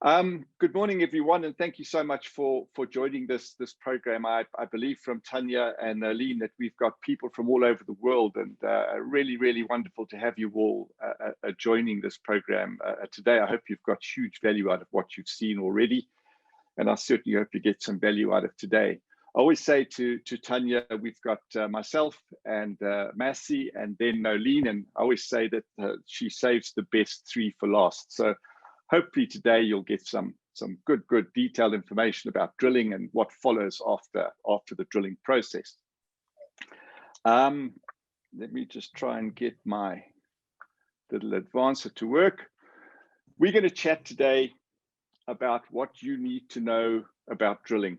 Good morning, everyone, and thank you so much for joining this program. I believe from Tanya and Aline that we've got people from all over the world, and really wonderful to have you all joining this program today. I hope you've got huge value out of what you've seen already, and I certainly hope you get some value out of today. I always say to Tanya, we've got myself and Massey and then Nolene, and I always say that she saves the best three for last. So hopefully today you'll get some good detailed information about drilling and what follows after the drilling process. Let me just try and get my little advancer to work. We're going to chat today about what you need to know about drilling.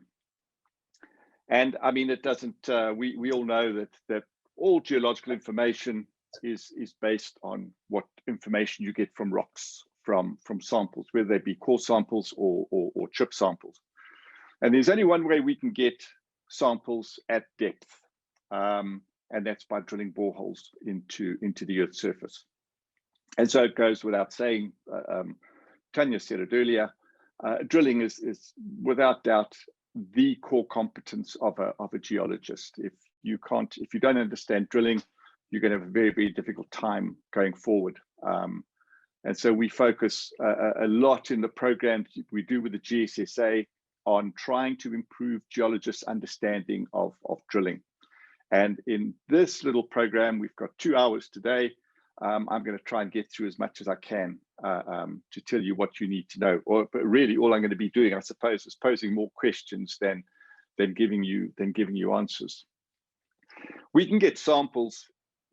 And I mean, it doesn't, we all know that all geological information is based on what information you get from rocks, from samples, whether they be core samples or chip samples. And there's only one way we can get samples at depth, and that's by drilling boreholes into the Earth's surface. And so it goes without saying, Tanya said it earlier, drilling is without doubt the core competence of a geologist. If you don't understand drilling, you're going to have a very difficult time going forward. And so we focus a lot in the program we do with the GSSA on trying to improve geologists' understanding of drilling. And in this little program, we've got 2 hours today. I'm going to try and get through as much as I can to tell you what you need to know. But really, all I'm going to be doing, I suppose, is posing more questions than giving you answers. We can get samples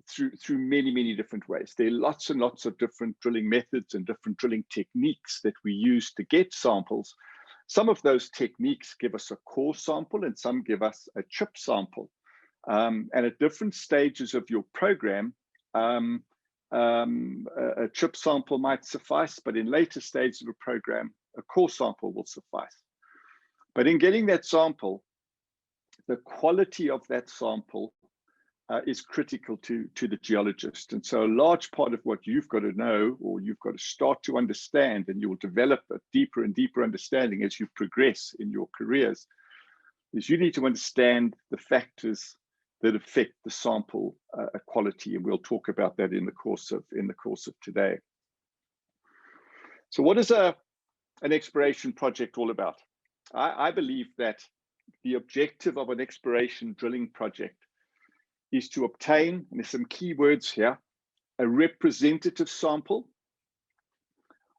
through many different ways. There are lots and lots of different drilling methods and different drilling techniques that we use to get samples. Some of those techniques give us a core sample and some give us a chip sample. And at different stages of your program, a chip sample might suffice, but in later stages of a program, a core sample will suffice. But in getting that sample, the quality of that sample is critical to the geologist. And so a large part of what you've got to know, or you've got to start to understand, and you will develop a deeper and deeper understanding as you progress in your careers, is you need to understand the factors that affect the sample quality, and we'll talk about that in the course of today. So what is an exploration project all about? I believe that the objective of an exploration drilling project is to obtain, and there's some key words here, a representative sample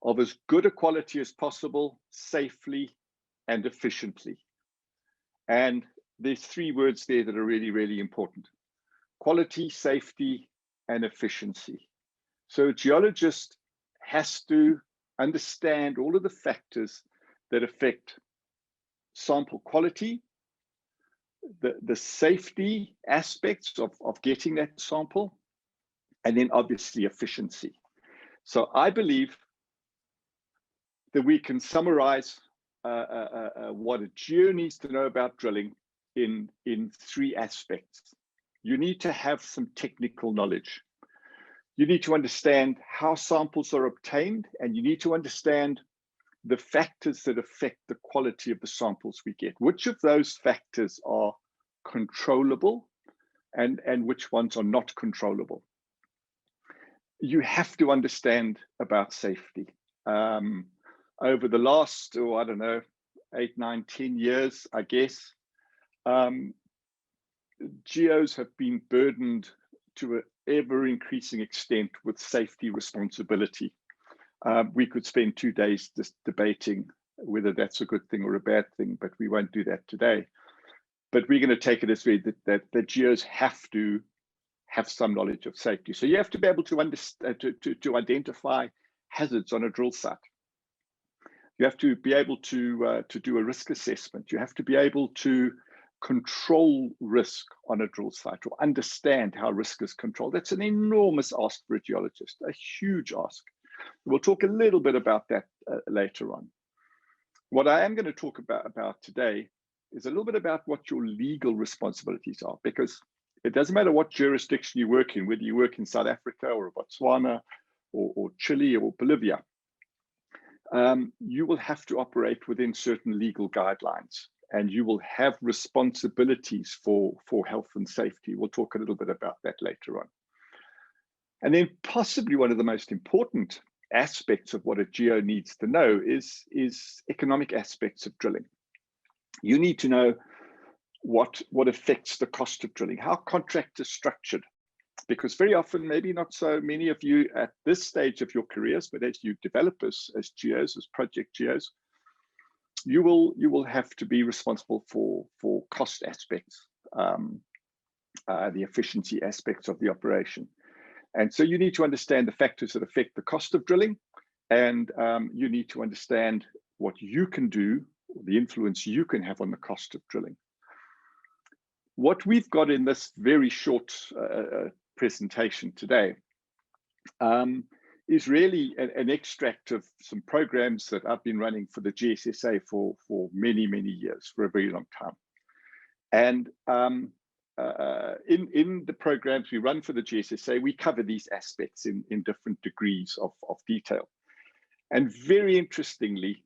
of as good a quality as possible, safely and efficiently. And there's 3 words there that are really important: quality, safety, and efficiency. So a geologist has to understand all of the factors that affect sample quality, the safety aspects of getting that sample, and then obviously efficiency. So I believe that we can summarize what a geo needs to know about drilling in 3 aspects. You need to have some technical knowledge. You need to understand how samples are obtained, and you need to understand the factors that affect the quality of the samples we get. Which of those factors are controllable and which ones are not controllable? You have to understand about safety. Over the last, I don't know, 8, 9, 10 years, I guess, geos have been burdened to an ever-increasing extent with safety responsibility. We could spend 2 days just debating whether that's a good thing or a bad thing, but we won't do that today. But we're going to take it as way that the geos have to have some knowledge of safety. So you have to be able to understand, to identify hazards on a drill site. You have to be able to do a risk assessment. You have to be able to control risk on a drill site, or understand how risk is controlled. That's an enormous ask for a geologist, a huge ask. We'll talk a little bit about that later on. What I am going to talk about today is a little bit about what your legal responsibilities are, because it doesn't matter what jurisdiction you work in, whether you work in South Africa or Botswana or Chile or Bolivia. you will have to operate within certain legal guidelines, and you will have responsibilities for health and safety. We'll talk a little bit about that later on. And then possibly one of the most important aspects of what a geo needs to know is economic aspects of drilling. You need to know what affects the cost of drilling, how contracts are structured, because very often, maybe not so many of you at this stage of your careers, but as you develop as geos, as project geos, you will have to be responsible for cost aspects, the efficiency aspects of the operation. And so you need to understand the factors that affect the cost of drilling, and you need to understand what you can do, the influence you can have on the cost of drilling. What we've got in this very short presentation today is really an extract of some programs that I've been running for the GSSA for many, many years, for a very long time. And in the programs we run for the GSSA, we cover these aspects in different degrees of detail. And very interestingly,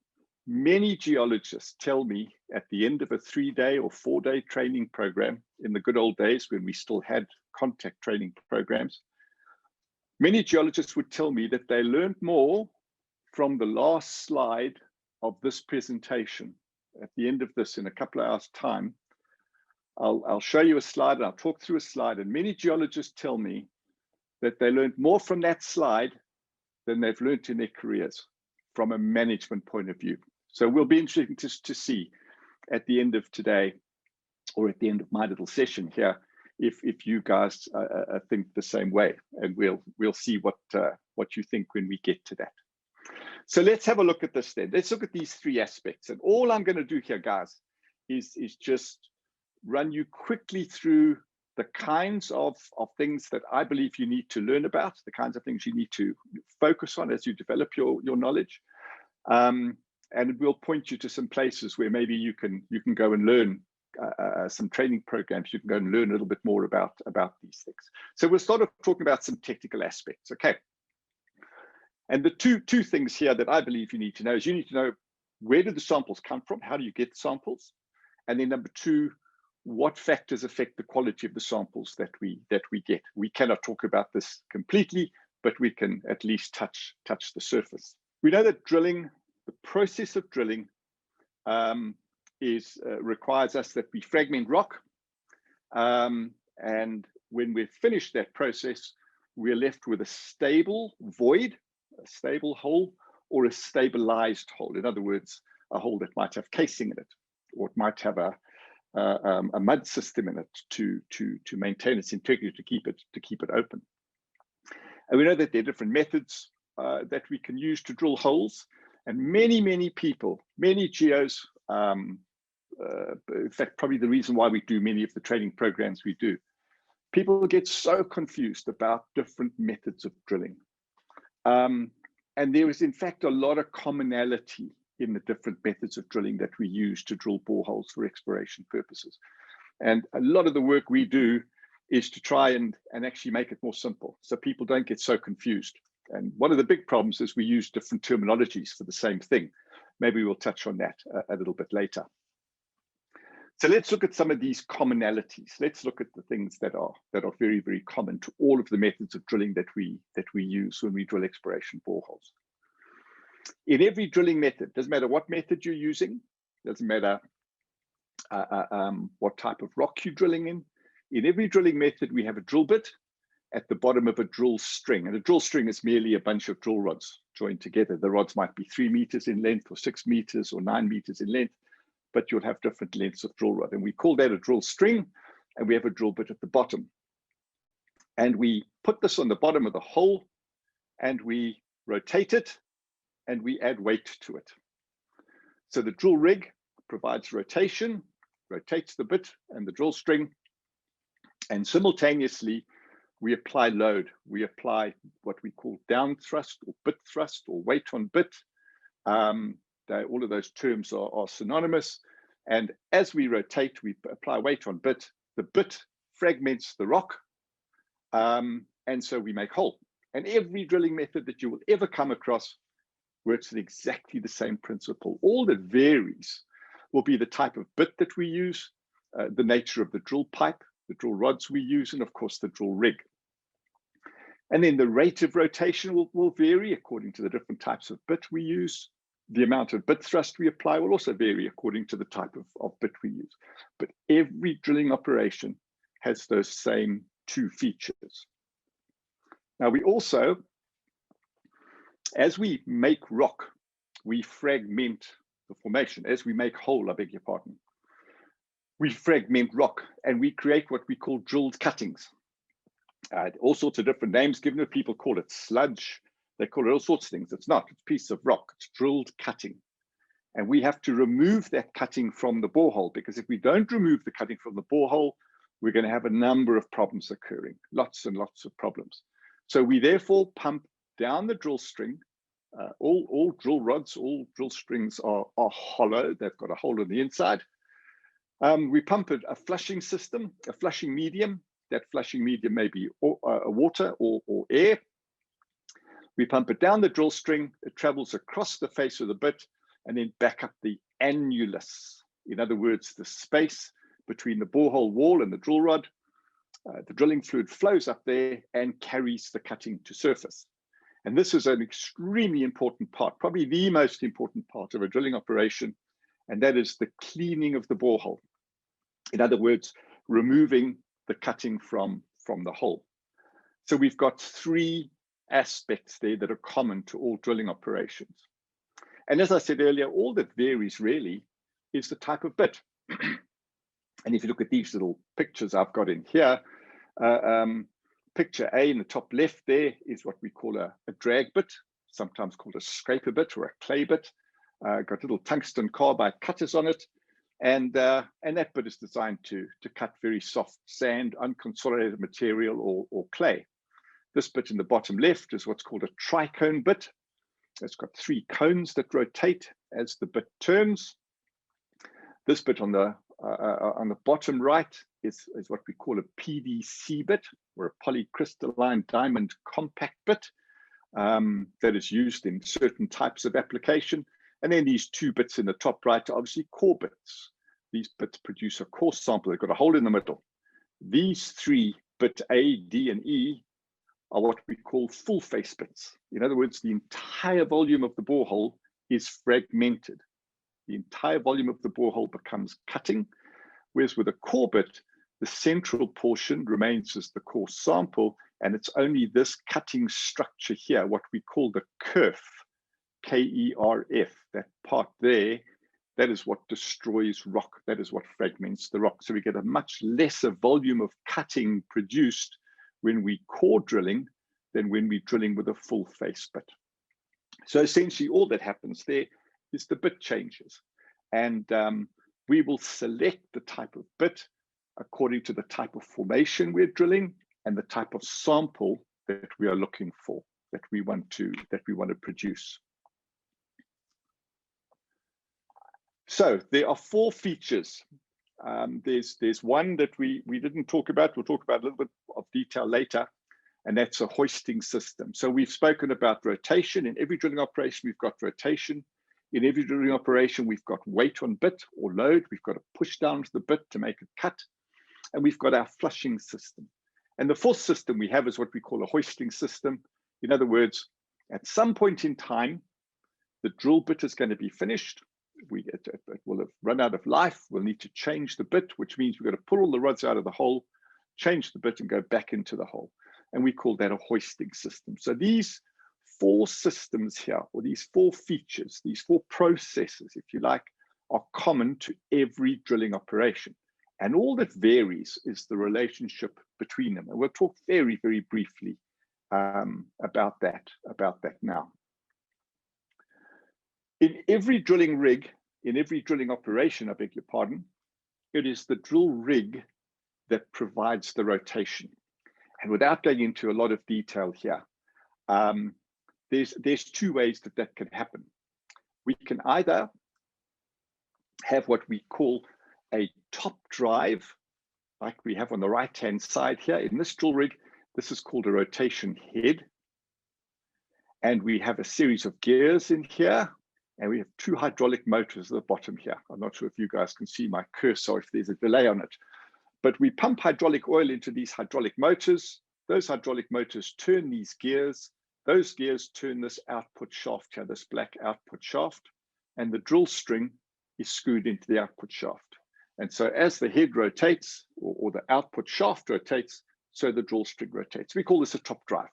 many geologists tell me at the end of a 3-day or 4-day training program, in the good old days when we still had contact training programs, many geologists would tell me that they learned more from the last slide of this presentation. At the end of this, in a couple of hours' time, I'll show you a slide and I'll talk through a slide, and many geologists tell me that they learned more from that slide than they've learned in their careers from a management point of view. So we'll be interested to see at the end of today, or at the end of my little session here, if you guys think the same way, and we'll see what you think when we get to that. So let's have a look at this then. Let's look at these 3 aspects, and all I'm going to do here, guys, is just run you quickly through the kinds of things that I believe you need to learn about, the kinds of things you need to focus on as you develop your knowledge. And we'll point you to some places where maybe you can go and learn some training programs. You can go and learn a little bit more about these things. So we'll start off talking about some technical aspects, okay? And the two things here that I believe you need to know is you need to know, where do the samples come from? How do you get samples? And then number 2, what factors affect the quality of the samples that we get? We cannot talk about this completely, but we can at least touch the surface. We know that drilling, the process of drilling, requires us that we fragment rock, and when we've finished that process, we're left with a stable void, a stable hole, or a stabilized hole. In other words, a hole that might have casing in it, or it might have a mud system in it to maintain its integrity, to keep it open. And we know that there are different methods that we can use to drill holes, and many people, many geos, in fact, probably the reason why we do many of the training programs we do, people get so confused about different methods of drilling. And there is, in fact, a lot of commonality in the different methods of drilling that we use to drill boreholes for exploration purposes. And a lot of the work we do is to try and actually make it more simple, so people don't get so confused. And one of the big problems is we use different terminologies for the same thing. Maybe we'll touch on that a little bit later. So let's look at some of these commonalities. Let's look at the things that are very, very common to all of the methods of drilling that we use when we drill exploration boreholes. In every drilling method, doesn't matter what method you're using, doesn't matter what type of rock you're drilling in every drilling method, we have a drill bit at the bottom of a drill string. And a drill string is merely a bunch of drill rods joined together. The rods might be 3 meters in length, or 6 meters, or 9 meters in length, but you'll have different lengths of drill rod. And we call that a drill string, and we have a drill bit at the bottom. And we put this on the bottom of the hole, and we rotate it, and we add weight to it. So the drill rig provides rotation, rotates the bit and the drill string, and simultaneously we apply load. We apply what we call down thrust, or bit thrust, or weight on bit. All of those terms are synonymous. And as we rotate, we apply weight on bit. The bit fragments the rock, and so we make hole. And every drilling method that you will ever come across works at exactly the same principle. All that varies will be the type of bit that we use, the nature of the drill pipe, the drill rods we use, and of course the drill rig. And then the rate of rotation will vary according to the different types of bit we use. The amount of bit thrust we apply will also vary according to the type of bit we use. But every drilling operation has those same two features. Now we also, as we make rock, we fragment the formation. As we make hole, I beg your pardon, we fragment rock and we create what we call drilled cuttings. All sorts of different names given it. People call it sludge. They call it all sorts of things. It's not. It's a piece of rock. It's drilled cutting. And we have to remove that cutting from the borehole, because if we don't remove the cutting from the borehole, we're going to have a number of problems occurring, lots and lots of problems. So we therefore pump down the drill string. All drill rods, all drill strings are hollow. They've got a hole on the inside. We pump a flushing system, a flushing medium. That flushing medium may be water or air. We pump it down the drill string. It travels across the face of the bit and then back up the annulus. In other words, the space between the borehole wall and the drill rod. The drilling fluid flows up there and carries the cutting to surface. And this is an extremely important part, probably the most important part of a drilling operation, and that is the cleaning of the borehole. In other words, removing the cutting from the hole. So we've got three aspects there that are common to all drilling operations. And as I said earlier, all that varies really is the type of bit. And if you look at these little pictures I've got in here, picture A in the top left there is what we call a drag bit, sometimes called a scraper bit or a clay bit. Got little tungsten carbide cutters on it. And that bit is designed to cut very soft sand, unconsolidated material or clay. This bit in the bottom left is what's called a tricone bit. It's got three cones that rotate as the bit turns. This bit on the bottom right is what we call a PDC bit, or a polycrystalline diamond compact bit that is used in certain types of application. And then these two bits in the top right are obviously core bits. These bits produce a core sample. They've got a hole in the middle. These three, bit A, D, and E, are what we call full face bits. In other words, the entire volume of the borehole is fragmented. The entire volume of the borehole becomes cutting, whereas with a core bit, the central portion remains as the core sample, and it's only this cutting structure here, what we call the kerf, K-E-R-F, that part there, that is what destroys rock. That is what fragments the rock. So we get a much lesser volume of cutting produced when we core drilling than when we're drilling with a full face bit. So essentially all that happens there is the bit changes. And we will select the type of bit according to the type of formation we're drilling and the type of sample that we are looking for, that we want to produce. So there are four features. There's one that we didn't talk about. We'll talk about a little bit of detail later, and that's a hoisting system. So we've spoken about rotation. In every drilling operation, we've got rotation. In every drilling operation, we've got weight on bit or load. We've got to push down to the bit to make it cut. And we've got our flushing system. And the fourth system we have is what we call a hoisting system. In other words, at some point in time, the drill bit is going to be finished. It will have run out of life. We'll need to change the bit, which means we've got to pull all the rods out of the hole, change the bit and go back into the hole. And we call that a hoisting system. So these four systems here, or these four features, these four processes, if you like, are common to every drilling operation. And all that varies is the relationship between them. And we'll talk very, very briefly about that now. In every drilling rig, in every drilling operation, I beg your pardon, it is the drill rig that provides the rotation. And without going into a lot of detail here, there's two ways that can happen. We can either have what we call a top drive, like we have on the right-hand side here. In this drill rig, this is called a rotation head. And we have a series of gears in here, and we have 2 hydraulic motors at the bottom here. I'm not sure if you guys can see my cursor, if there's a delay on it. But we pump hydraulic oil into these hydraulic motors. Those hydraulic motors turn these gears. Those gears turn this output shaft here, this black output shaft, and the drill string is screwed into the output shaft. And so as the head rotates, or the output shaft rotates, so the drill string rotates. We call this a top drive.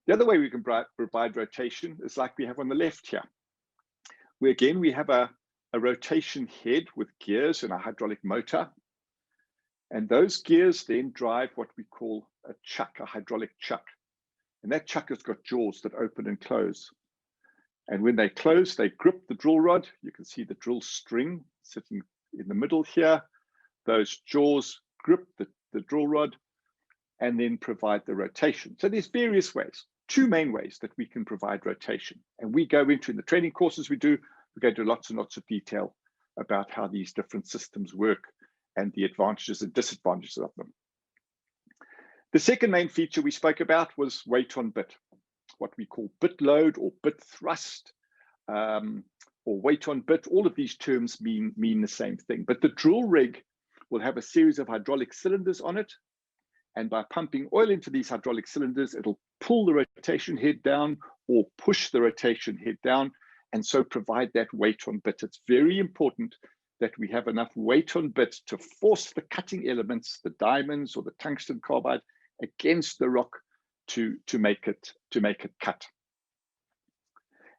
The other way we can provide rotation is like we have on the left here, where again, we have a rotation head with gears and a hydraulic motor. And those gears then drive what we call a chuck, a hydraulic chuck. And that chuck has got jaws that open and close. And when they close, they grip the drill rod. You can see the drill string sitting in the middle here. Those jaws grip the drill rod and then provide the rotation. So there's various ways, 2 main ways that we can provide rotation. And we go into, in the training courses we go into lots and lots of detail about how these different systems work and the advantages and disadvantages of them. The second main feature we spoke about was weight on bit, what we call bit load or bit thrust, or weight on bit. All of these terms mean the same thing, but the drill rig will have a series of hydraulic cylinders on it. And by pumping oil into these hydraulic cylinders, it'll pull the rotation head down or push the rotation head down, and so provide that weight on bit. It's very important that we have enough weight on bit to force the cutting elements, the diamonds or the tungsten carbide, against the rock to make it cut.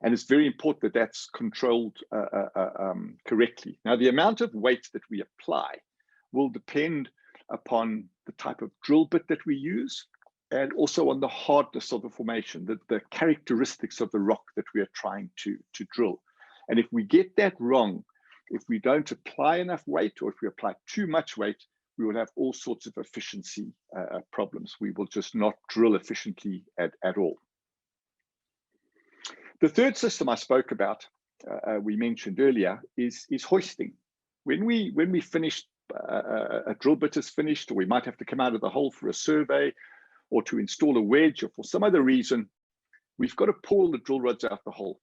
And it's very important that that's controlled correctly. Now, the amount of weight that we apply will depend upon the type of drill bit that we use, and also on the hardness of the formation, the characteristics of the rock that we are trying to drill. And if we get that wrong, if we don't apply enough weight, or if we apply too much weight, we will have all sorts of efficiency problems. We will just not drill efficiently at all. The third system I spoke about, we mentioned earlier, is hoisting. When we finish, a drill bit is finished, or we might have to come out of the hole for a survey, or to install a wedge, or for some other reason, we've got to pull the drill rods out the hole.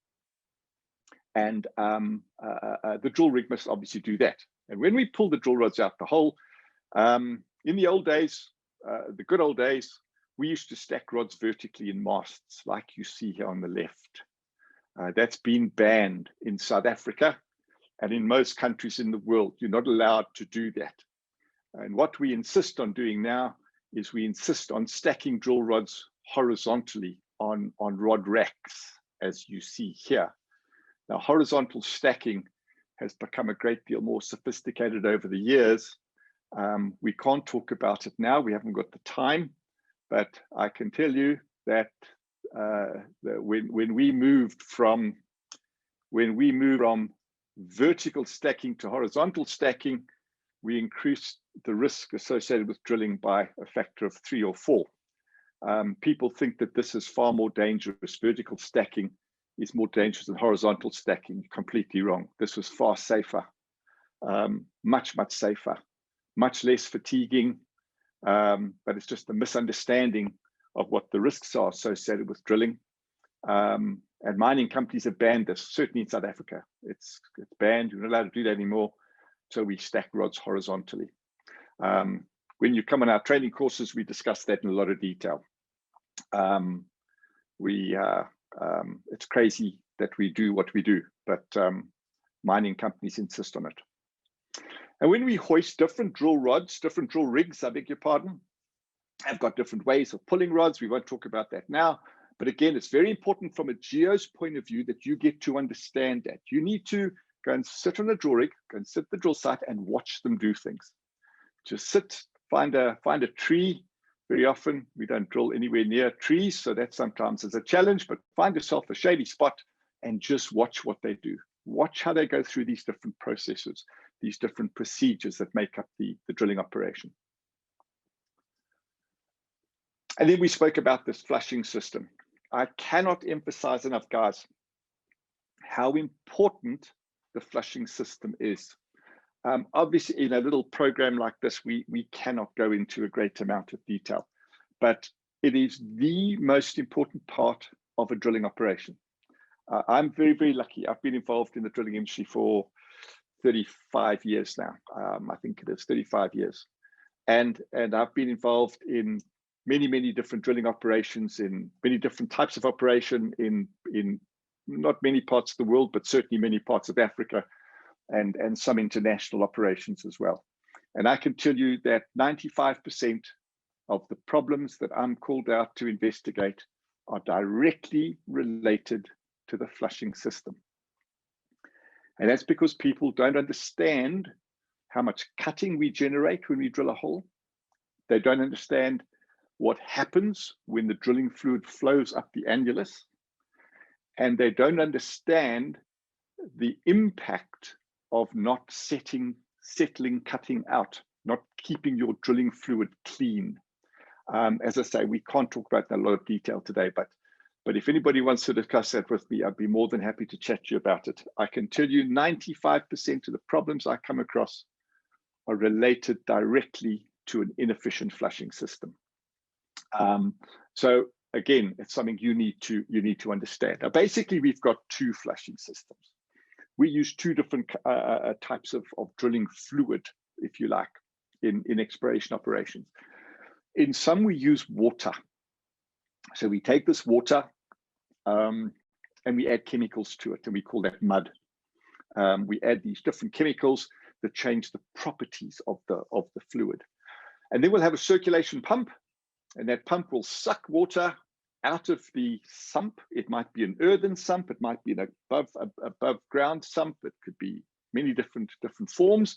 And the drill rig must obviously do that. And when we pull the drill rods out the hole, in the old days, the good old days, we used to stack rods vertically in masts, like you see here on the left. That's been banned in South Africa, and in most countries in the world. You're not allowed to do that. And what we insist on doing now is we insist on stacking drill rods horizontally on rod racks, as you see here. Now, horizontal stacking has become a great deal more sophisticated over the years. We can't talk about it now, we haven't got the time, but I can tell you that when we moved from vertical stacking to horizontal stacking, we increased the risk associated with drilling by a factor of 3 or 4. People think that this is far more dangerous. Vertical stacking is more dangerous than horizontal stacking. Completely wrong. This was far safer, much safer, much less fatiguing, but it's just a misunderstanding of what the risks are associated with drilling. And mining companies have banned this, certainly in South Africa. It's banned, you're not allowed to do that anymore. So we stack rods horizontally. When you come on our training courses, we discuss that in a lot of detail. It's crazy that we do what we do, but mining companies insist on it. And when we hoist, different drill rigs, I beg your pardon, have got different ways of pulling rods. We won't talk about that now. But again, it's very important from a geo's point of view that you get to understand that. You need to go and sit on a drill rig, go and sit at the drill site and watch them do things. Just sit, find a tree. Very often we don't drill anywhere near trees, so that sometimes is a challenge, but find yourself a shady spot and just watch what they do. Watch how they go through these different processes, these different procedures that make up the drilling operation. And then we spoke about this flushing system. I cannot emphasize enough, guys, how important the flushing system is. Obviously, in a little program like this, we cannot go into a great amount of detail, but it is the most important part of a drilling operation. I'm very, very lucky. I've been involved in the drilling industry for 35 years now. I think it is 35 years. And I've been involved in many, many different drilling operations, in many different types of operation in not many parts of the world, but certainly many parts of Africa, and some international operations as well. And I can tell you that 95% of the problems that I'm called out to investigate are directly related to the flushing system. And that's because people don't understand how much cutting we generate when we drill a hole. They don't understand what happens when the drilling fluid flows up the annulus. And they don't understand the impact of not settling cutting out, not keeping your drilling fluid clean. As I say, we can't talk about that in a lot of detail today, but if anybody wants to discuss that with me, I'd be more than happy to chat to you about it. I can tell you 95% of the problems I come across are related directly to an inefficient flushing system. So again, it's something you need to understand. Now, basically, we've got two flushing systems. We use two different types of drilling fluid, if you like, in exploration operations. In some, we use water. So we take this water and we add chemicals to it, and we call that mud. We add these different chemicals that change the properties of the fluid. And then we'll have a circulation pump, and that pump will suck water out of the sump. It might be an earthen sump, it might be an above ground sump, it could be many different forms,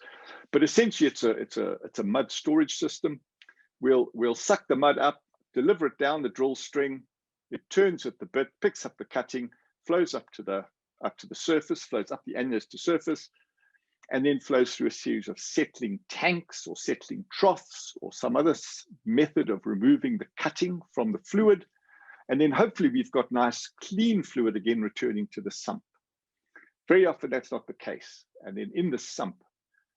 but essentially it's a mud storage system. We'll suck the mud up, deliver it down the drill string. It turns at the bit, picks up the cutting, flows up to the surface, flows up the annulus to surface, and then flows through a series of settling tanks or settling troughs or some other method of removing the cutting from the fluid. And then hopefully we've got nice clean fluid again returning to the sump. Very often that's not the case. And then in the sump,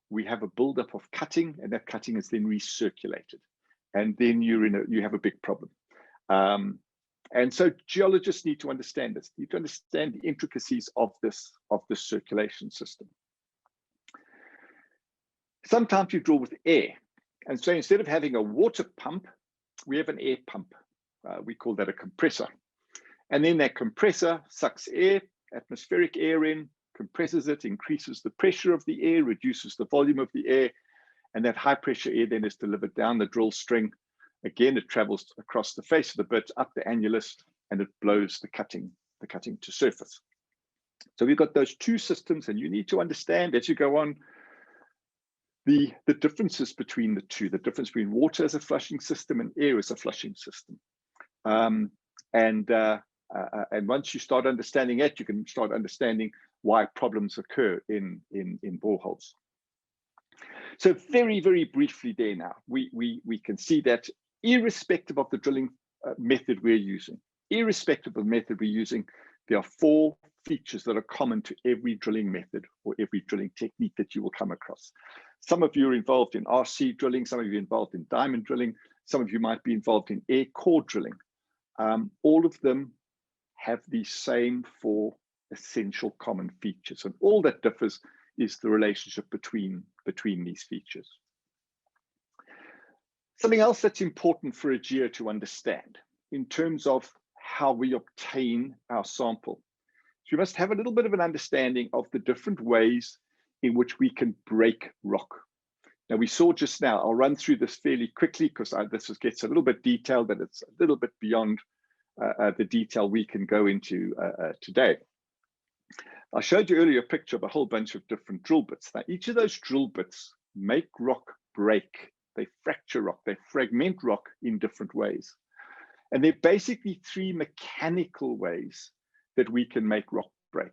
we have a buildup of cutting, and that cutting is then recirculated. And then you have a big problem. And so geologists need to understand this, need to understand the intricacies of this circulation system. Sometimes you drill with air. And so instead of having a water pump, we have an air pump. We call that a compressor. And then that compressor sucks air, atmospheric air in, compresses it, increases the pressure of the air, reduces the volume of the air, and that high pressure air then is delivered down the drill string. Again, it travels across the face of the bit, up the annulus, and it blows the cutting to surface. So we've got those two systems, and you need to understand as you go on the differences between the two, the difference between water as a flushing system and air as a flushing system. And once you start understanding that, you can start understanding why problems occur in boreholes. So very, very briefly there now, we can see that irrespective of the drilling method we're using, there are four features that are common to every drilling method or every drilling technique that you will come across. Some of you are involved in RC drilling, some of you are involved in diamond drilling, some of you might be involved in air core drilling. All of them have the same four essential common features, and all that differs is the relationship between these features. Something else that's important for a geo to understand in terms of how we obtain our sample. So you must have a little bit of an understanding of the different ways in which we can break rock. Now we saw just now, I'll run through this fairly quickly because this gets a little bit detailed, and it's a little bit beyond the detail we can go into today. I showed you earlier a picture of a whole bunch of different drill bits. Now each of those drill bits make rock break. They fracture rock, they fragment rock in different ways. And they're basically three mechanical ways that we can make rock break.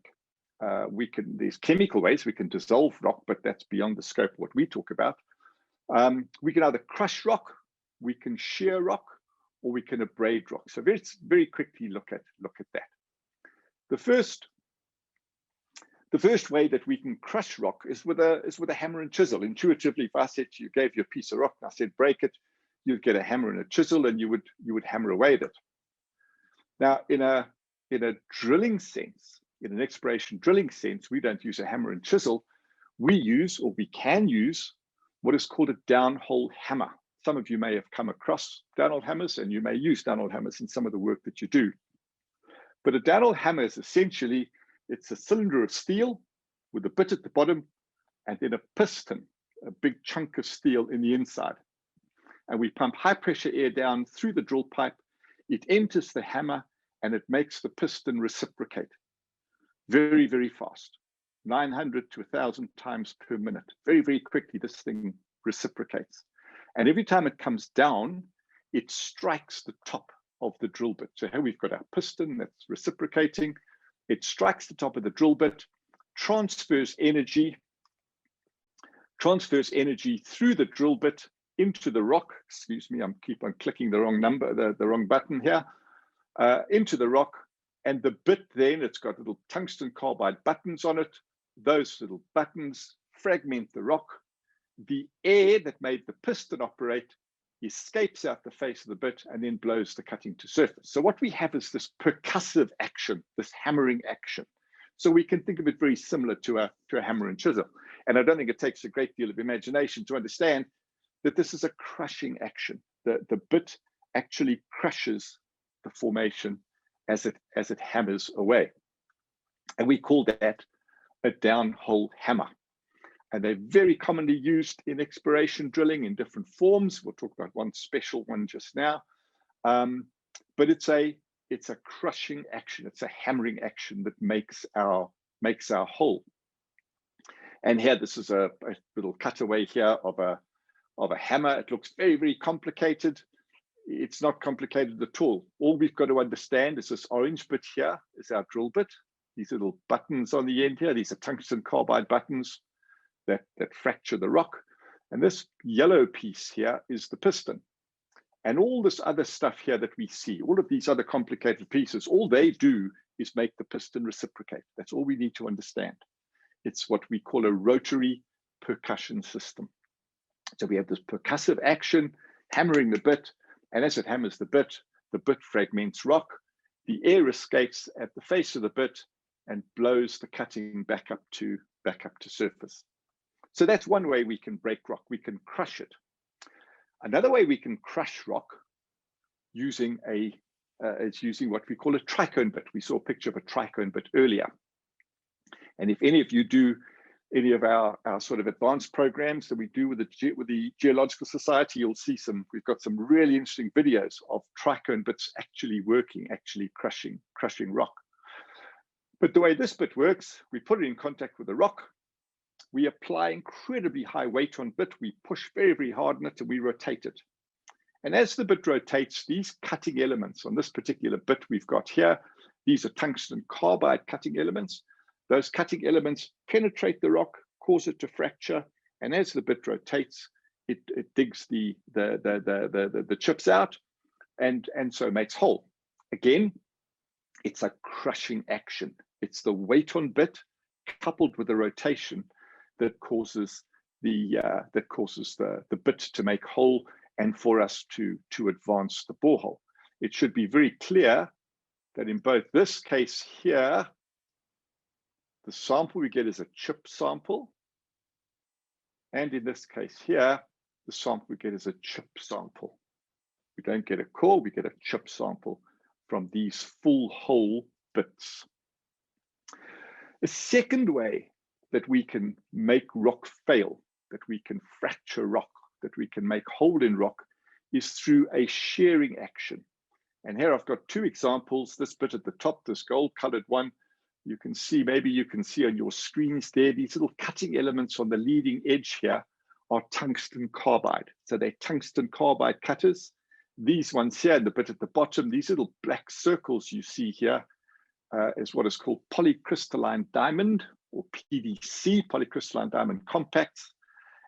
There's chemical ways we can dissolve rock, but that's beyond the scope of what we talk about. We can either crush rock, we can shear rock, or we can abrade rock. So let's very quickly look at that. The first way that we can crush rock is with a hammer and chisel. Intuitively, if I said you gave you a piece of rock and I said break it, you'd get a hammer and a chisel and you would hammer away at it. Now, in a in a drilling sense, in an exploration drilling sense, we don't use a hammer and chisel. We use, or we can use, what is called a downhole hammer. Some of you may have come across downhole hammers, and you may use downhole hammers in some of the work that you do. But a downhole hammer is essentially, it's a cylinder of steel with a bit at the bottom and then a piston, a big chunk of steel in the inside. And we pump high pressure air down through the drill pipe. It enters the hammer and it makes the piston reciprocate very, very fast. 900 to 1,000 times per minute. Very, very quickly, this thing reciprocates. And every time it comes down, it strikes the top of the drill bit. So here we've got our piston that's reciprocating. It strikes the top of the drill bit, transfers energy through the drill bit into the rock. Excuse me, I keep on clicking the wrong number, the wrong button here. Into the rock, and the bit then, it's got little tungsten carbide buttons on it. Those little buttons fragment the rock. The air that made the piston operate escapes out the face of the bit and then blows the cutting to surface. So what we have is this percussive action, this hammering action. So we can think of it very similar to a hammer and chisel. And I don't think it takes a great deal of imagination to understand that this is a crushing action. The bit actually crushes the formation as it hammers away. And we call that a downhole hammer. And they're very commonly used in exploration drilling in different forms. We'll talk about one special one just now. But it's a crushing action. It's a hammering action that makes our hole. And here, this is a little cutaway here of a hammer. It looks very, very complicated. It's not complicated at all. All we've got to understand is this orange bit here is our drill bit. These little buttons on the end here, these are tungsten carbide buttons that fracture the rock. And this yellow piece here is the piston. And all this other stuff here that we see, all of these other complicated pieces, all they do is make the piston reciprocate. That's all we need to understand. It's what we call a rotary percussion system. So we have this percussive action, hammering the bit, and as it hammers the bit fragments rock. The air escapes at the face of the bit and blows the cutting back up to surface. So that's one way we can break rock. We can crush it. Another way we can crush rock using is using what we call a tricone bit. We saw a picture of a tricone bit earlier. And if any of you do any of our sort of advanced programs that we do with the Geological Society, you'll see we've got some really interesting videos of tricone bits actually working, actually crushing rock. But the way this bit works, we put it in contact with the rock. We apply incredibly high weight on bit. We push very, very hard on it and we rotate it. And as the bit rotates, these cutting elements on this particular bit we've got here, these are tungsten carbide cutting elements. Those cutting elements penetrate the rock, cause it to fracture. And as the bit rotates, it digs the chips out and so makes hole. Again, it's a crushing action. It's the weight on bit coupled with the rotation that causes the bit to make hole and for us to advance the borehole. It should be very clear that in both this case here, the sample we get is a chip sample, and in this case here, the sample we get is a chip sample. We don't get a core, we get a chip sample from these full hole bits. A second way that we can make rock fail, that we can fracture rock, that we can make hole in rock is through a shearing action. And here I've got two examples. This bit at the top, this gold colored one, you can see, maybe you can see on your screens there, these little cutting elements on the leading edge here are tungsten carbide. So they're tungsten carbide cutters. These ones here, and the bit at the bottom, these little black circles you see here is what is called polycrystalline diamond, or PDC, polycrystalline diamond compacts.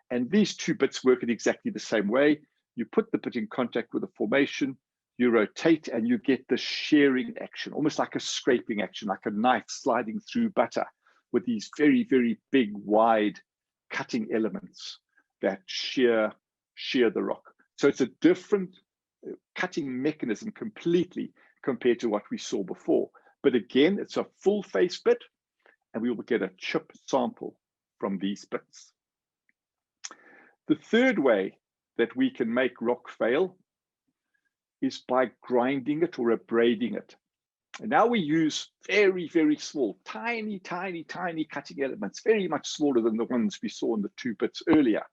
And these two bits work in exactly the same way. You put the bit in contact with the formation, you rotate, and you get the shearing action, almost like a scraping action, like a knife sliding through butter with these very, very big, wide cutting elements that shear the rock. So it's a different cutting mechanism completely compared to what we saw before. But again, it's a full face bit, and we will get a chip sample from these bits. The third way that we can make rock fail is by grinding it or abrading it. And now we use very, very small, tiny, tiny, tiny cutting elements, very much smaller than the ones we saw in the 2 bits earlier.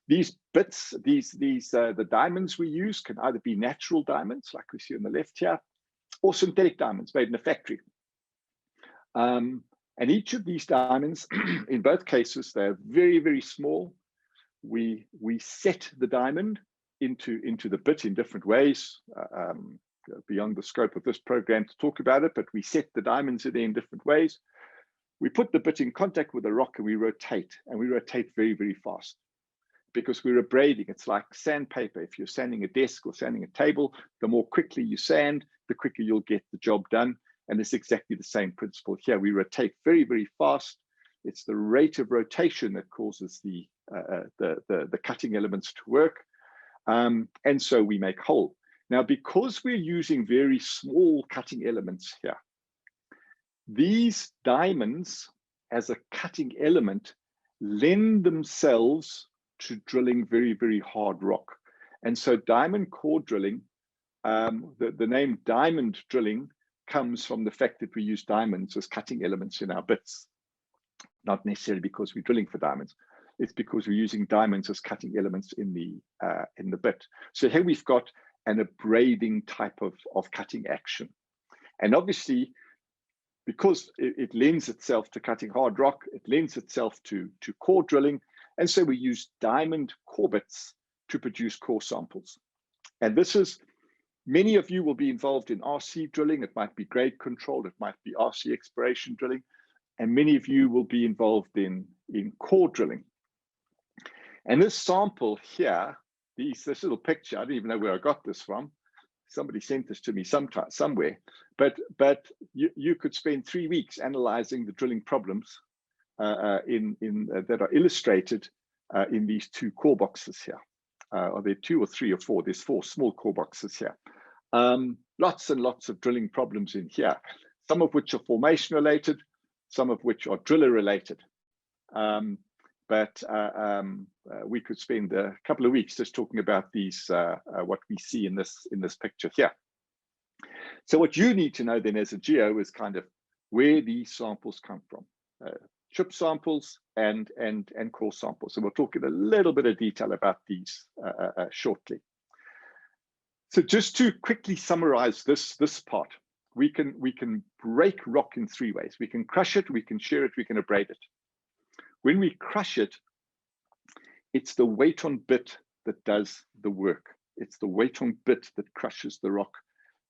These bits, the diamonds we use can either be natural diamonds, like we see on the left here, or synthetic diamonds made in a factory. And each of these diamonds, in both cases, they're very, very small. We set the diamond into the bit in different ways, beyond the scope of this program to talk about it, but we set the diamonds in different ways. We put the bit in contact with the rock and we rotate very, very fast because we're abrading. It's like sandpaper. If you're sanding a desk or sanding a table, the more quickly you sand, the quicker you'll get the job done. And it's exactly the same principle here. We rotate very, very fast. It's the rate of rotation that causes the cutting elements to work. And so we make hole. Now, because we're using very small cutting elements here, these diamonds as a cutting element lend themselves to drilling very, very hard rock. And so diamond core drilling, the name diamond drilling comes from the fact that we use diamonds as cutting elements in our bits. Not necessarily because we're drilling for diamonds. It's because we're using diamonds as cutting elements in the bit. So here we've got an abrading type of cutting action. And obviously, because it lends itself to cutting hard rock, it lends itself to core drilling. And so we use diamond core bits to produce core samples. And this is, many of you will be involved in RC drilling. It might be grade control, it might be RC exploration drilling. And many of you will be involved in core drilling. And this sample here, this little picture, I don't even know where I got this from. Somebody sent this to me somewhere. But you could spend 3 weeks analyzing the drilling problems that are illustrated in these 2 core boxes here. Are there 2 or 3 or 4? There's 4 small core boxes here. Lots and lots of drilling problems in here, some of which are formation related, some of which are driller related. But we could spend a couple of weeks just talking about these, what we see in this picture here. So what you need to know then as a geo is kind of where these samples come from, chip samples and core samples. So we'll talk in a little bit of detail about these shortly. So just to quickly summarize this part, we can break rock in 3 ways. We can crush it, we can shear it, we can abrade it. When we crush it, it's the weight on bit that does the work. It's the weight on bit that crushes the rock,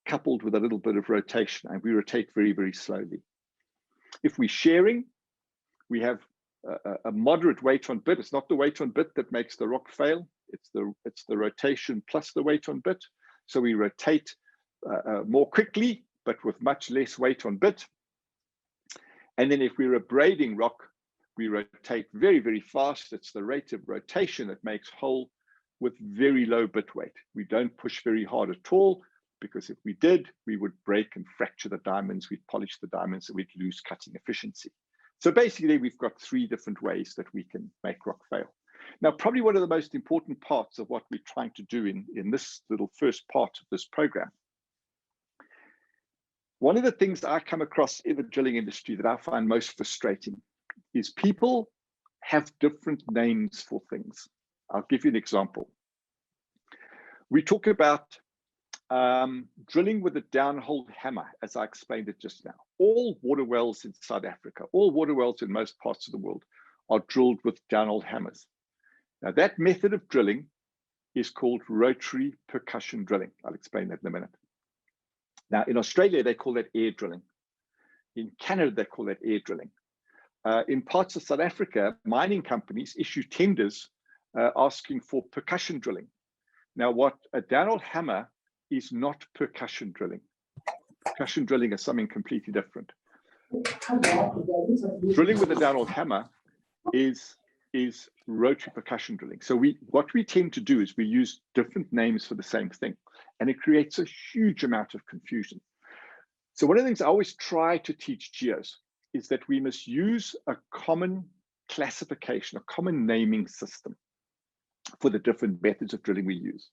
coupled with a little bit of rotation, and we rotate very, very slowly. If we're shearing, we have a moderate weight on bit. It's not the weight on bit that makes the rock fail. It's the rotation plus the weight on bit. So we rotate more quickly, but with much less weight on bit. And then if we're abrading rock, we rotate very, very fast. It's the rate of rotation that makes hole with very low bit weight. We don't push very hard at all, because if we did, we would break and fracture the diamonds. We'd polish the diamonds and we'd lose cutting efficiency. So basically, we've got 3 different ways that we can make rock fail. Now, probably one of the most important parts of what we're trying to do in this little first part of this program, one of the things that I come across in the drilling industry that I find most frustrating is people have different names for things. I'll give you an example. We talk about drilling with a downhole hammer, as I explained it just now. All water wells in South Africa, all water wells in most parts of the world are drilled with downhole hammers. Now, that method of drilling is called rotary percussion drilling. I'll explain that in a minute. Now, in Australia, they call that air drilling. In Canada, they call that air drilling. In parts of South Africa, mining companies issue tenders asking for percussion drilling. Now, what a downhole hammer is not percussion drilling. Percussion drilling is something completely different. Drilling with a downhole hammer is rotary percussion drilling. So what we tend to do is we use different names for the same thing, and it creates a huge amount of confusion. So one of the things I always try to teach geos is that we must use a common classification, a common naming system for the different methods of drilling we use.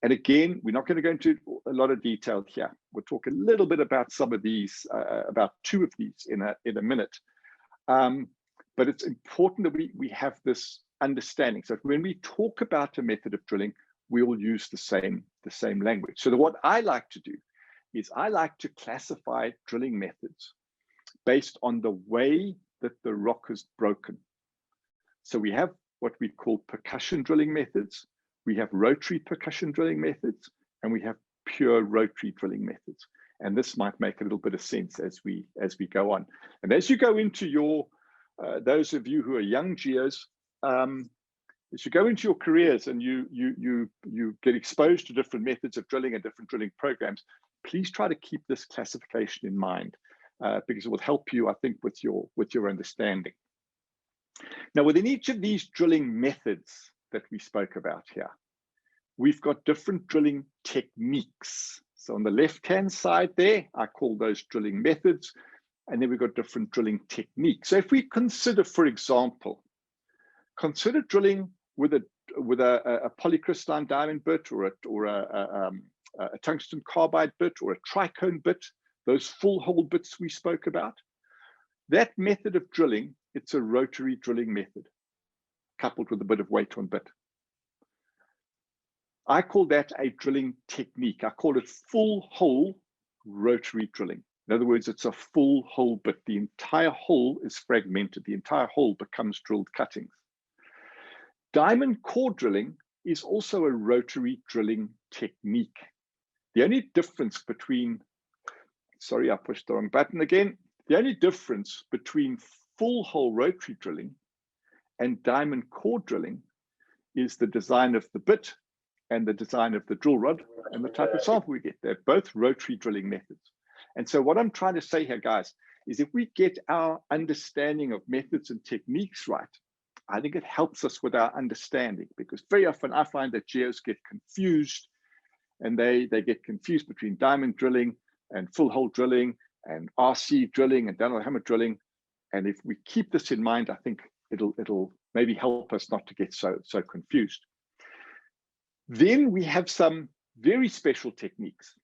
And again, we're not going to go into a lot of detail here. We'll talk a little bit about some of these, about two of these in a minute. But it's important that we have this understanding. So when we talk about a method of drilling, we will use the same language. So what I like to do is I like to classify drilling methods based on the way that the rock is broken. So we have what we call percussion drilling methods, we have rotary percussion drilling methods, and we have pure rotary drilling methods. And this might make a little bit of sense as we go on. And as you go into your, those of you who are young geos, as you go into your careers and you get exposed to different methods of drilling and different drilling programs, please try to keep this classification in mind because it will help you, I think, with your understanding. Now, within each of these drilling methods that we spoke about here, we've got different drilling techniques. So on the left-hand side there, I call those drilling methods, and then we've got different drilling techniques. So if we consider, for example, consider drilling with a polycrystalline diamond bit or a tungsten carbide bit or a tricone bit, those full hole bits we spoke about. That method of drilling, it's a rotary drilling method coupled with a bit of weight on bit. I call that a drilling technique. I call it full hole rotary drilling. In other words, it's a full hole bit. The entire hole is fragmented. The entire hole becomes drilled cuttings. Diamond core drilling is also a rotary drilling technique. The only difference between, sorry, I pushed the wrong button again. The only difference between full hole rotary drilling and diamond core drilling is the design of the bit and the design of the drill rod and the type of sample we get. They're both rotary drilling methods. And so what I'm trying to say here, guys, is if we get our understanding of methods and techniques right, I think it helps us with our understanding, because very often I find that geos get confused, and they get confused between diamond drilling and full hole drilling and RC drilling and downhole hammer drilling. And if we keep this in mind, I think it'll maybe help us not to get so confused. Then we have some very special techniques.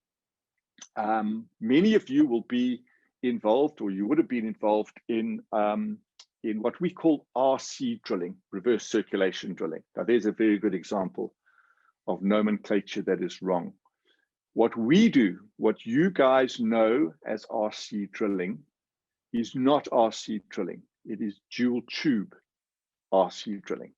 Many of you will be involved, or you would have been involved in what we call RC drilling, reverse circulation drilling. Now, there's a very good example of nomenclature that is wrong. What we do, what you guys know as RC drilling, is not RC drilling. It is dual tube RC drilling,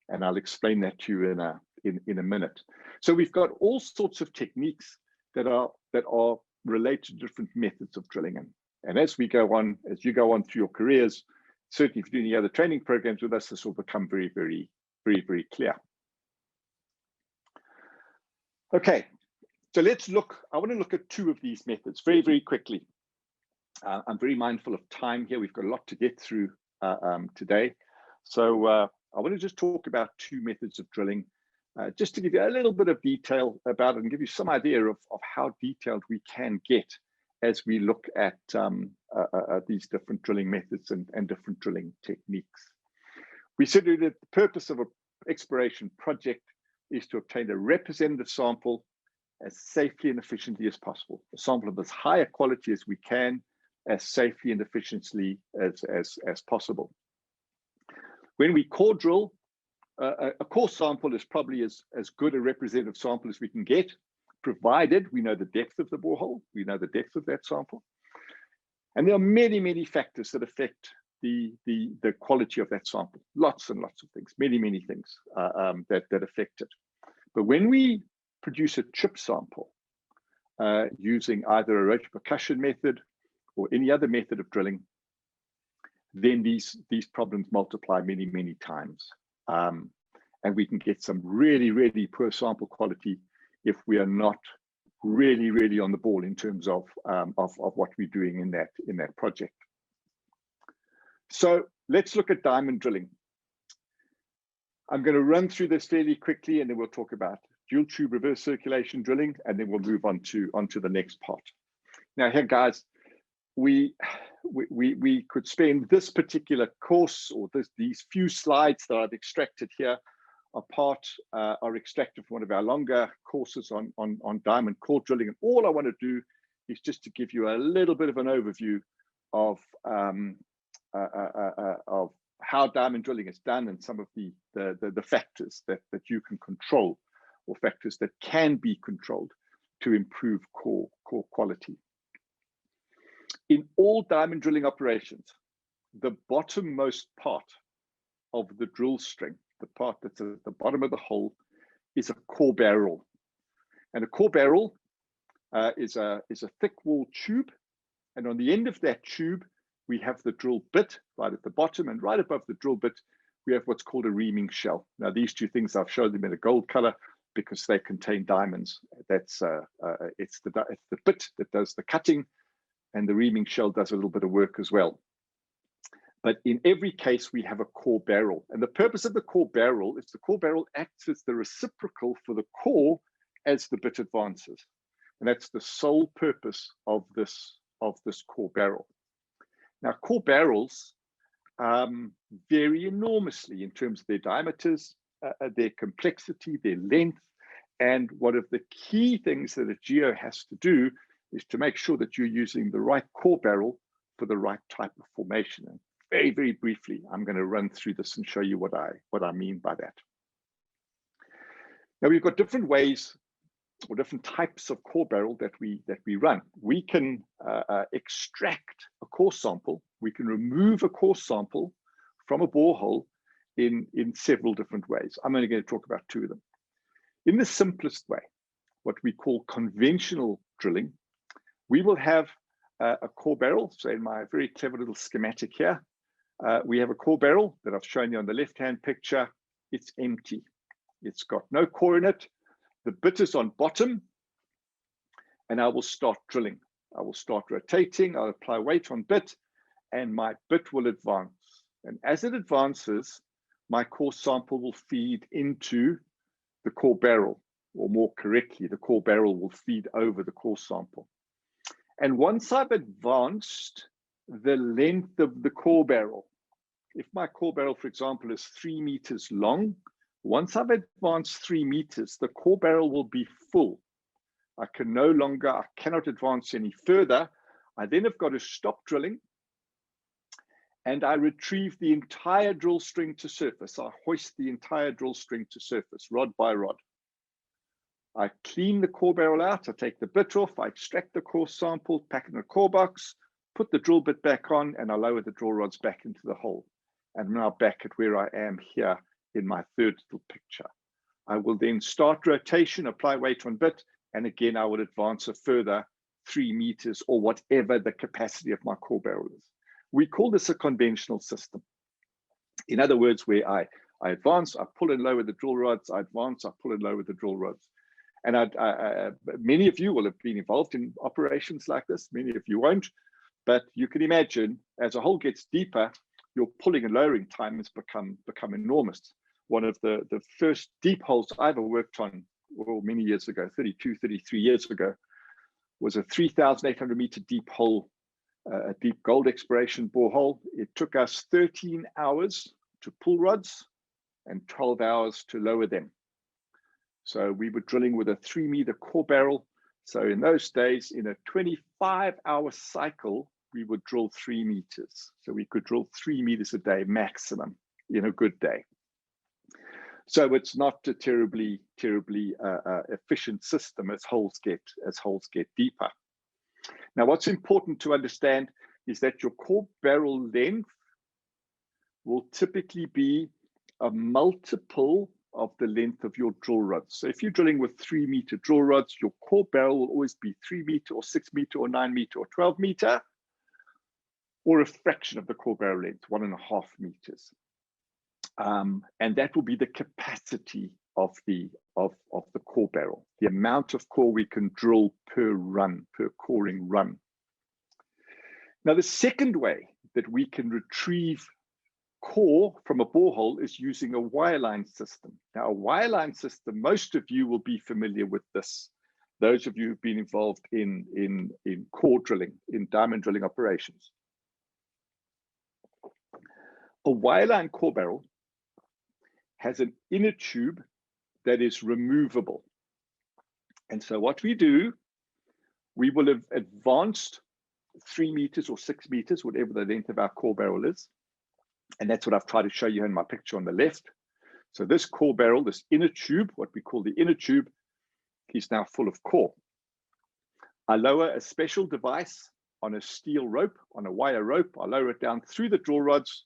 and I'll explain that to you in a minute. So we've got all sorts of techniques that are related to different methods of drilling, and as we go on, as you go on through your careers, certainly if you do any other training programs with us, this will become very, very, very, very clear. Okay, so let's look. I want to look at two of these methods very, very quickly. I'm very mindful of time here. We've got a lot to get through today. So I want to just talk about two methods of drilling, just to give you a little bit of detail about it and give you some idea of how detailed we can get as we look at these different drilling methods and different drilling techniques. We said that the purpose of an exploration project is to obtain a representative sample as safely and efficiently as possible, a sample of as high a quality as we can, as safely and efficiently as possible. When we core drill, a core sample is probably as good a representative sample as we can get, provided we know the depth of the borehole, we know the depth of that sample. And there are many, many factors that affect the quality of that sample. Lots and lots of things, many things that affect it. But when we produce a chip sample using either a rotary percussion method or any other method of drilling, then these problems multiply many times. And we can get some really, really poor sample quality if we are not really on the ball in terms of what we're doing in that project. So let's look at diamond drilling. I'm going to run through this fairly quickly, and then we'll talk about dual tube reverse circulation drilling, and then we'll move on to the next part. Now here, guys, we could spend this particular course or these few slides that I've extracted here are extracted from one of our longer courses on diamond core drilling. And all I want to do is just to give you a little bit of an overview of how diamond drilling is done and some of the factors that you can control, or factors that can be controlled to improve core quality. In all diamond drilling operations, the bottommost part of the drill string, the part that's at the bottom of the hole, is a corebarrel. And a corebarrel is a thick wall tube. And on the end of that tube, we have the drill bit right at the bottom, and right above the drill bit, we have what's called a reaming shell. Now, these two things, I've shown them in a gold color because they contain diamonds. It's the bit that does the cutting, and the reaming shell does a little bit of work as well. But in every case, we have a corebarrel. And the purpose of the corebarrel is the corebarrel acts as the reciprocal for the core as the bit advances. And that's the sole purpose of this corebarrel. Now, corebarrels vary enormously in terms of their diameters, their complexity, their length. And one of the key things that a geo has to do is to make sure that you're using the right corebarrel for the right type of formation. And very, very briefly, I'm going to run through this and show you what I mean by that. Now, we've got different ways or different types of corebarrel that we run. We can extract a core sample. We can remove a core sample from a borehole in several different ways. I'm only going to talk about two of them. In the simplest way, what we call conventional drilling, we will have a corebarrel. So in my very clever little schematic here, we have a corebarrel that I've shown you on the left-hand picture. It's empty. It's got no core in it. The bit is on bottom, and I will start drilling. I will start rotating. I'll apply weight on bit, and my bit will advance. And as it advances, my core sample will feed into the corebarrel, or more correctly, the corebarrel will feed over the core sample. And once I've advanced the length of the corebarrel, if my corebarrel, for example, is 3 meters long, once I've advanced 3 meters, the corebarrel will be full. I cannot advance any further. I then have got to stop drilling, and I retrieve the entire drill string to surface. I hoist the entire drill string to surface, rod by rod. I clean the corebarrel out, I take the bit off, I extract the core sample, pack it in a core box, put the drill bit back on, and I lower the drill rods back into the hole. And I'm now back at where I am here in my third little picture. I will then start rotation, apply weight on bit, and again, I will advance a further 3 meters or whatever the capacity of my corebarrel is. We call this a conventional system. In other words, where I advance, I pull and lower the drill rods, I advance, I pull and lower the drill rods. And many of you will have been involved in operations like this, many of you won't, but you can imagine as a hole gets deeper, your pulling and lowering time has become enormous. One of the first deep holes I ever worked on, well, many years ago, 32, 33 years ago, was a 3,800 meter deep hole, a deep gold exploration borehole. It took us 13 hours to pull rods and 12 hours to lower them. So we were drilling with a 3 meter corebarrel. So in those days, in a 25-hour cycle, we would drill 3 meters. So we could drill 3 meters a day maximum in a good day. So it's not a terribly efficient system as holes get deeper. Now, what's important to understand is that your corebarrel length will typically be a multiple of the length of your drill rods. So if you're drilling with 3 meter drill rods, your corebarrel will always be 3 meter or 6 meter or 9 meter or 12 meter, or a fraction of the corebarrel length, 1.5 meters. And that will be the capacity of the corebarrel, the amount of core we can drill per run, per coring run. Now, the second way that we can retrieve core from a borehole is using a wireline system. Now, a wireline system, most of you will be familiar with this. those of you who've been involved in core drilling, in diamond drilling operations. A wireline core barrel has an inner tube that is removable. And so what we do, we will have advanced 3 meters or 6 meters, whatever the length of our core barrel is. And that's what I've tried to show you in my picture on the left. So this core barrel, this inner tube, what we call the inner tube, is now full of core. I lower a special device on a steel rope, on a wire rope. I lower it down through the drill rods.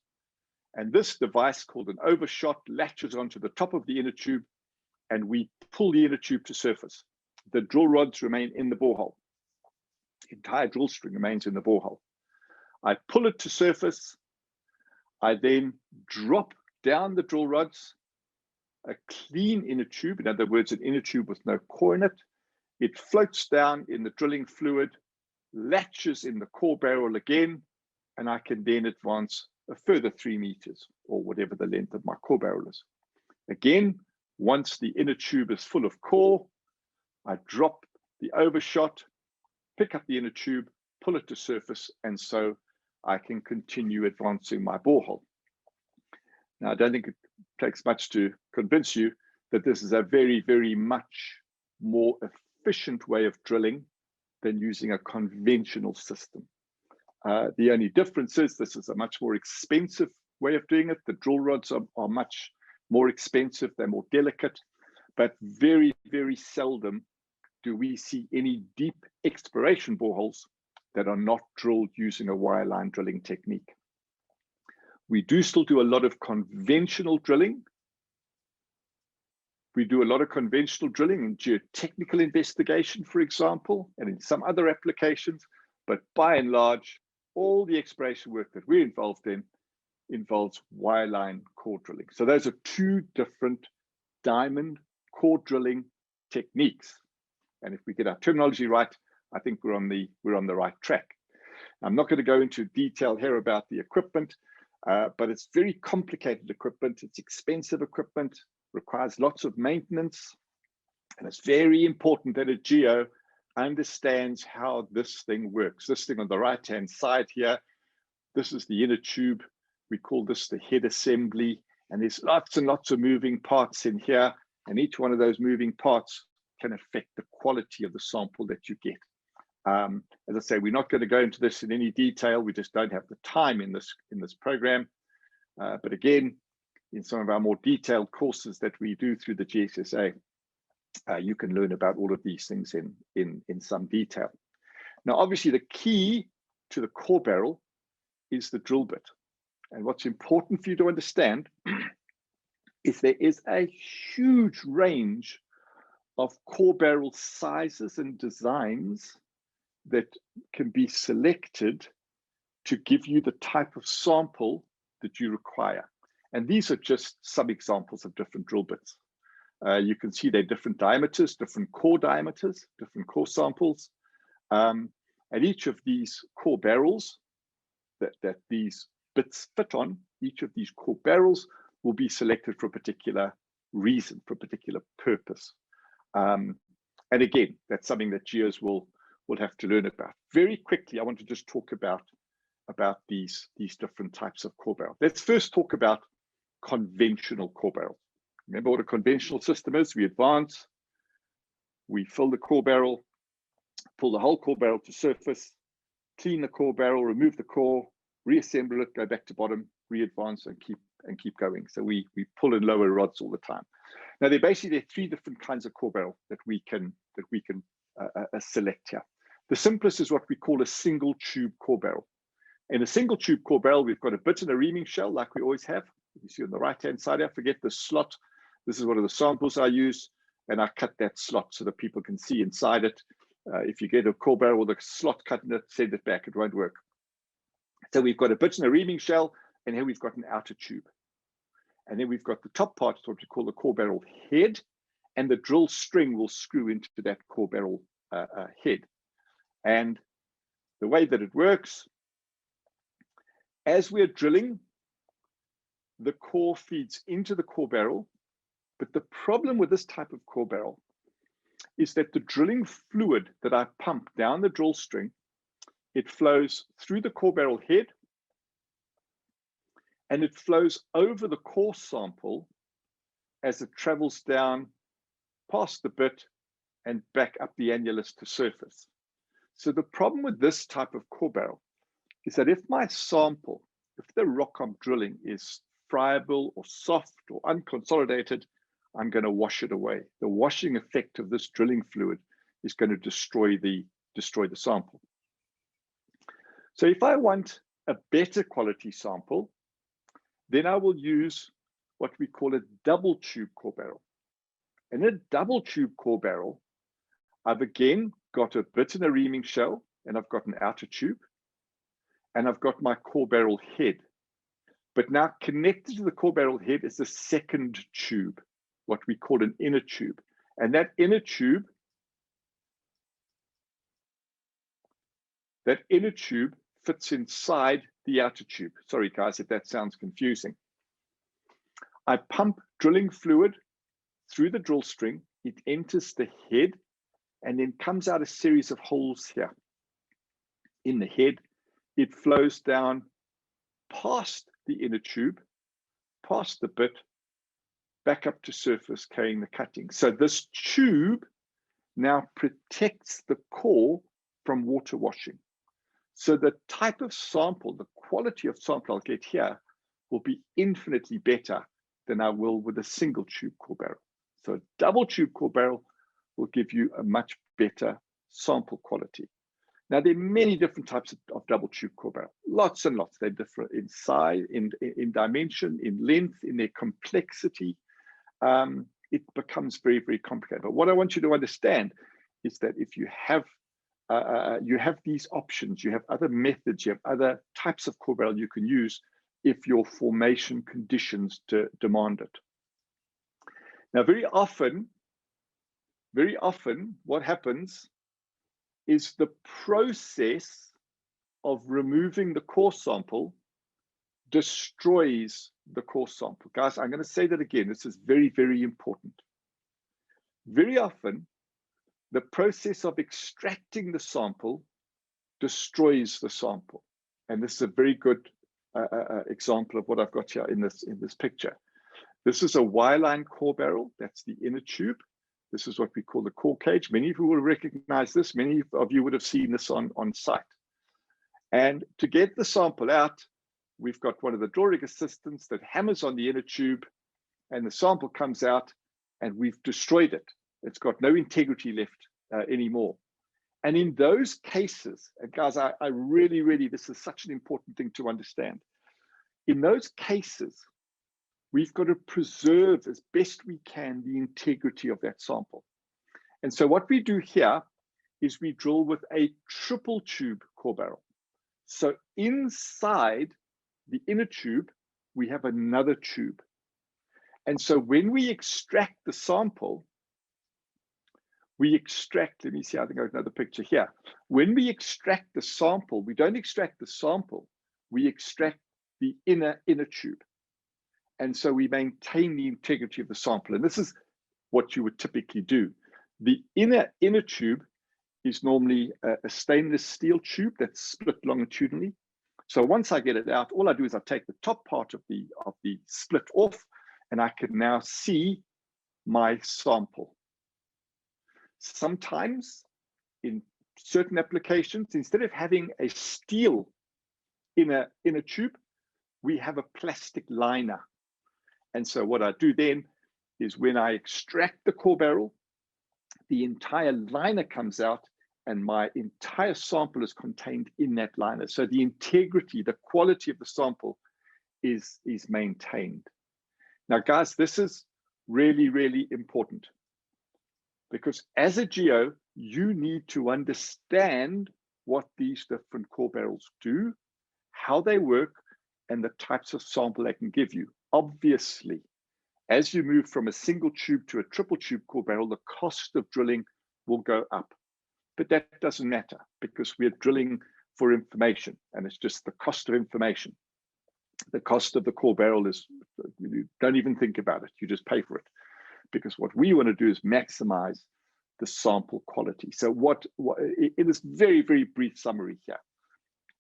And this device, called an overshot, latches onto the top of the inner tube, and we pull the inner tube to surface. The drill rods remain in the borehole. The entire drill string remains in the borehole. I pull it to surface. I then drop down the drill rods a clean inner tube, in other words, an inner tube with no core in it. It floats down in the drilling fluid, latches in the core barrel again, and I can then advance a further 3 meters, or whatever the length of my core barrel is. Again, once the inner tube is full of core, I drop the overshot, pick up the inner tube, pull it to surface, and so I can continue advancing my borehole. Now, I don't think it takes much to convince you that this is a very, very much more efficient way of drilling than using a conventional system. The only difference is this is a much more expensive way of doing it. The drill rods are much more expensive, they're more delicate, but very, very seldom do we see any deep exploration boreholes that are not drilled using a wireline drilling technique. We do still do a lot of conventional drilling. We do a lot of conventional drilling in geotechnical investigation, for example, and in some other applications, but by and large, all the exploration work that we're involved in involves wireline core drilling. So those are 2 different diamond core drilling techniques. And if we get our terminology right, I think we're on the right track. I'm not going to go into detail here about the equipment, but it's very complicated equipment. It's expensive equipment, requires lots of maintenance, and it's very important that a geo understands how this thing works. This thing on the right-hand side here, this is the inner tube. We call this the head assembly, and there's lots and lots of moving parts in here, and each one of those moving parts can affect the quality of the sample that you get. As I say, we're not going to go into this in any detail. We just don't have the time in this program. But again, in some of our more detailed courses that we do through the GSSA, you can learn about all of these things in some detail. Now, obviously, the key to the core barrel is the drill bit. And what's important for you to understand is there is a huge range of core barrel sizes and designs that can be selected to give you the type of sample that you require. And these are just some examples of different drill bits. You can see they're different diameters, different core diameters, different core samples. And each of these core barrels that these bits fit on, each of these core barrels will be selected for a particular reason, for a particular purpose. And again, that's something that geos will have to learn about. Very quickly, I want to just talk about these different types of core barrels. Let's first talk about conventional core barrels. Remember what a conventional system is. We advance, we fill the core barrel, pull the whole core barrel to surface, clean the core barrel, remove the core, reassemble it, go back to bottom, re-advance, and keep going. So we pull and lower rods all the time. Now, there are 3 different kinds of core barrel that we can select here. The simplest is what we call a single tube core barrel. In a single tube core barrel, we've got a bit and a reaming shell like we always have. You see on the right-hand side here, forget the slot. This is one of the samples I use, and I cut that slot so that people can see inside it. If you get a core barrel with a slot cut in it, send it back, it won't work. So we've got a bit and a reaming shell, and here we've got an outer tube. And then we've got the top part, what we call the core barrel head, and the drill string will screw into that core barrel head. And the way that it works, as we're drilling, the core feeds into the core barrel. But the problem with this type of core barrel is that the drilling fluid that I pump down the drill string, it flows through the core barrel head and it flows over the core sample as it travels down past the bit and back up the annulus to surface. So the problem with this type of core barrel is that if my sample, if the rock I'm drilling is friable or soft or unconsolidated, I'm going to wash it away. The washing effect of this drilling fluid is going to destroy the sample. So if I want a better quality sample, then I will use what we call a double tube core barrel. In a double tube core barrel, I've again got a bit in a reaming shell, and I've got an outer tube, and I've got my core barrel head. But now connected to the core barrel head is a second tube, what we call an inner tube. And that inner tube fits inside the outer tube. Sorry, guys, if that sounds confusing. I pump drilling fluid through the drill string. It enters the head and then comes out a series of holes here. In the head, it flows down past the inner tube, past the bit, back up to surface, carrying the cutting. So this tube now protects the core from water washing. So the type of sample, the quality of sample I'll get here will be infinitely better than I will with a single tube core barrel. So a double tube core barrel will give you a much better sample quality. Now, there are many different types of double tube core barrel, lots and lots. They're different in size, in dimension, in length, in their complexity. It becomes very, very complicated. But what I want you to understand is that if you have these options, you have other methods, you have other types of core barrel you can use if your formation conditions demand it. Now, very often, what happens is the process of removing the core sample destroys the core sample. Guys, I'm going to say that again. This is very, very important. Very often, the process of extracting the sample destroys the sample. And this is a very good example of what I've got here in this picture. This is a wireline core barrel. That's the inner tube. This is what we call the core cage. Many of you will recognize this. Many of you would have seen this on site. And to get the sample out, we've got one of the drill rig assistants that hammers on the inner tube, and the sample comes out, and we've destroyed it. It's got no integrity left anymore. And in those cases, and guys, I really, this is such an important thing to understand. In those cases, we've got to preserve as best we can the integrity of that sample. And so what we do here is we drill with a triple tube core barrel. So inside the inner tube, we have another tube. And so when we extract the sample, let me see, I think I have another picture here. When we extract the sample, we don't extract the sample, we extract the inner tube. And so we maintain the integrity of the sample. And this is what you would typically do. The inner tube is normally a stainless steel tube that's split longitudinally. So once I get it out, all I do is I take the top part of the split off, and I can now see my sample. Sometimes in certain applications, instead of having a steel inner tube, we have a plastic liner. And so what I do then is when I extract the core barrel, the entire liner comes out and my entire sample is contained in that liner. So the integrity, the quality of the sample is maintained. Now, guys, this is really, really important, because as a geo, you need to understand what these different core barrels do, how they work, and the types of sample they can give you. Obviously, as you move from a single tube to a triple tube core barrel, the cost of drilling will go up. But that doesn't matter, because we're drilling for information, and it's just the cost of information. The cost of the core barrel is, you don't even think about it, you just pay for it. Because what we want to do is maximize the sample quality. So in this very, very brief summary here,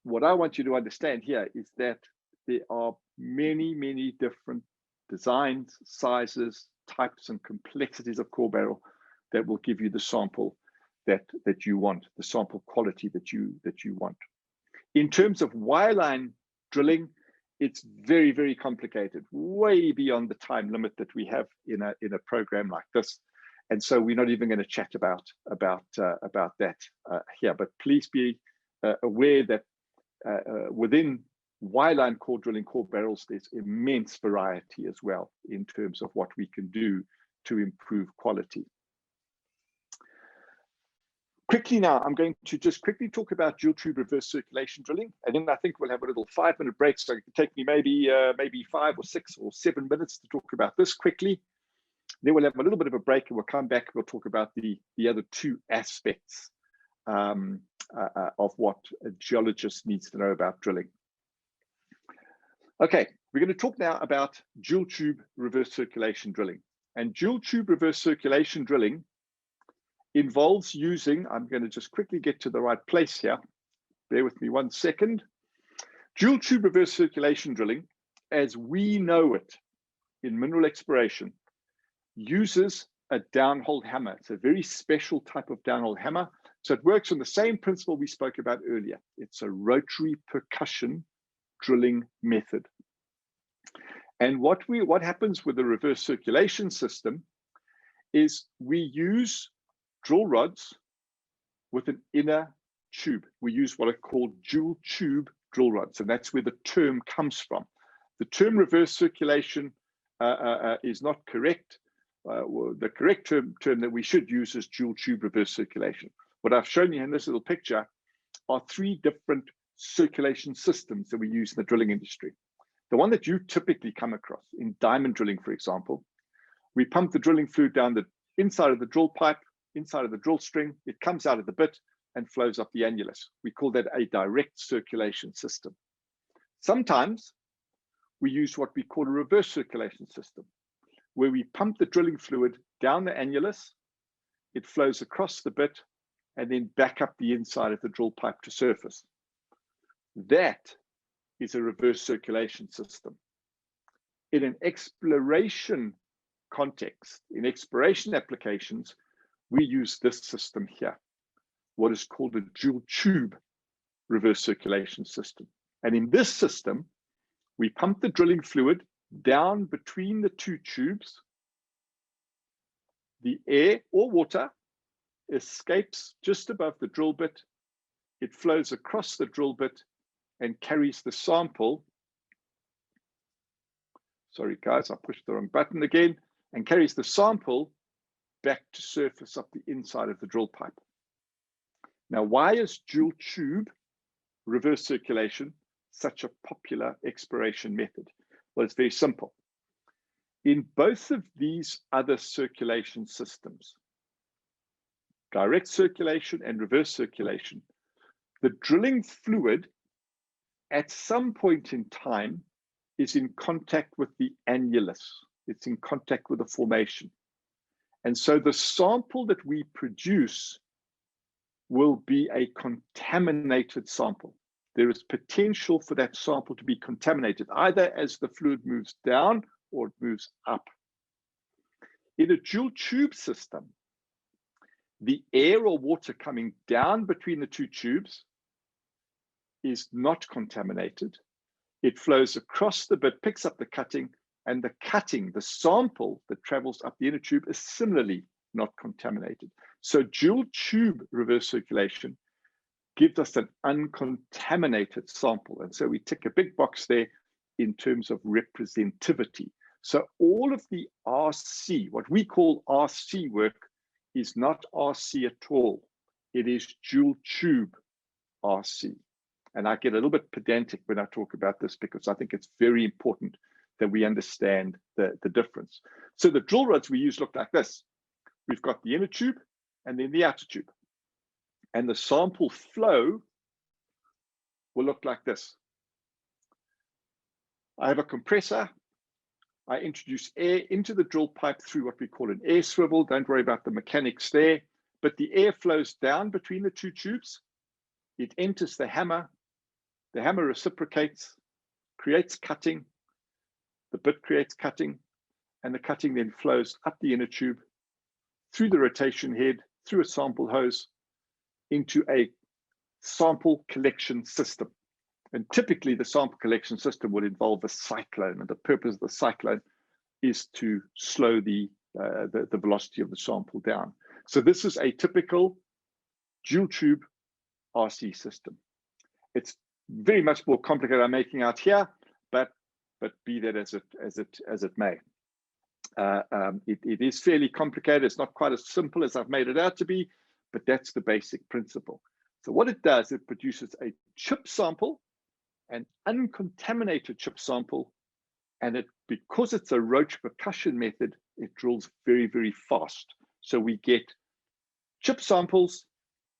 what I want you to understand here is that there are many, many different designs, sizes, types, and complexities of core barrel that will give you the sample that you want, the sample quality that you want. In terms of wireline drilling, it's very, very complicated, way beyond the time limit that we have in a program like this. And so we're not even going to chat about that here. But please be aware that within wireline core drilling, core barrels, there's immense variety as well in terms of what we can do to improve quality. Quickly now, I'm going to just quickly talk about dual tube reverse circulation drilling, and then I think we'll have a little 5-minute break. So it can take me maybe 5 or 6 or 7 minutes to talk about this quickly. Then we'll have a little bit of a break, and we'll come back. We'll talk about the other 2 aspects of what a geologist needs to know about drilling. Okay, we're going to talk now about dual tube reverse circulation drilling. And dual tube reverse circulation drilling involves using, I'm going to just quickly get to the right place here. Bear with me 1 second. Dual tube reverse circulation drilling, as we know it in mineral exploration, uses a downhole hammer. It's a very special type of downhole hammer. So it works on the same principle we spoke about earlier. It's a rotary percussion drilling method. And what happens with the reverse circulation system is we use drill rods with an inner tube. We use what are called dual tube drill rods, and that's where the term comes from. The term reverse circulation is not correct. Well, the correct term that we should use is dual tube reverse circulation. What I've shown you in this little picture are 3 different circulation systems that we use in the drilling industry. The one that you typically come across in diamond drilling, for example, we pump the drilling fluid down the inside of the drill pipe, inside of the drill string, it comes out of the bit and flows up the annulus. We call that a direct circulation system. Sometimes we use what we call a reverse circulation system, where we pump the drilling fluid down the annulus, it flows across the bit, and then back up the inside of the drill pipe to surface. That is a reverse circulation system. In an exploration context, in exploration applications, we use this system here, what is called a dual tube reverse circulation system. And in this system, we pump the drilling fluid down between the 2 tubes. The air or water escapes just above the drill bit. It flows across the drill bit and carries the sample. Sorry, guys, I pushed the wrong button again, and carries the sample back to surface up the inside of the drill pipe. Now, why is dual tube reverse circulation such a popular exploration method? Well, it's very simple. In both of these other circulation systems, direct circulation and reverse circulation, the drilling fluid at some point in time is in contact with the annulus. It's in contact with the formation. And so the sample that we produce will be a contaminated sample. There is potential for that sample to be contaminated, either as the fluid moves down or it moves up. In a dual tube system, the air or water coming down between the 2 tubes is not contaminated. It flows across the bit, picks up the cutting, and the cutting, the sample that travels up the inner tube, is similarly not contaminated. So dual tube reverse circulation gives us an uncontaminated sample. And so we tick a big box there in terms of representativity. So all of the RC, what we call RC work, is not RC at all. It is dual tube RC. And I get a little bit pedantic when I talk about this because I think it's very important that we understand the difference. So the drill rods we use look like this. We've got the inner tube and then the outer tube. And the sample flow will look like this. I have a compressor. I introduce air into the drill pipe through what we call an air swivel. Don't worry about the mechanics there. but the air flows down between the two tubes. It enters the hammer reciprocates, creates cutting, the bit creates cutting, and the cutting then flows up the inner tube, through the rotation head, through a sample hose, into a sample collection system. And typically the sample collection system would involve a cyclone, and the purpose of the cyclone is to slow the velocity of the sample down. So this is a typical dual tube RC system. It's very much more complicated I'm making out here, but be that as it may. It is fairly complicated. It's not quite as simple as I've made it out to be, but that's the basic principle. So what it does, it produces a chip sample, an uncontaminated chip sample, and because it's a roach percussion method, it drills very, very fast. So we get chip samples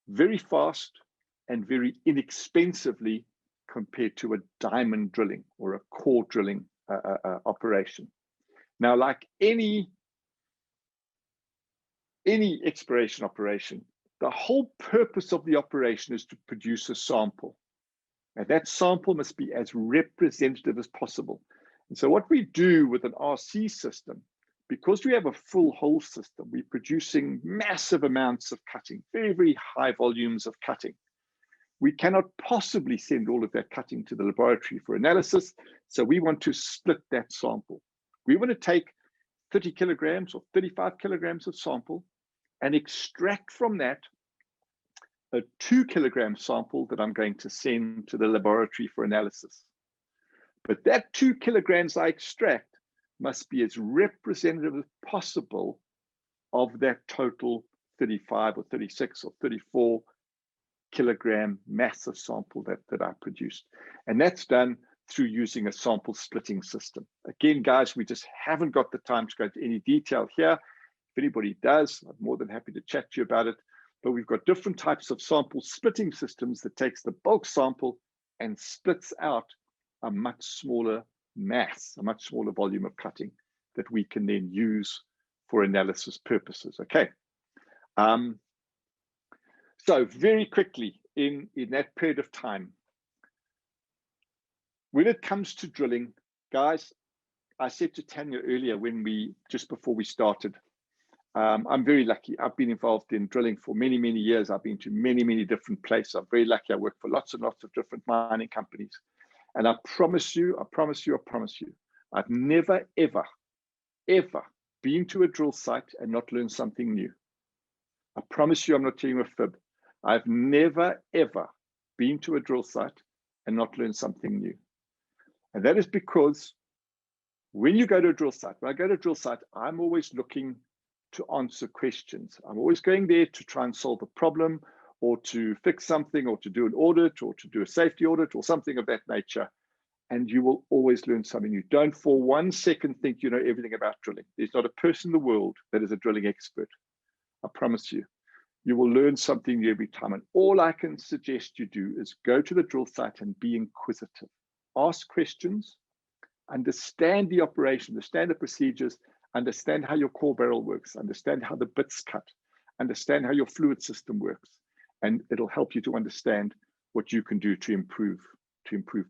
very fast and very inexpensively compared to a diamond drilling or a core drilling operation. Now, like any exploration operation, the whole purpose of the operation is to produce a sample. And that sample must be as representative as possible. And so what we do with an RC system, because we have a full hole system, we're producing massive amounts of cutting, very, very high volumes of cutting. We cannot possibly send all of that cutting to the laboratory for analysis. So we want to split that sample. We want to take 30 kilograms or 35 kilograms of sample and extract from that a 2 kilogram sample that I'm going to send to the laboratory for analysis. But that 2 kilograms I extract must be as representative as possible of that total 35 or 36 or 34 kilogram massive sample that I produced. And that's done through using a sample splitting system. Again, guys, we just haven't got the time to go into any detail here. If anybody does, I'm more than happy to chat to you about it. But we've got different types of sample splitting systems that takes the bulk sample and splits out a much smaller mass, a much smaller volume of cutting that we can then use for analysis purposes. Okay. So very quickly in that period of time, when it comes to drilling, guys, I said to Tanya earlier just before we started, I'm very lucky. I've been involved in drilling for many, many years. I've been to many, many different places. I'm very lucky. I work for lots and lots of different mining companies. And I promise you, I've never, ever, ever been to a drill site and not learned something new. I promise you, I'm not telling you a fib. I've never, ever been to a drill site and not learned something new. And that is because when you go to a drill site, when I go to a drill site, I'm always looking to answer questions. I'm always going there to try and solve a problem or to fix something or to do an audit or to do a safety audit or something of that nature. And you will always learn something new. Don't for 1 second think you know everything about drilling. There's not a person in the world that is a drilling expert. I promise you. You will learn something new every time. And all I can suggest you do is go to the drill site and be inquisitive. Ask questions, understand the operation, understand the procedures, understand how your core barrel works, understand how the bits cut, understand how your fluid system works, and it'll help you to understand what you can do to improve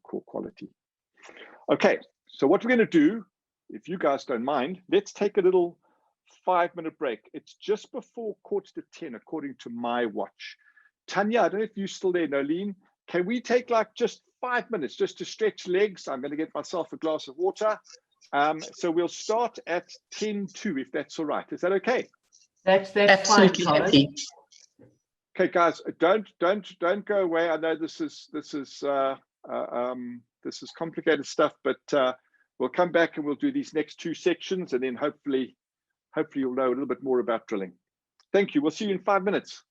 core quality. Okay, so what we're going to do, if you guys don't mind, let's take a little 5-minute break. It's just before 9:45 according to my watch. Tanya, I don't know if you're still there. Nolene, can we take like just 5 minutes just to stretch legs? I'm going to get myself a glass of water. So we'll start at 10:02 if that's all right. Is that okay? That's absolutely fine, happy. Okay, guys, don't go away. I know this is complicated stuff, but we'll come back and we'll do these next 2 sections, and then hopefully you'll know a little bit more about drilling. Thank you. We'll see you in 5 minutes.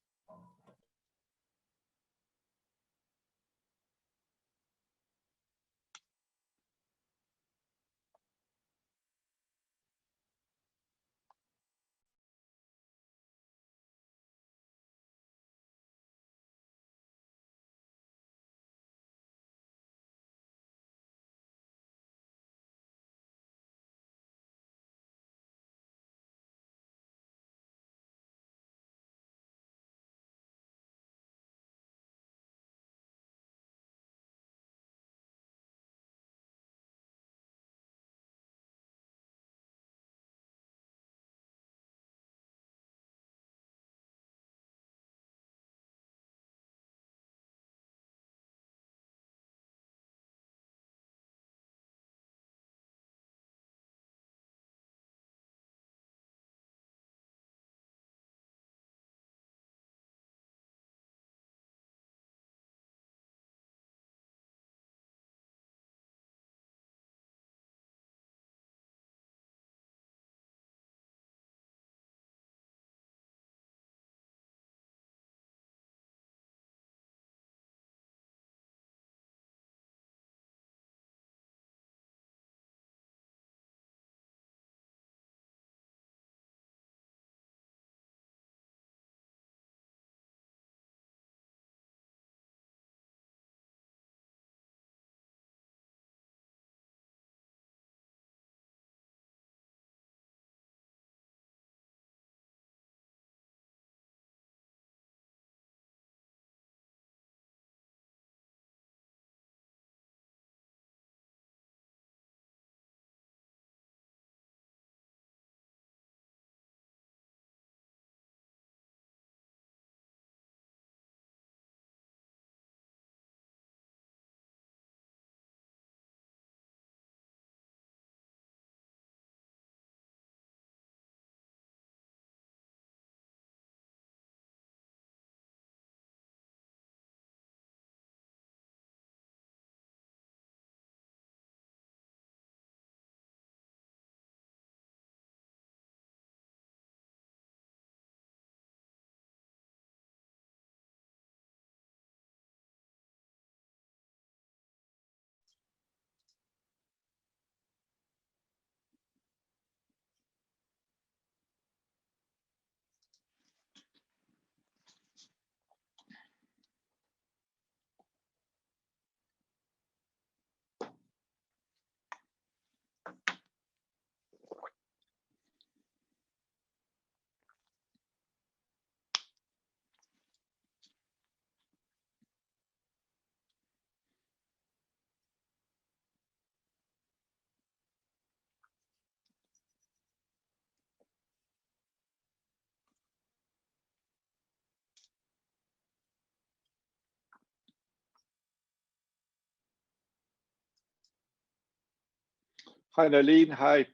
Hi, Nalin. Hi,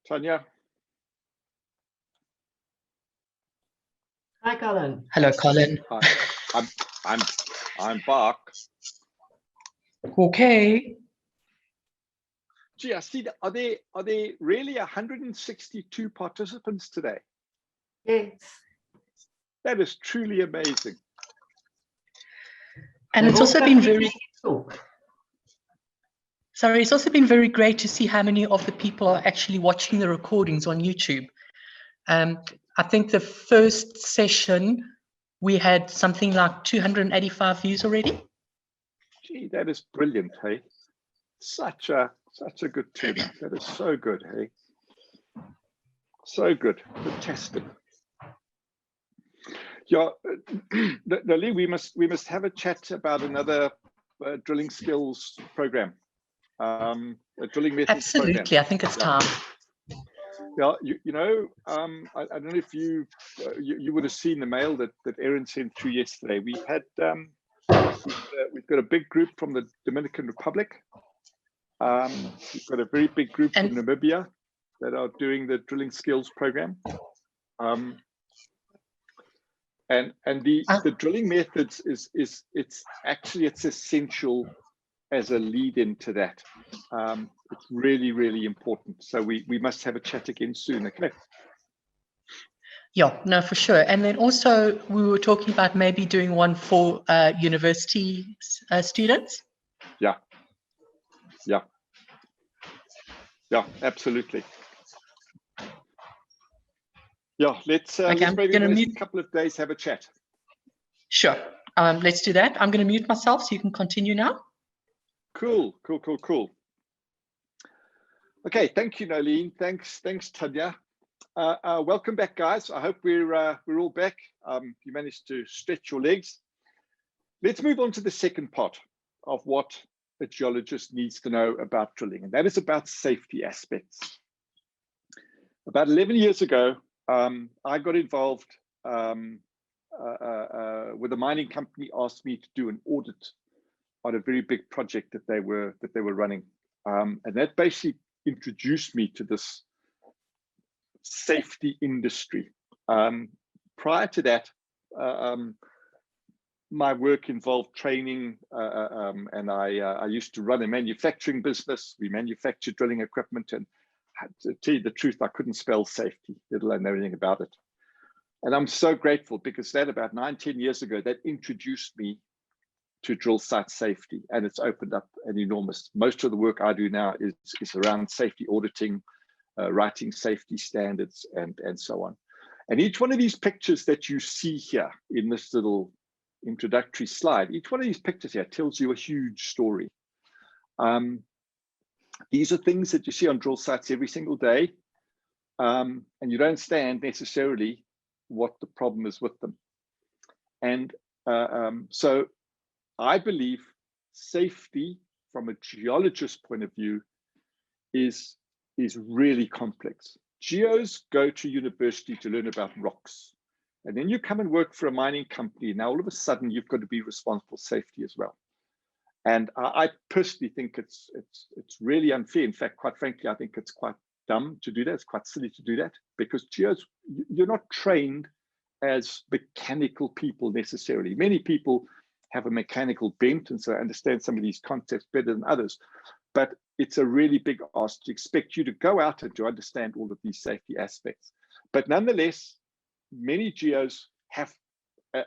Tanya. Hi, Colin. Hello, Colin. Hi. I'm back. Okay. Gee, I see. Are there really 162 participants today? Yes. That is truly amazing. And it's also been very sorry, it's also been very great to see how many of the people are actually watching the recordings on YouTube. I think the first session we had something like 285 views already. Gee, that is brilliant, hey. Such a good turnout. That is so good, hey. So good. Fantastic. Yeah, Nalin, we must have a chat about another drilling skills program, a drilling methods Absolutely, program. I think it's time. Yeah, you know, I don't know if you would have seen the mail that Erin sent through yesterday. We've had we've got a big group from the Dominican Republic. We've got a very big group from Namibia that are doing the drilling skills program. And the drilling methods is it's essential as a lead into that. It's really important. So we must have a chat again soon. Okay. Yeah, no, for sure. And then also we were talking about maybe doing one for university students. Yeah, absolutely. Yeah, let's maybe in the next couple of days have a chat. Sure. Let's do that. I'm going to mute myself so you can continue now. Cool. Okay, thank you, Nalin. Thanks, Tanya. Welcome back, guys. I hope we're all back. You managed to stretch your legs. Let's move on to the second part of what a geologist needs to know about drilling, and that is about safety aspects. About 11 years ago, I got involved with a mining company asked me to do an audit on a very big project that they were running, and that basically introduced me to this safety industry. Prior to that, my work involved training, and I used to run a manufacturing business. We manufactured drilling equipment, and to tell you the truth, I couldn't spell safety, let alone know anything about it. And I'm so grateful because that about 9-10 years ago, that introduced me to drill site safety, and it's opened up an enormous. Most of the work I do now is around safety auditing, writing safety standards, and so on. And each one of these pictures that you see here in this little introductory slide, each one of these pictures here tells you a huge story. These are things that you see on drill sites every single day, and you don't understand necessarily what the problem is with them. And so I believe safety from a geologist point of view is really complex. Geos go to university to learn about rocks, and then you come and work for a mining company. Now all of a sudden you've got to be responsible for safety as well. And I personally think it's really unfair. In fact, quite frankly, I think it's quite dumb to do that. It's quite silly to do that, because geos, you're not trained as mechanical people necessarily. Many people have a mechanical bent, and so understand some of these concepts better than others. But it's a really big ask to expect you to go out and to understand all of these safety aspects. But nonetheless, many geos have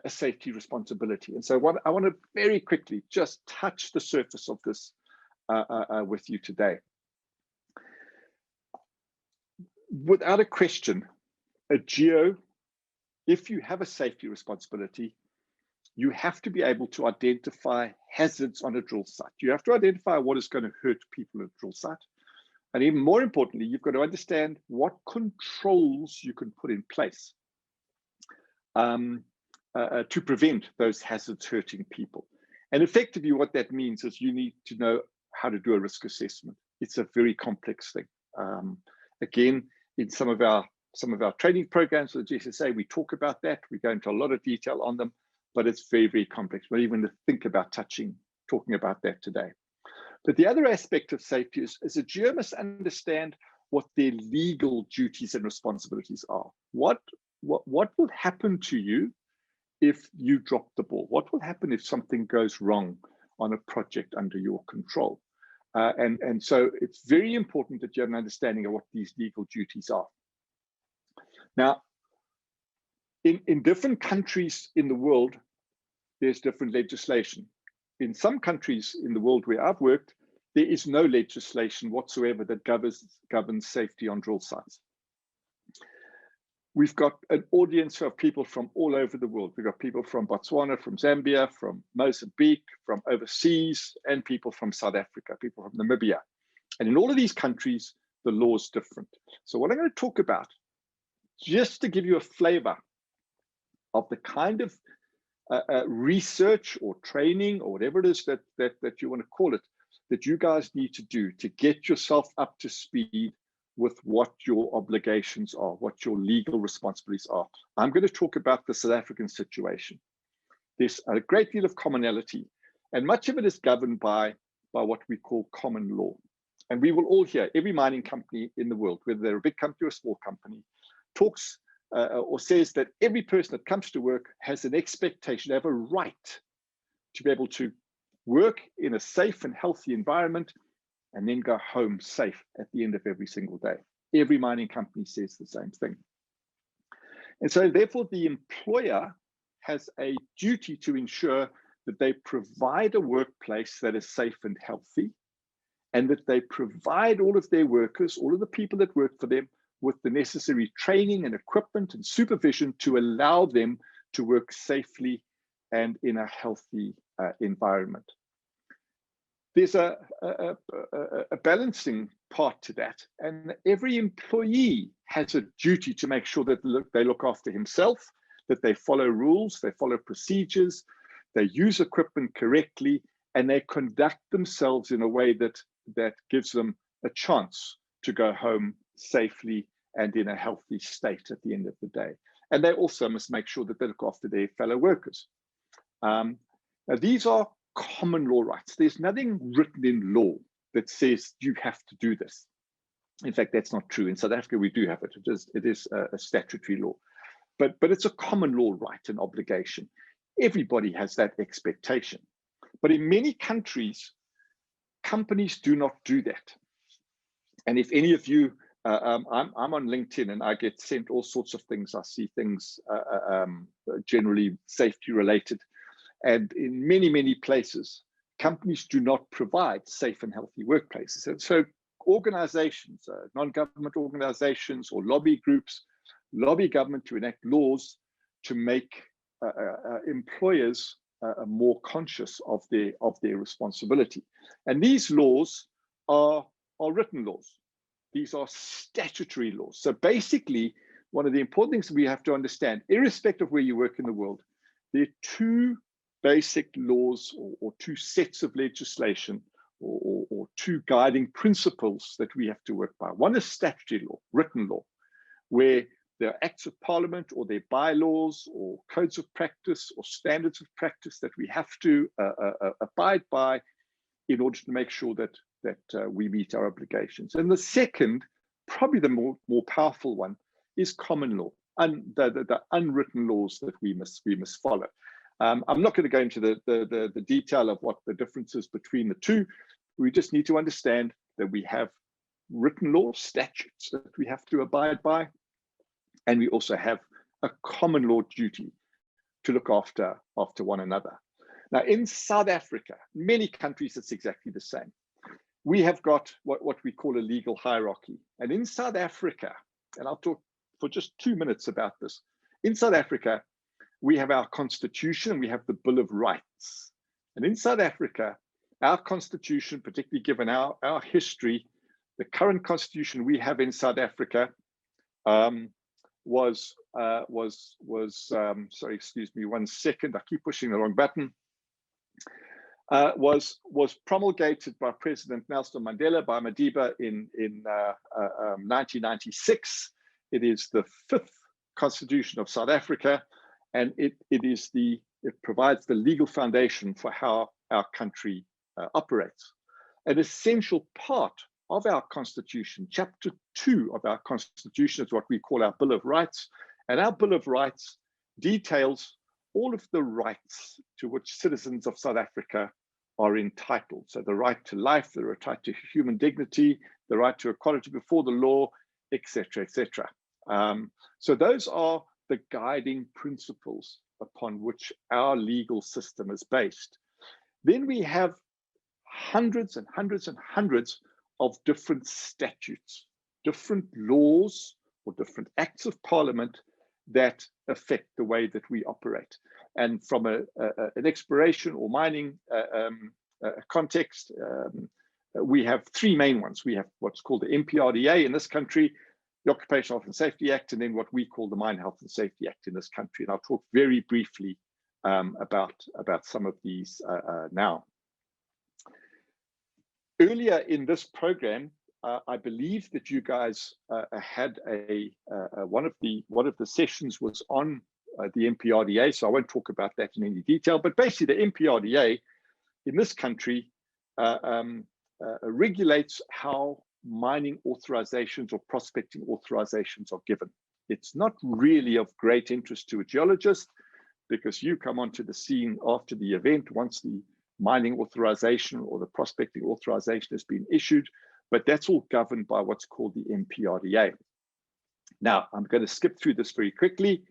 a safety responsibility. And so what I want to very quickly just touch the surface of this with you today. Without a question, a geo, if you have a safety responsibility, you have to be able to identify hazards on a drill site. You have to identify what is going to hurt people at a drill site. And even more importantly, you've got to understand what controls you can put in place to prevent those hazards hurting people. And effectively what that means is you need to know how to do a risk assessment. It's a very complex thing. Again, in some of our training programs with the GSSA, we talk about that. We go into a lot of detail on them, but it's very, very complex. We're even to think about talking about that today. But the other aspect of safety is a geo must understand what their legal duties and responsibilities are. What will happen to you if you drop the ball? What will happen if something goes wrong on a project under your control? And so it's very important that you have an understanding of what these legal duties are. Now, in different countries in the world, there's different legislation. In some countries in the world where I've worked, there is no legislation whatsoever that governs safety on drill sites. We've got an audience of people from all over the world. We've got people from Botswana, from Zambia, from Mozambique, from overseas, and people from South Africa, people from Namibia. And in all of these countries, the law is different. So what I'm going to talk about, just to give you a flavor of the kind of research or training or whatever it is that you want to call it, that you guys need to do to get yourself up to speed with what your obligations are, what your legal responsibilities are. I'm going to talk about the South African situation. There's a great deal of commonality, and much of it is governed by what we call common law. And we will all hear, every mining company in the world, whether they're a big company or a small company, talks or says that every person that comes to work has an expectation, they have a right to be able to work in a safe and healthy environment and then go home safe at the end of every single day. Every mining company says the same thing. And so therefore the employer has a duty to ensure that they provide a workplace that is safe and healthy, and that they provide all of their workers, all of the people that work for them, with the necessary training and equipment and supervision to allow them to work safely and in a healthy environment. There's a balancing part to that, and every employee has a duty to make sure that they look after himself, that they follow rules, they follow procedures, they use equipment correctly, and they conduct themselves in a way that gives them a chance to go home safely and in a healthy state at the end of the day. And they also must make sure that they look after their fellow workers. Now, these are common law rights. There's nothing written in law that says you have to do this. In fact, that's not true. In South Africa, we do have it. It is a statutory law, but it's a common law right and obligation. Everybody has that expectation. But in many countries, companies do not do that. And if any of you, I'm on LinkedIn and I get sent all sorts of things. I see things generally safety related. And in many, many places, companies do not provide safe and healthy workplaces. And so organizations, non-government organizations or lobby groups, lobby government to enact laws to make employers more conscious of their responsibility. And these laws are written laws. These are statutory laws. So basically, one of the important things we have to understand, irrespective of where you work in the world, there are two basic laws or two sets of legislation or two guiding principles that we have to work by. One is statutory law, written law, where there are acts of parliament or their bylaws or codes of practice or standards of practice that we have to abide by in order to make sure that we meet our obligations. And the second, probably the more powerful one, is common law, and the unwritten laws that we must follow. I'm not going to go into the detail of what the difference is between the two. We just need to understand that we have written law, statutes that we have to abide by, and we also have a common law duty to look after one another. Now, in South Africa, many countries, it's exactly the same. We have got what we call a legal hierarchy. And in South Africa, and I'll talk for just 2 minutes about this. In South Africa, we have our constitution, we have the Bill of Rights. And in South Africa, our constitution, particularly given our history, the current constitution we have in South Africa sorry, excuse me 1 second, I keep pushing the wrong button, was promulgated by President Nelson Mandela by Madiba in 1996. It is the 5th constitution of South Africa, and it provides the legal foundation for how our country operates. an essential part of our Constitution. Chapter 2 of our Constitution is what we call our Bill of Rights. And our Bill of Rights details all of the rights to which citizens of South Africa are entitled. So the right to life, the right to human dignity, the right to equality before the law, etc., etc. So those are the guiding principles upon which our legal system is based. Then we have hundreds and hundreds and hundreds of different statutes, different laws or different acts of parliament that affect the way that we operate. And from an exploration or mining context, we have three main ones. We have what's called the MPRDA in this country, the Occupational Health and Safety Act, and then what we call the Mine Health and Safety Act in this country. And I'll talk very briefly about some of these now. Earlier in this program, I believe that you guys had one of the sessions was on the MPRDA, so I won't talk about that in any detail. But basically, the MPRDA in this country regulates how mining authorizations or prospecting authorizations are given. It's not really of great interest to a geologist because you come onto the scene after the event once the mining authorization or the prospecting authorization has been issued, but that's all governed by what's called the MPRDA. Now, I'm going to skip through this very quickly.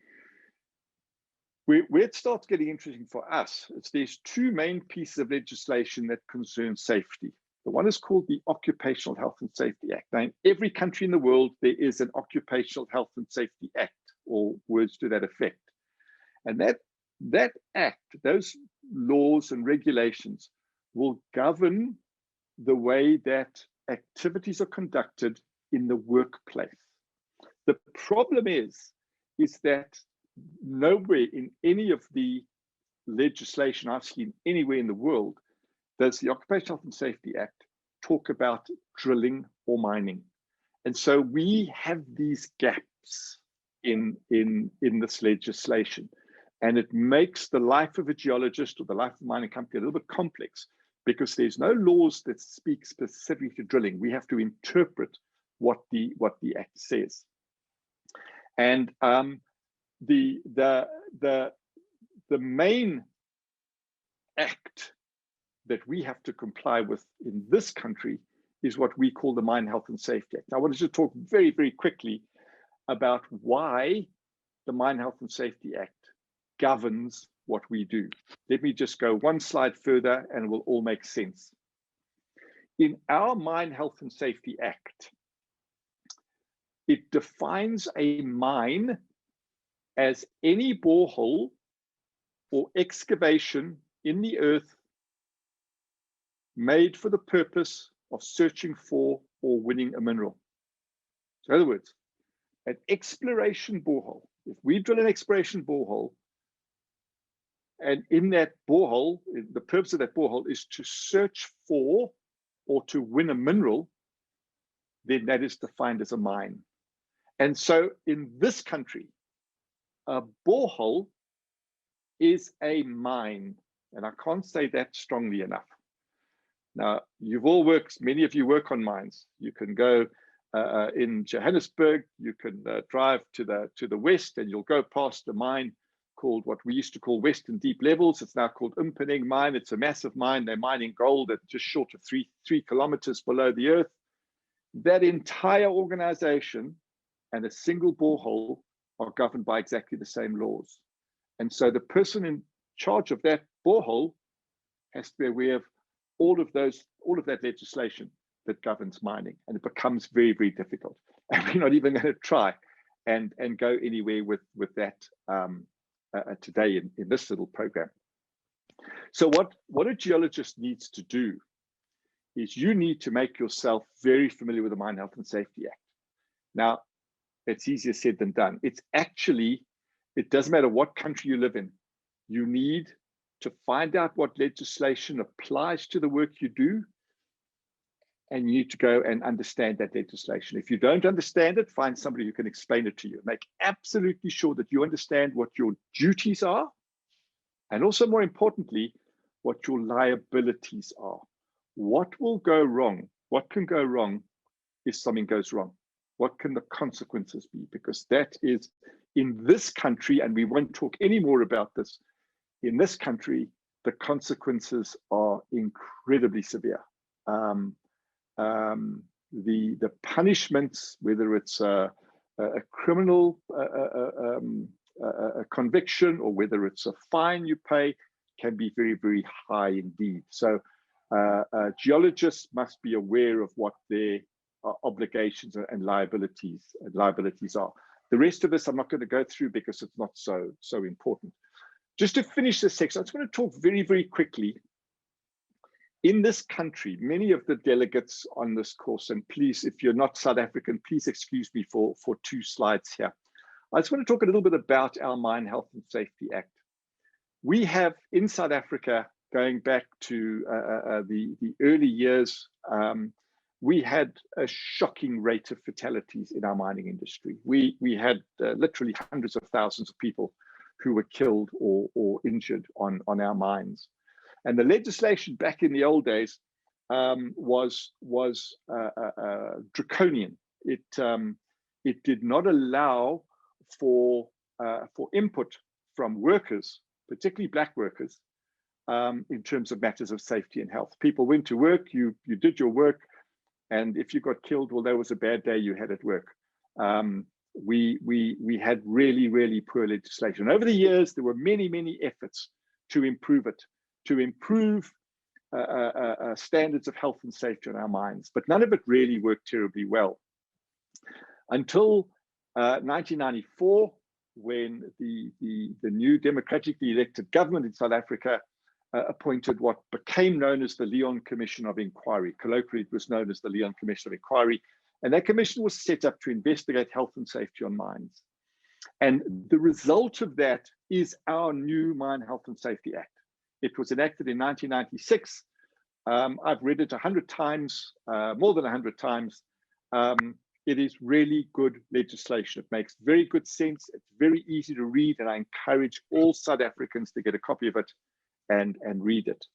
Where it starts getting interesting for us, there's two main pieces of legislation that concern safety. The one is called the Occupational Health and Safety Act. Now, in every country in the world, there is an Occupational Health and Safety Act, or words to that effect. And that act, those laws and regulations will govern the way that activities are conducted in the workplace. The problem is that nowhere in any of the legislation I've seen anywhere in the world does the Occupational Health and Safety Act talk about drilling or mining. And so we have these gaps in this legislation. And it makes the life of a geologist or the life of a mining company a little bit complex because there's no laws that speak specifically to drilling. We have to interpret what the act says. And the main act that we have to comply with in this country is what we call the Mine Health and Safety Act. Now, I wanted to talk very, very quickly about why the Mine Health and Safety Act governs what we do. Let me just go one slide further and it will all make sense. In our Mine Health and Safety Act, it defines a mine as any borehole or excavation in the earth made for the purpose of searching for or winning a mineral. So in other words, an exploration borehole, if we drill an exploration borehole, and in that borehole, the purpose of that borehole is to search for or to win a mineral, then that is defined as a mine. And so in this country, a borehole is a mine. And I can't say that strongly enough. Now, you've all worked, many of you work on mines. You can go in Johannesburg, you can drive to the west and you'll go past a mine called what we used to call Western Deep Levels. It's now called Mponeng Mine. It's a massive mine. They're mining gold at just short of three kilometers below the earth. That entire organization and a single borehole are governed by exactly the same laws. And so the person in charge of that borehole has to be aware of all of that legislation that governs mining, and it becomes very, very difficult. And we're not even going to try and go anywhere with that today in this little program. So what a geologist needs to do is you need to make yourself very familiar with the Mine Health and Safety Act. Now, it's easier said than done. It's actually, it doesn't matter what country you live in, you need to find out what legislation applies to the work you do, and you need to go and understand that legislation. If you don't understand it, find somebody who can explain it to you. Make absolutely sure that you understand what your duties are, and also more importantly, what your liabilities are. what will go wrong? What can go wrong if something goes wrong? What can the consequences be? Because that is, in this country, and we won't talk any more about this, in this country, the consequences are incredibly severe. The punishments, whether it's a criminal a conviction or whether it's a fine you pay, can be very, very high indeed. So geologists must be aware of what their obligations and liabilities are. The rest of this I'm not going to go through because it's not so important. Just to finish this section, I just want to talk very, very quickly. In this country, many of the delegates on this course, and please, if you're not South African, please excuse me for 2 slides here. I just want to talk a little bit about our Mine Health and Safety Act. We have in South Africa, going back to the early years, we had a shocking rate of fatalities in our mining industry. We had literally hundreds of thousands of people who were killed or injured on our mines. And the legislation back in the old days was draconian. It did not allow for input from workers, particularly black workers, in terms of matters of safety and health. People went to work, you did your work, and if you got killed, well, that was a bad day you had at work. We had really, really poor legislation. Over the years, there were many, many efforts to improve it, to improve standards of health and safety on our mines, but none of it really worked terribly well. Until 1994, when the new democratically elected government in South Africa appointed what became known as the Leon Commission of Inquiry. Colloquially, it was known as the Leon Commission of Inquiry. And that commission was set up to investigate health and safety on mines. And the result of that is our new Mine Health and Safety Act. It was enacted in 1996. I've read it 100 times, more than 100 times. It is really good legislation. It makes very good sense. It's very easy to read, and I encourage all South Africans to get a copy of it and read it.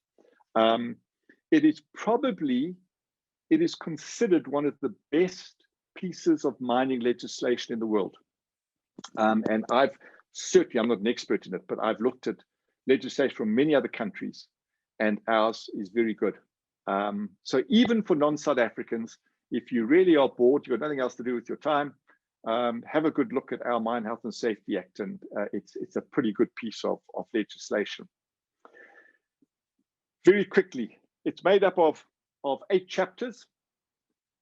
It is considered one of the best pieces of mining legislation in the world. And I'm not an expert in it, but I've looked at legislation from many other countries, and ours is very good. So even for non-South Africans, if you really are bored, you've got nothing else to do with your time, have a good look at our Mine Health and Safety Act, and it's a pretty good piece of legislation. Very quickly, it's made up of 8 chapters.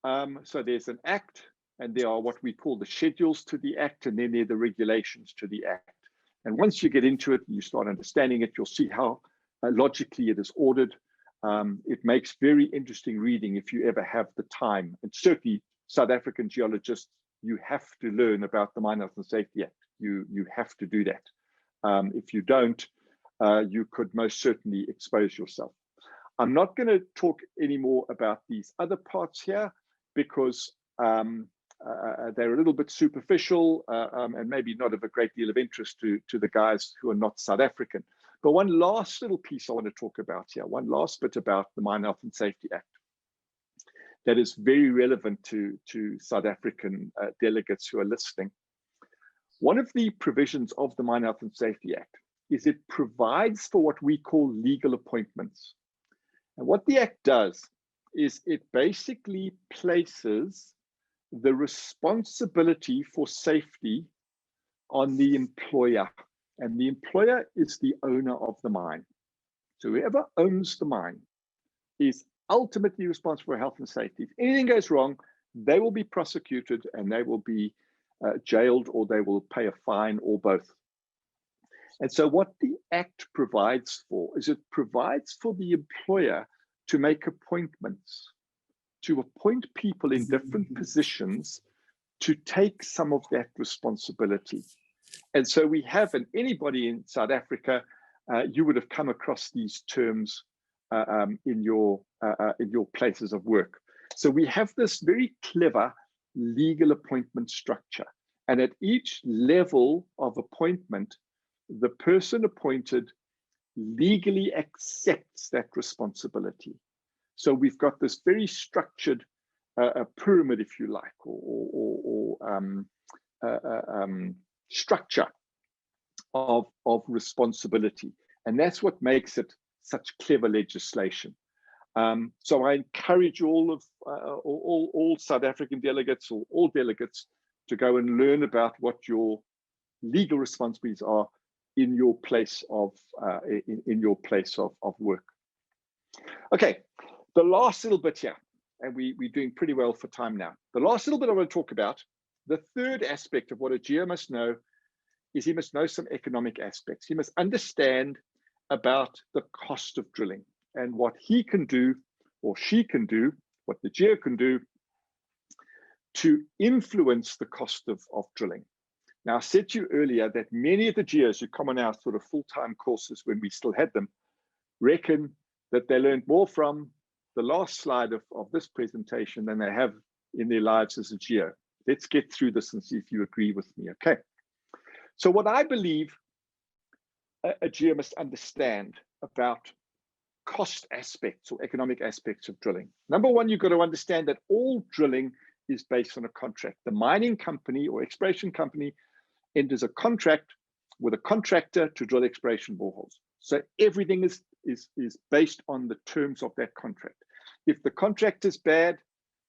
So there's an act, and there are what we call the schedules to the act, and then there are the regulations to the act. And once you get into it and you start understanding it, you'll see how logically it is ordered. It makes very interesting reading if you ever have the time. And certainly South African geologists, you have to learn about the Mine Health and Safety Act. You have to do that. If you don't, you could most certainly expose yourself. I'm not going to talk anymore about these other parts here because they're a little bit superficial and maybe not of a great deal of interest to the guys who are not South African. But one last little piece I want to talk about here, one last bit about the Mine Health and Safety Act that is very relevant to South African delegates who are listening. One of the provisions of the Mine Health and Safety Act is it provides for what we call legal appointments. And what the Act does is it basically places the responsibility for safety on the employer. And the employer is the owner of the mine. So whoever owns the mine is ultimately responsible for health and safety. If anything goes wrong, they will be prosecuted and they will be jailed, or they will pay a fine, or both. And so what the Act provides for is it provides for the employer to make appointments, to appoint people in different positions to take some of that responsibility. And so we have, and anybody in South Africa, you would have come across these terms in your places of work. So we have this very clever legal appointment structure. And at each level of appointment, the person appointed legally accepts that responsibility. So we've got this very structured a pyramid, if you like, or structure of responsibility. And that's what makes it such clever legislation. So I encourage all South African delegates or all delegates to go and learn about what your legal responsibilities are in your place of work. Okay, the last little bit here, and we're doing pretty well for time now. The last little bit I want to talk about, the third aspect of what a geo must know is he must know some economic aspects. He must understand about the cost of drilling and what he can do or she can do, what the geo can do to influence the cost of drilling. Now, I said to you earlier that many of the geos who come on our sort of full-time courses when we still had them reckon that they learned more from the last slide of this presentation than they have in their lives as a geo. Let's get through this and see if you agree with me, okay? So what I believe a geo must understand about cost aspects or economic aspects of drilling. Number one, you've got to understand that all drilling is based on a contract. The mining company or exploration company enters a contract with a contractor to drill exploration boreholes. So everything is based on the terms of that contract. If the contract is bad,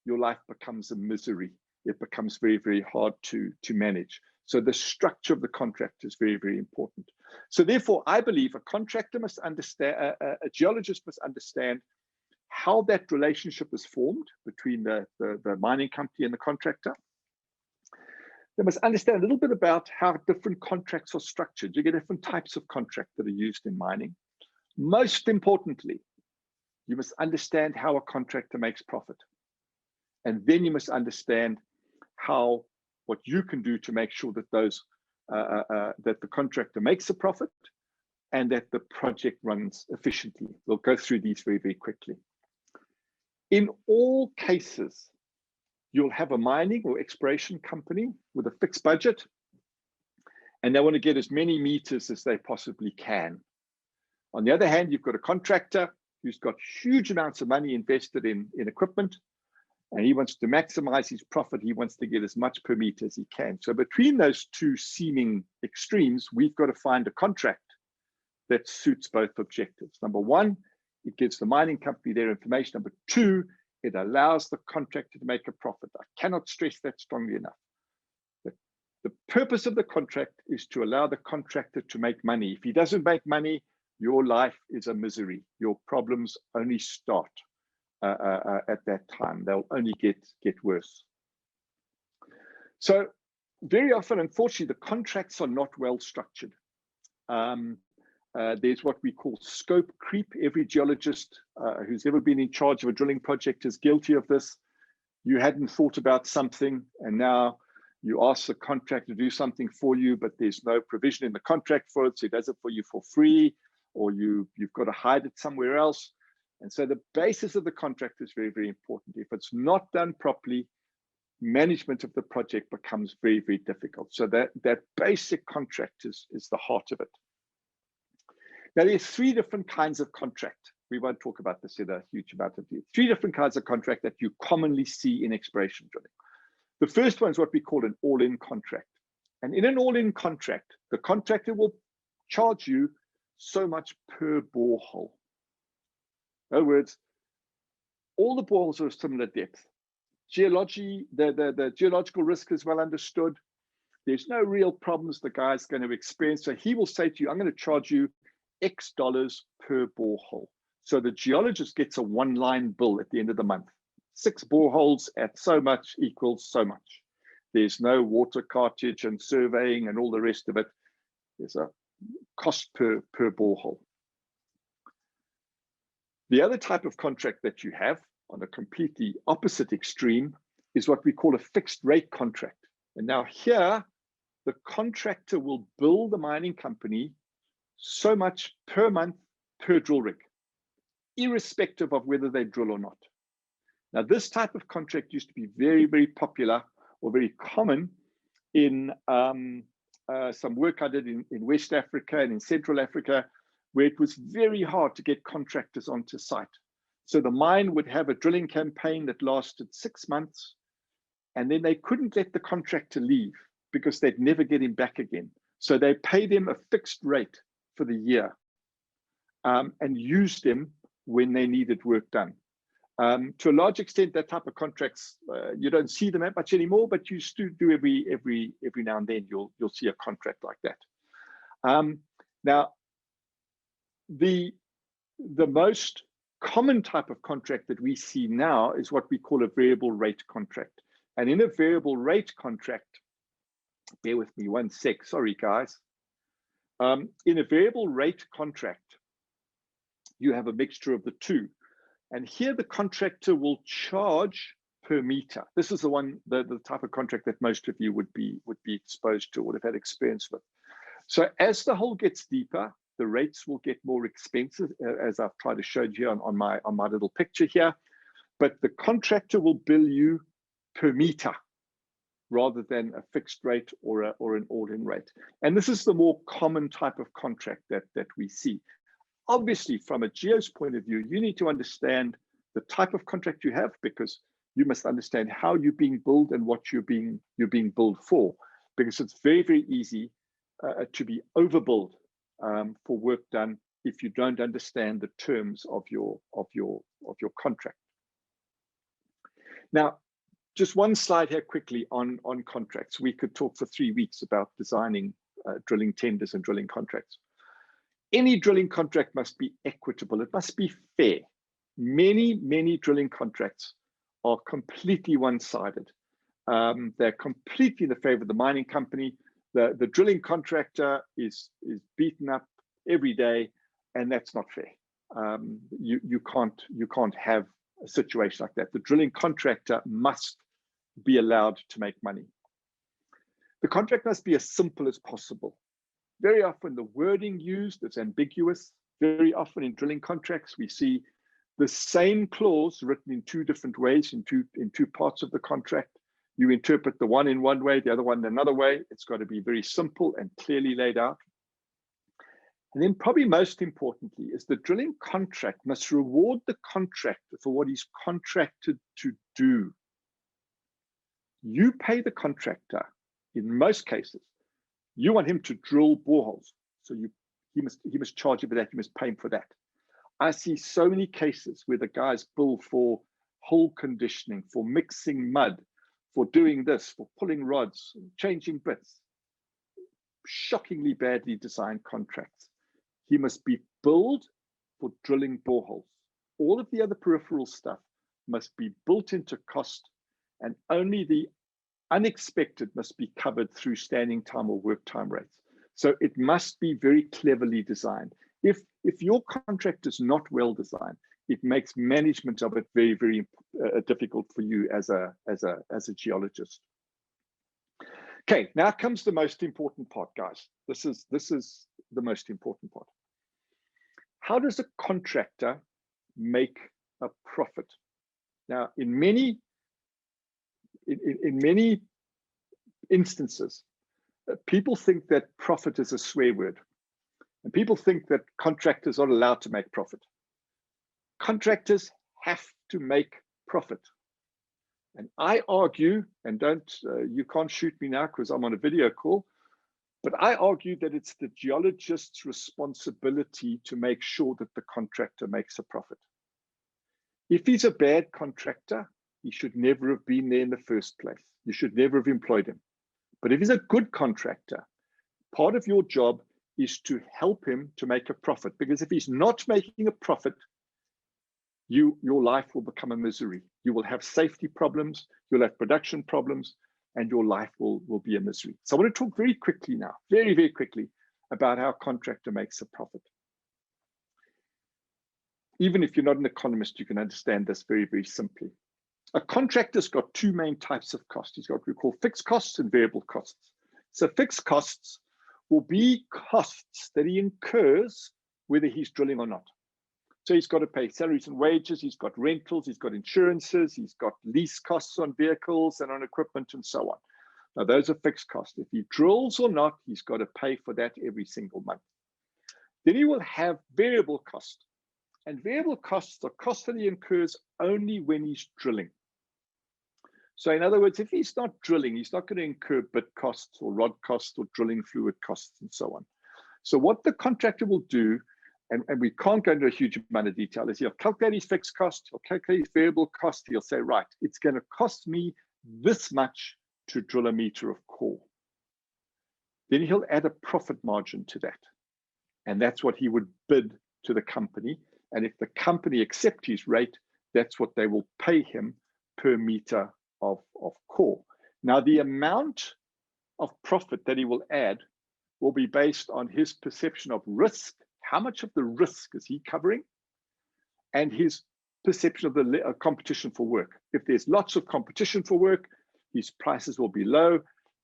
your life becomes a misery. It becomes very, very hard to manage. So the structure of the contract is very, very important. So therefore, I believe a contractor must understand, a geologist must understand how that relationship is formed between the mining company and the contractor. They must understand a little bit about how different contracts are structured. You get different types of contract that are used in mining. Most importantly, you must understand how a contractor makes profit. And then you must understand how what you can do to make sure that that the contractor makes a profit and that the project runs efficiently. We'll go through these very, very quickly. In all cases, you'll have a mining or exploration company with a fixed budget, and they want to get as many meters as they possibly can. On the other hand, you've got a contractor who's got huge amounts of money invested in equipment, and he wants to maximize his profit. He wants to get as much per meter as he can. So between those two seeming extremes, we've got to find a contract that suits both objectives. Number one, it gives the mining company their information. Number two, it allows the contractor to make a profit. I cannot stress that strongly enough. The purpose of the contract is to allow the contractor to make money. If he doesn't make money, your life is a misery. Your problems only start at that time. They'll only get worse. So very often, unfortunately, the contracts are not well structured. There's what we call scope creep. Every geologist who's ever been in charge of a drilling project is guilty of this. You hadn't thought about something, and now you ask the contractor to do something for you, but there's no provision in the contract for it, so he does it for you for free, or you've got to hide it somewhere else. And so the basis of the contract is very, very important. If it's not done properly, management of the project becomes very, very difficult. So that basic contract is the heart of it. Now, there's three different kinds of contract. We won't talk about this in a huge amount of detail. Three different kinds of contract that you commonly see in exploration drilling. The first one is what we call an all-in contract. And in an all-in contract, the contractor will charge you so much per borehole. In other words, all the boreholes are of similar depth. Geology, the geological risk is well understood. There's no real problems the guy's going to experience. So he will say to you, I'm going to charge you X dollars per borehole. So the geologist gets a one-line bill at the end of the month. 6 boreholes at so much equals so much. There's no water cartage and surveying and all the rest of it. There's a cost per borehole. The other type of contract that you have on a completely opposite extreme is what we call a fixed rate contract. And now here, the contractor will bill the mining company so much per month per drill rig, irrespective of whether they drill or not. Now, this type of contract used to be very, very popular or very common in some work I did in West Africa and in Central Africa, where it was very hard to get contractors onto site. So the mine would have a drilling campaign that lasted 6 months, and then they couldn't let the contractor leave because they'd never get him back again. So they paid him a fixed rate for the year, and used him when they needed work done. To a large extent, that type of contracts, you don't see them that much anymore, but you still do every now and then. You'll see a contract like that. Now, the most common type of contract that we see now is what we call a variable rate contract. And in a variable rate contract, bear with me one sec, sorry guys. In a variable rate contract, you have a mixture of the two. And here the contractor will charge per meter. This is the type of contract that most of you would be exposed to or would have had experience with. So as the hole gets deeper, the rates will get more expensive, as I've tried to show you here on my little picture here. But the contractor will bill you per meter rather than a fixed rate or an all-in rate. And this is the more common type of contract that we see. Obviously, from a geo's point of view, you need to understand the type of contract you have, because you must understand how you're being billed and what you're being billed for, because it's very, very easy to be overbilled for work done if you don't understand the terms of your contract. Now, just one slide here quickly on contracts. We could talk for 3 weeks about designing drilling tenders and drilling contracts. Any drilling contract must be equitable. It must be fair. Many drilling contracts are completely one-sided. They're completely in the favor of the mining company. The drilling contractor is beaten up every day, and that's not fair. You can't have a situation like that. The drilling contractor must be allowed to make money. The contract must be as simple as possible. Very often the wording used is ambiguous. Very often in drilling contracts, we see the same clause written in 2 different ways, in two parts of the contract. You interpret the one in one way, the other one another way. It's got to be very simple and clearly laid out. And then probably most importantly is the drilling contract must reward the contractor for what he's contracted to do. You pay the contractor, in most cases, you want him to drill boreholes. So he must charge you for that, you must pay him for that. I see so many cases where the guys bill for hole conditioning, for mixing mud, for doing this, for pulling rods, changing bits. Shockingly badly designed contracts. He must be billed for drilling boreholes. All of the other peripheral stuff must be built into cost, and only the unexpected must be covered through standing time or work time rates. So it must be very cleverly designed. If your contract is not well designed, it makes management of it very, very difficult for you as a geologist. Okay, now comes the most important part, guys. This is the most important part. How does a contractor make a profit? Now, in many instances, people think that profit is a swear word, and people think that contractors are allowed to make profit. Contractors have to make profit. And I argue, and you can't shoot me now because I'm on a video call, but I argue that it's the geologist's responsibility to make sure that the contractor makes a profit. If he's a bad contractor, he should never have been there in the first place. You should never have employed him. But if he's a good contractor, part of your job is to help him to make a profit. Because if he's not making a profit, your life will become a misery. You will have safety problems, you'll have production problems, and your life will be a misery. So I want to talk very quickly now, very, very quickly, about how a contractor makes a profit. Even if you're not an economist, you can understand this very, very simply. A contractor's got 2 main types of costs. He's got what we call fixed costs and variable costs. So fixed costs will be costs that he incurs whether he's drilling or not. So he's got to pay salaries and wages, he's got rentals, he's got insurances, he's got lease costs on vehicles and on equipment and so on. Now those are fixed costs. If he drills or not, he's got to pay for that every single month. Then he will have variable cost. And variable costs are costs that he incurs only when he's drilling. So in other words, if he's not drilling, he's not going to incur bit costs or rod costs or drilling fluid costs and so on. So what the contractor will do, and we can't go into a huge amount of detail, is he'll calculate his fixed cost, he'll calculate his variable cost, he'll say, right, it's going to cost me this much to drill a meter of core. Then he'll add a profit margin to that. And that's what he would bid to the company. And if the company accepts his rate, that's what they will pay him per meter of core. Now, the amount of profit that he will add will be based on his perception of risk. How much of the risk is he covering? And his perception of the competition for work. If there's lots of competition for work, his prices will be low.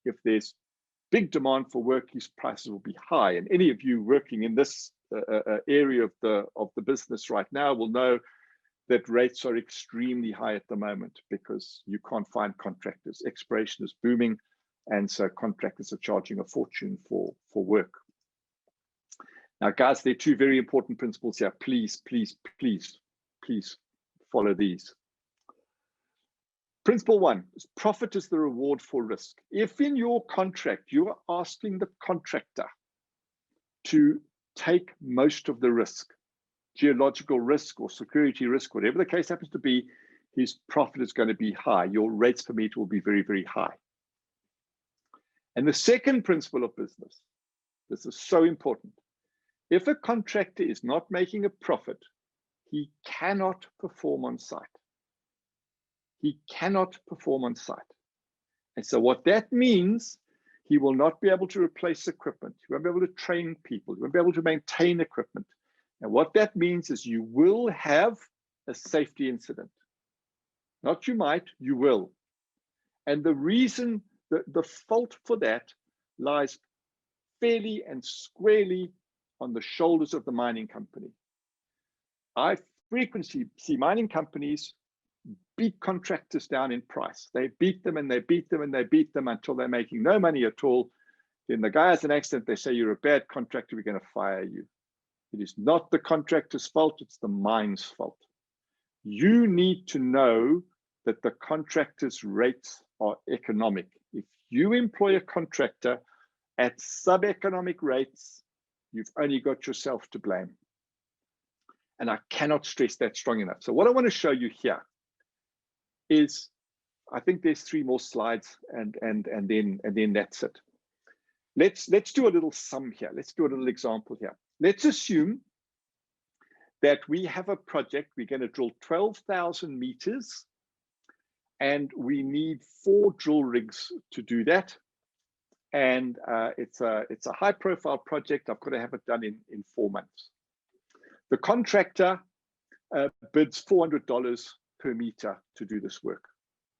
If there's big demand for work, his prices will be high. And any of you working in this area of the business right now will know that rates are extremely high at the moment because you can't find contractors. Exploration is booming, and so contractors are charging a fortune for work. Now, guys, there are two very important principles here. Please, please, please, please follow these. Principle one is profit is the reward for risk. If in your contract you are asking the contractor to take most of the risk, geological risk or security risk, whatever the case happens to be, his profit is going to be high. Your rates per meter will be very, very high. And the second principle of business, this is so important. If a contractor is not making a profit, he cannot perform on site. He cannot perform on site. And so what that means, he will not be able to replace equipment. He won't be able to train people. He won't be able to maintain equipment. And what that means is you will have a safety incident. Not you might, you will. And the reason, the fault for that lies fairly and squarely on the shoulders of the mining company. I frequently see mining companies beat contractors down in price. They beat them and they beat them and they beat them until they're making no money at all. Then the guy has an accident, they say, you're a bad contractor, we're going to fire you. It is not the contractor's fault, it's the mine's fault. You need to know that the contractor's rates are economic. If you employ a contractor at sub-economic rates, you've only got yourself to blame. And I cannot stress that strong enough. So what I want to show you here is, I think there's 3 more slides and then that's it. Let's do a little sum here. Let's do a little example here. Let's assume that we have a project. We're going to drill 12,000 meters and we need 4 drill rigs to do that. And it's a high profile project. I've got to have it done in 4 months. The contractor bids $400 per meter to do this work.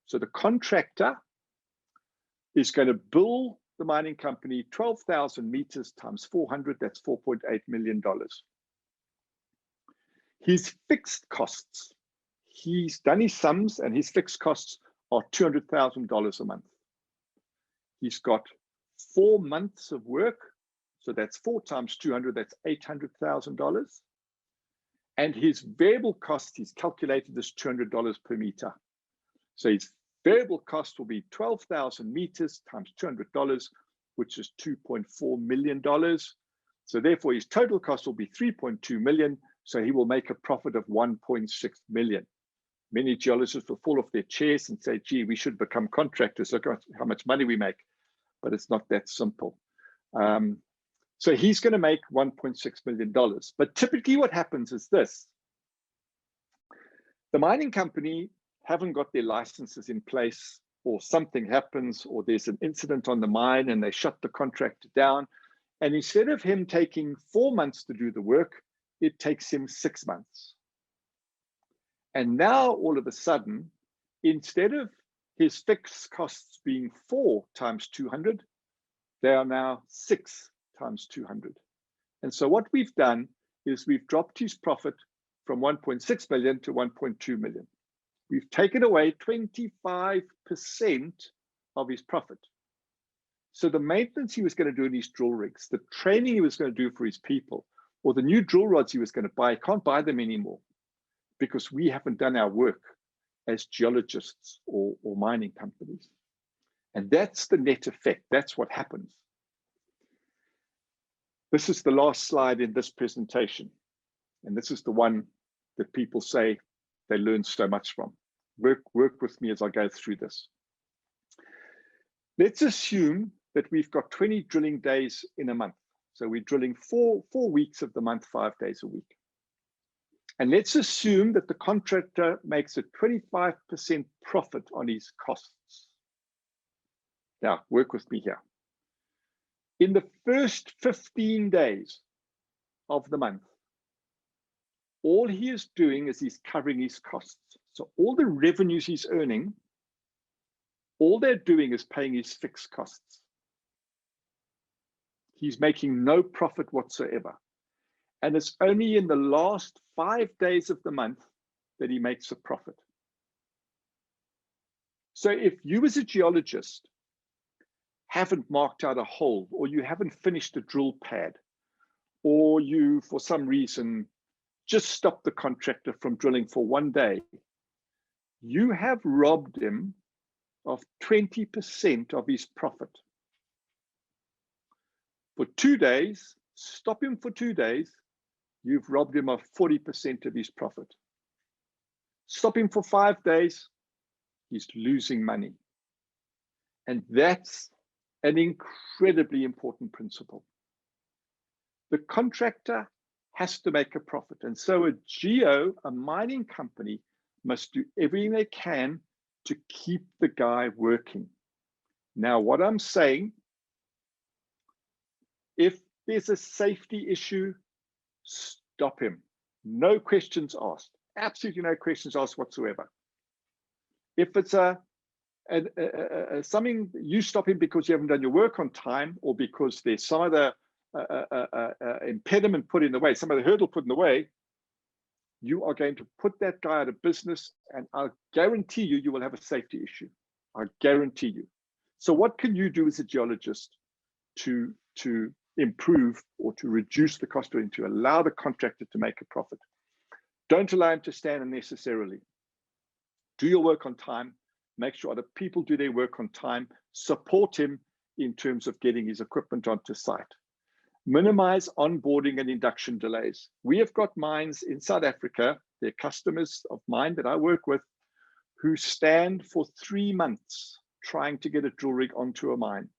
So the contractor is going to bill the mining company 12,000 meters times 400, that's $4.8 million. His fixed costs, he's done his sums and his fixed costs are $200,000 a month. He's got 4 months of work, so that's 4 times 200, that's $800,000. And his variable cost, he's calculated this $200 per meter. So his variable cost will be 12,000 meters times $200, which is $2.4 million. So therefore his total cost will be 3.2 million. So he will make a profit of 1.6 million. Many geologists will fall off their chairs and say, gee, we should become contractors. Look at how much money we make. But it's not that simple. So he's going to make $1.6 million. But typically what happens is this. The mining company haven't got their licenses in place, or something happens, or there's an incident on the mine and they shut the contractor down. And instead of him taking 4 months to do the work, it takes him 6 months. And now all of a sudden, instead of his fixed costs being 4 times 200, they are now 6 times 200. And so what we've done is we've dropped his profit from 1.6 million to 1.2 million. We've taken away 25% of his profit. So the maintenance he was going to do in his drill rigs, the training he was going to do for his people, or the new drill rods he was going to buy, he can't buy them anymore because we haven't done our work as geologists or mining companies. And that's the net effect. That's what happens. This is the last slide in this presentation. And this is the one that people say they learn so much from. Work with me as I go through this. Let's assume that we've got 20 drilling days in a month. So we're drilling four weeks of the month, 5 days a week. And let's assume that the contractor makes a 25% profit on his costs. Now, work with me here. In the first 15 days of the month, all he is doing is he's covering his costs. So all the revenues he's earning, all they're doing is paying his fixed costs. He's making no profit whatsoever. And it's only in the last 5 days of the month that he makes a profit. So if you as a geologist haven't marked out a hole, or you haven't finished a drill pad, or you, for some reason, just stopped the contractor from drilling for 1 day, you have robbed him of 20% of his profit. For 2 days, stop him for 2 days, you've robbed him of 40% of his profit. Stop him for 5 days, he's losing money. And that's an incredibly important principle. The contractor has to make a profit. And so a mining company, must do everything they can to keep the guy working. Now, what I'm saying, if there's a safety issue, stop him. No questions asked. Absolutely no questions asked whatsoever. If it's something, you stop him because you haven't done your work on time, or because there's some other impediment put in the way, some other hurdle put in the way, you are going to put that guy out of business, and I'll guarantee you, you will have a safety issue. I guarantee you. So what can you do as a geologist to improve or to reduce the cost and to allow the contractor to make a profit? Don't allow him to stand unnecessarily. Do your work on time. Make sure other people do their work on time. Support him in terms of getting his equipment onto site. Minimize onboarding and induction delays. We have got mines in South Africa, they're customers of mine that I work with, who stand for 3 months trying to get a drill rig onto a mine.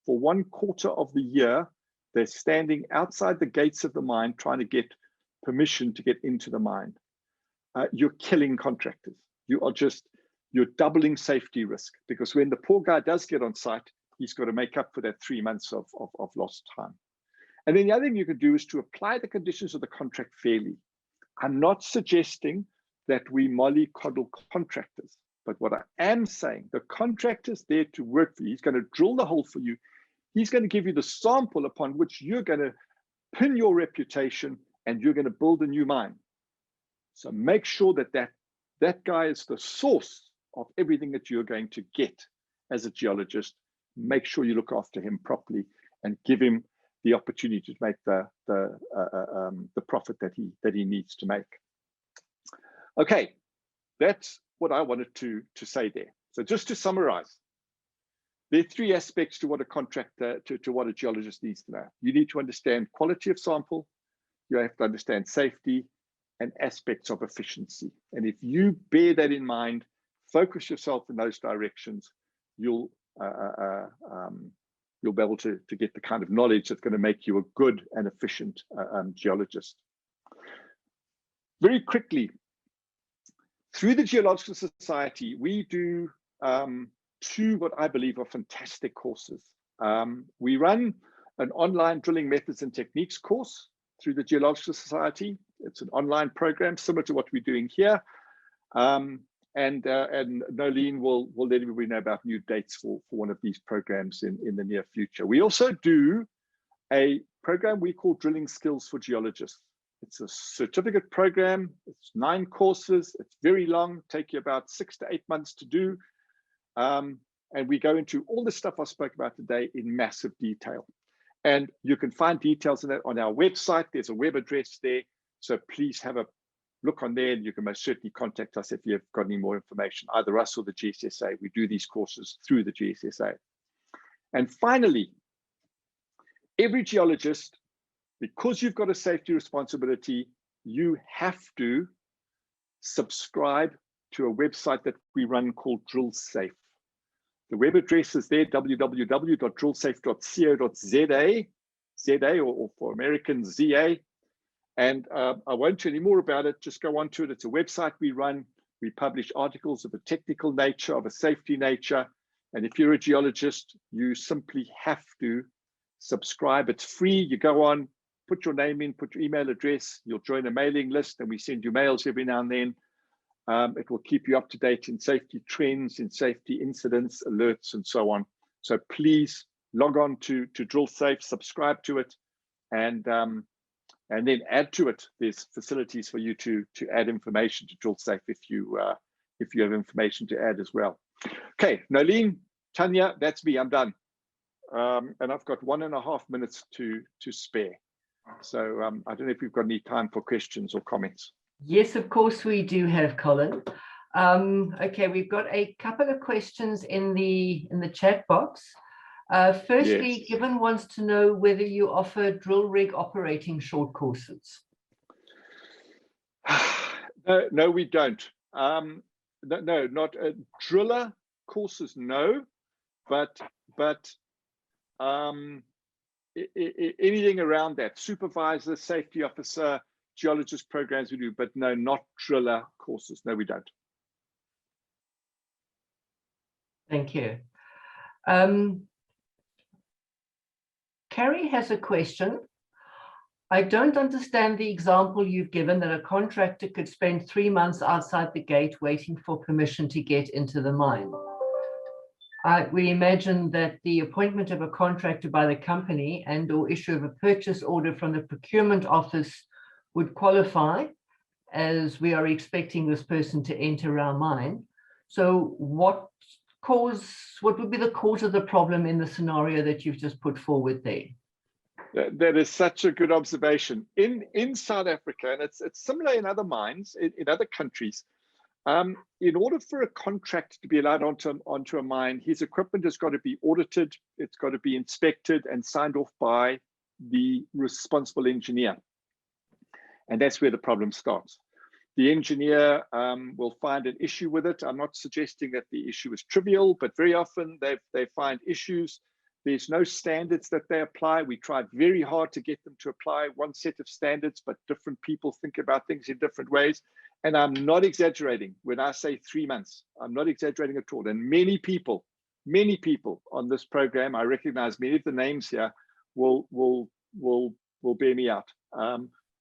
For 1/4 of the year, they're standing outside the gates of the mine trying to get permission to get into the mine. You're killing contractors. You're doubling safety risk, because when the poor guy does get on site, he's got to make up for that 3 months of lost time. And then the other thing you can do is to apply the conditions of the contract fairly. I'm not suggesting that we mollycoddle contractors, but what I am saying, the contractor's there to work for you. He's going to drill the hole for you. He's going to give you the sample upon which you're going to pin your reputation, and you're going to build a new mine. So make sure that guy is the source of everything that you're going to get as a geologist. Make sure you look after him properly and give him the opportunity to make the profit that he needs to make. Okay, that's what I wanted to say there. So just to summarize, there are 3 aspects to what a contractor, to what a geologist needs to know. You need to understand quality of sample, you have to understand safety, and aspects of efficiency. And if you bear that in mind, focus yourself in those directions, you'll be able to get the kind of knowledge that's going to make you a good and efficient geologist. Very quickly, through the Geological Society, we do 2 what I believe are fantastic courses. We run an online drilling methods and techniques course through the Geological Society. It's an online program similar to what we're doing here. And Nolene will let everybody know about new dates for one of these programs in the near future. We also do a program we call Drilling Skills for Geologists. It's a certificate program. It's 9 courses. It's very long, take you about 6 to 8 months to do. And we go into all the stuff I spoke about today in massive detail. And you can find details on that on our website. There's a web address there. So please have a look on there, and you can most certainly contact us if you've got any more information, either us or the GSSA. We do these courses through the GSSA. And finally, every geologist, because you've got a safety responsibility, you have to subscribe to a website that we run called Drill Safe. The web address is there, www.drillsafe.co.za, ZA, or for Americans, ZA. And I won't tell you more about it. Just go on to it. It's a website we run. We publish articles of a technical nature, of a safety nature. And if you're a geologist, you simply have to subscribe. It's free. You go on, put your name in, put your email address. You'll join a mailing list, and we send you mails every now and then. It will keep you up to date in safety trends, in safety incidents, alerts, and so on. So please log on to Drill Safe, subscribe to it, and then add to it. There's facilities for you to add information to Drill Safe if you have information to add as well. Okay, Nolene, Tanya, that's me. I'm done, and I've got 1.5 minutes to spare. So I don't know if we've got any time for questions or comments. Yes, of course we do have, Colin. Okay, we've got a couple of questions in the chat box. Firstly, Yes. Given wants to know whether you offer drill rig operating short courses. No, we don't. No, not driller courses. No, but anything around that, supervisor, safety officer, geologist programs we do, but no, not driller courses. No, we don't. Thank you. Carrie has a question. I don't understand the example you've given that a contractor could spend 3 months outside the gate waiting for permission to get into the mine. We imagine that the appointment of a contractor by the company and or issue of a purchase order from the procurement office would qualify, as we are expecting this person to enter our mine. So what would be the cause of the problem in the scenario that you've just put forward there? That is such a good observation. In South Africa, and it's similar in other mines, in other countries, in order for a contractor to be allowed onto a mine, his equipment has got to be audited, it's got to be inspected and signed off by the responsible engineer. And that's where the problem starts. The engineer will find an issue with it. I'm not suggesting that the issue is trivial, but very often they find issues. There's no standards that they apply. We tried very hard to get them to apply one set of standards, but different people think about things in different ways. And I'm not exaggerating when I say 3 months. I'm not exaggerating at all. And many people on this program, I recognize many of the names here, will bear me out.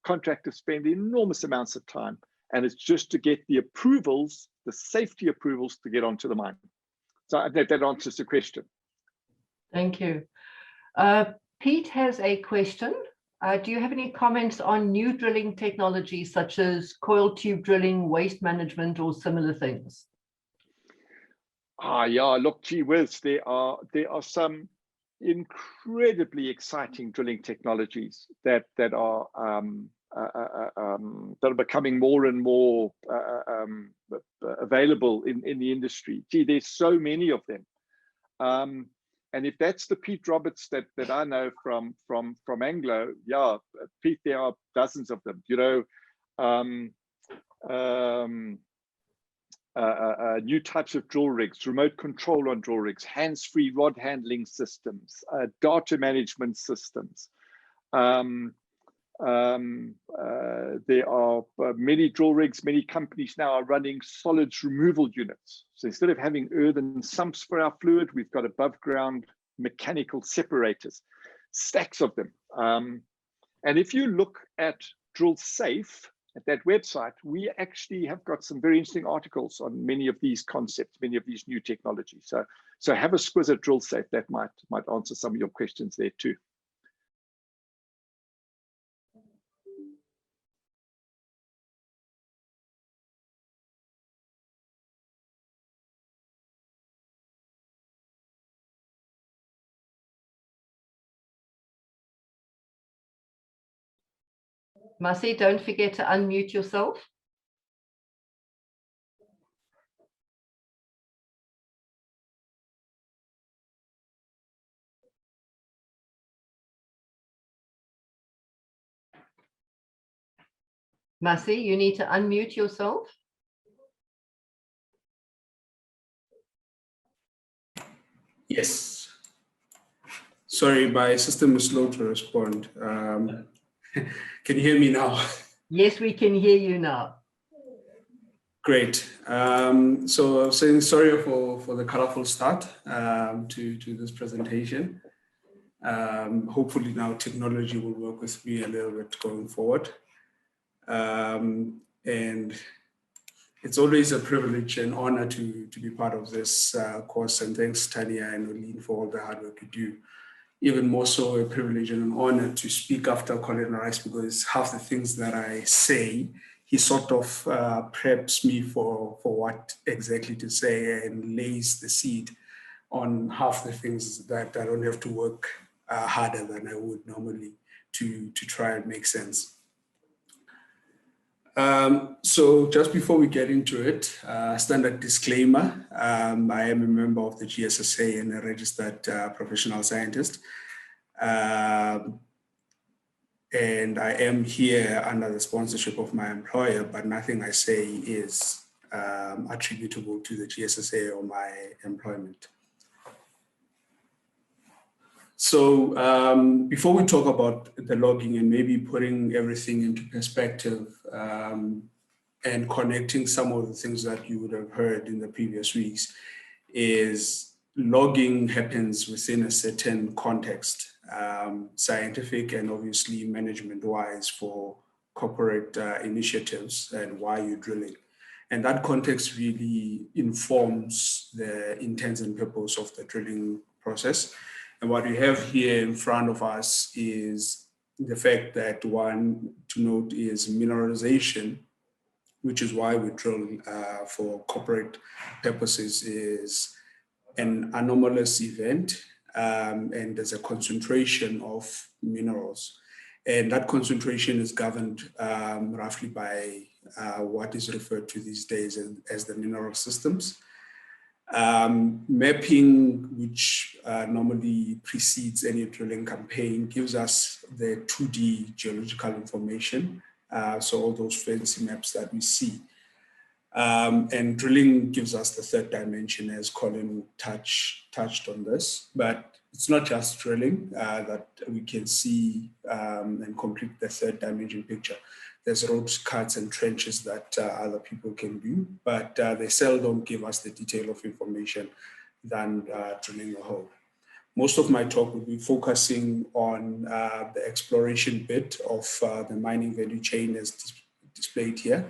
Contractors spend enormous amounts of time, and it's just to get the approvals, the safety approvals to get onto the mine. So I think that answers the question. Thank you. Pete has a question. Do you have any comments on new drilling technologies such as coil tube drilling, waste management, or similar things? Yeah, look, gee whiz, there are some incredibly exciting drilling technologies that are becoming more and more available in the industry. Gee, there's so many of them. And if that's the Pete Roberts that I know from Anglo, yeah, Pete, there are dozens of them. You know, new types of drill rigs, remote control on drill rigs, hands-free rod handling systems, data management systems. There are many drill rigs, many companies now are running solids removal units. So instead of having earthen sumps for our fluid, we've got above ground mechanical separators, stacks of them. And if you look at Drill Safe, at that website, we actually have got some very interesting articles on many of these concepts, many of these new technologies. So have a squiz at Drill Safe. That might answer some of your questions there too. Masi, don't forget to unmute yourself. Masi, you need to unmute yourself. Yes. Sorry, my system is slow to respond. Can you hear me now? Yes, we can hear you now. Great. So I was saying sorry for the colorful start to this presentation. Hopefully now technology will work with me a little bit going forward. And it's always a privilege and honor to be part of this course. And thanks, Tanya and Oline, for all the hard work you do. Even more so a privilege and an honor to speak after Colin Rice, because half the things that I say, he sort of preps me for what exactly to say and lays the seed on half the things that I don't have to work harder than I would normally to try and make sense. So just before we get into it, standard disclaimer, I am a member of the GSSA and a registered professional scientist. And I am here under the sponsorship of my employer, but nothing I say is attributable to the GSSA or my employment. So before we talk about the logging and maybe putting everything into perspective and connecting some of the things that you would have heard in the previous weeks, is logging happens within a certain context, scientific and obviously management-wise for corporate initiatives and why you're drilling. And that context really informs the intents and purpose of the drilling process. And what we have here in front of us is the fact that one to note is mineralization, which is why we drill for corporate purposes, is an anomalous event, and there's a concentration of minerals. And that concentration is governed roughly by what is referred to these days as the mineral systems. Mapping, which normally precedes any drilling campaign, gives us the 2D geological information. So all those fancy maps that we see. And drilling gives us the third dimension, as Colin touched on this. But it's not just drilling that we can see and complete the third dimension picture. There's road cuts and trenches that other people can do, but they seldom give us the detail of information than drilling a hole. Most of my talk will be focusing on the exploration bit of the mining value chain as displayed here.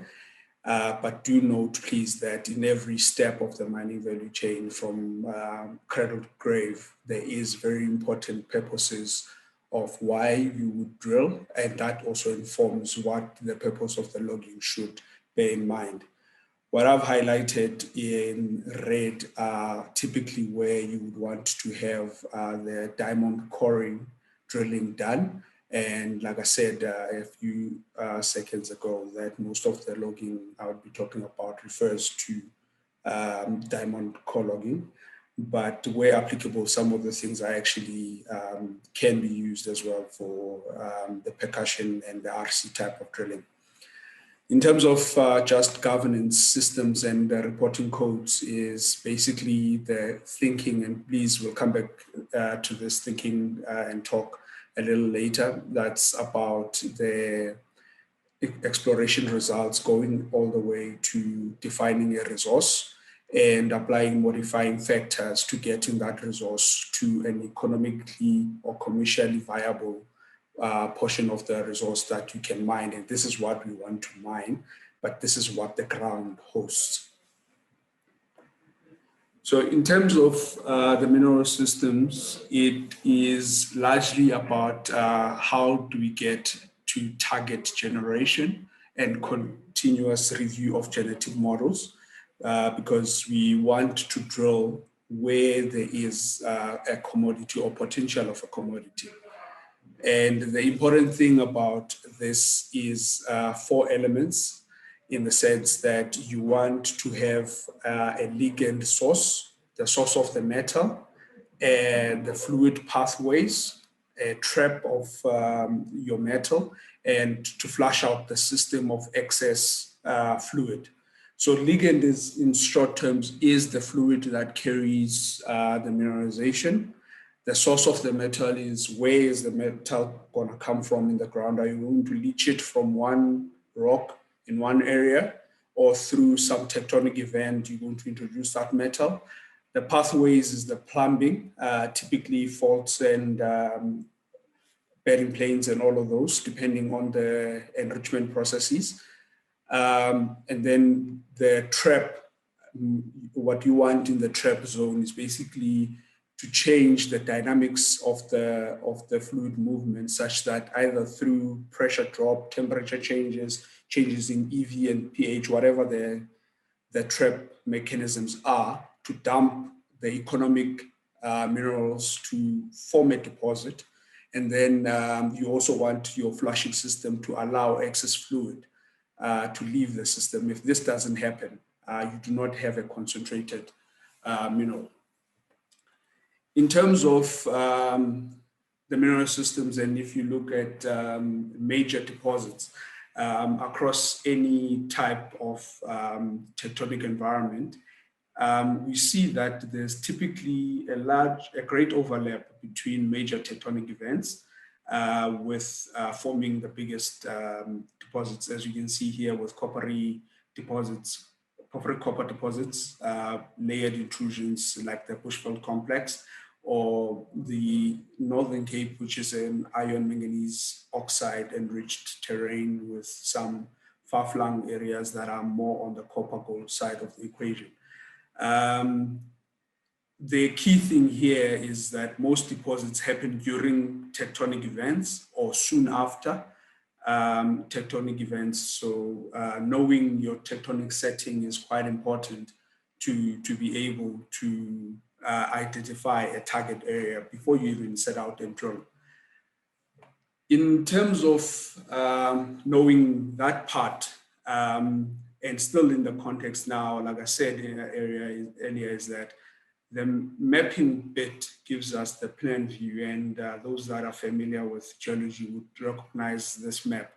But do note, please, that in every step of the mining value chain from cradle to grave, there is very important purposes of why you would drill, and that also informs what the purpose of the logging should bear in mind. What I've highlighted in red are typically where you would want to have the diamond coring drilling done. And like I said a few seconds ago, that most of the logging I would be talking about refers to diamond core logging. But where applicable, some of the things are actually can be used as well for the percussion and the RC type of drilling. In terms of just governance systems and the reporting codes is basically the thinking, and please we'll come back to this thinking and talk a little later. That's about the exploration results going all the way to defining a resource and applying modifying factors to getting that resource to an economically or commercially viable portion of the resource that you can mine. And this is what we want to mine, but this is what the ground hosts. So in terms of the mineral systems, it is largely about how do we get to target generation and continuous review of genetic models, because we want to drill where there is a commodity or potential of a commodity. And the important thing about this is 4 elements, in the sense that you want to have a ligand source, the source of the metal, and the fluid pathways, a trap of your metal, and to flush out the system of excess fluid. So ligand is, in short terms, is the fluid that carries the mineralization. The source of the metal is, where is the metal going to come from in the ground? Are you going to leach it from one rock in one area, or through some tectonic event, you're going to introduce that metal? The pathways is the plumbing, typically faults and bedding planes and all of those, depending on the enrichment processes. And then the trap, what you want in the trap zone is basically to change the dynamics of the fluid movement, such that either through pressure drop, temperature changes, changes in EV and pH, whatever the trap mechanisms are, to dump the economic minerals to form a deposit. And then you also want your flushing system to allow excess fluid to leave the system. If this doesn't happen, you do not have a concentrated mineral. In terms of the mineral systems, and if you look at major deposits across any type of tectonic environment, we see that there's typically a great overlap between major tectonic events with forming the biggest deposits, as you can see here, with porphyry copper deposits, layered intrusions like the Bushveld complex, or the Northern Cape, which is an iron manganese oxide enriched terrain with some far-flung areas that are more on the copper gold side of the equation. The key thing here is that most deposits happen during tectonic events or soon after tectonic events. So knowing your tectonic setting is quite important to be able to identify a target area before you even set out and drill. In terms of knowing that part, and still in the context now, like I said earlier, is that the mapping bit gives us the plan view, and those that are familiar with geology would recognize this map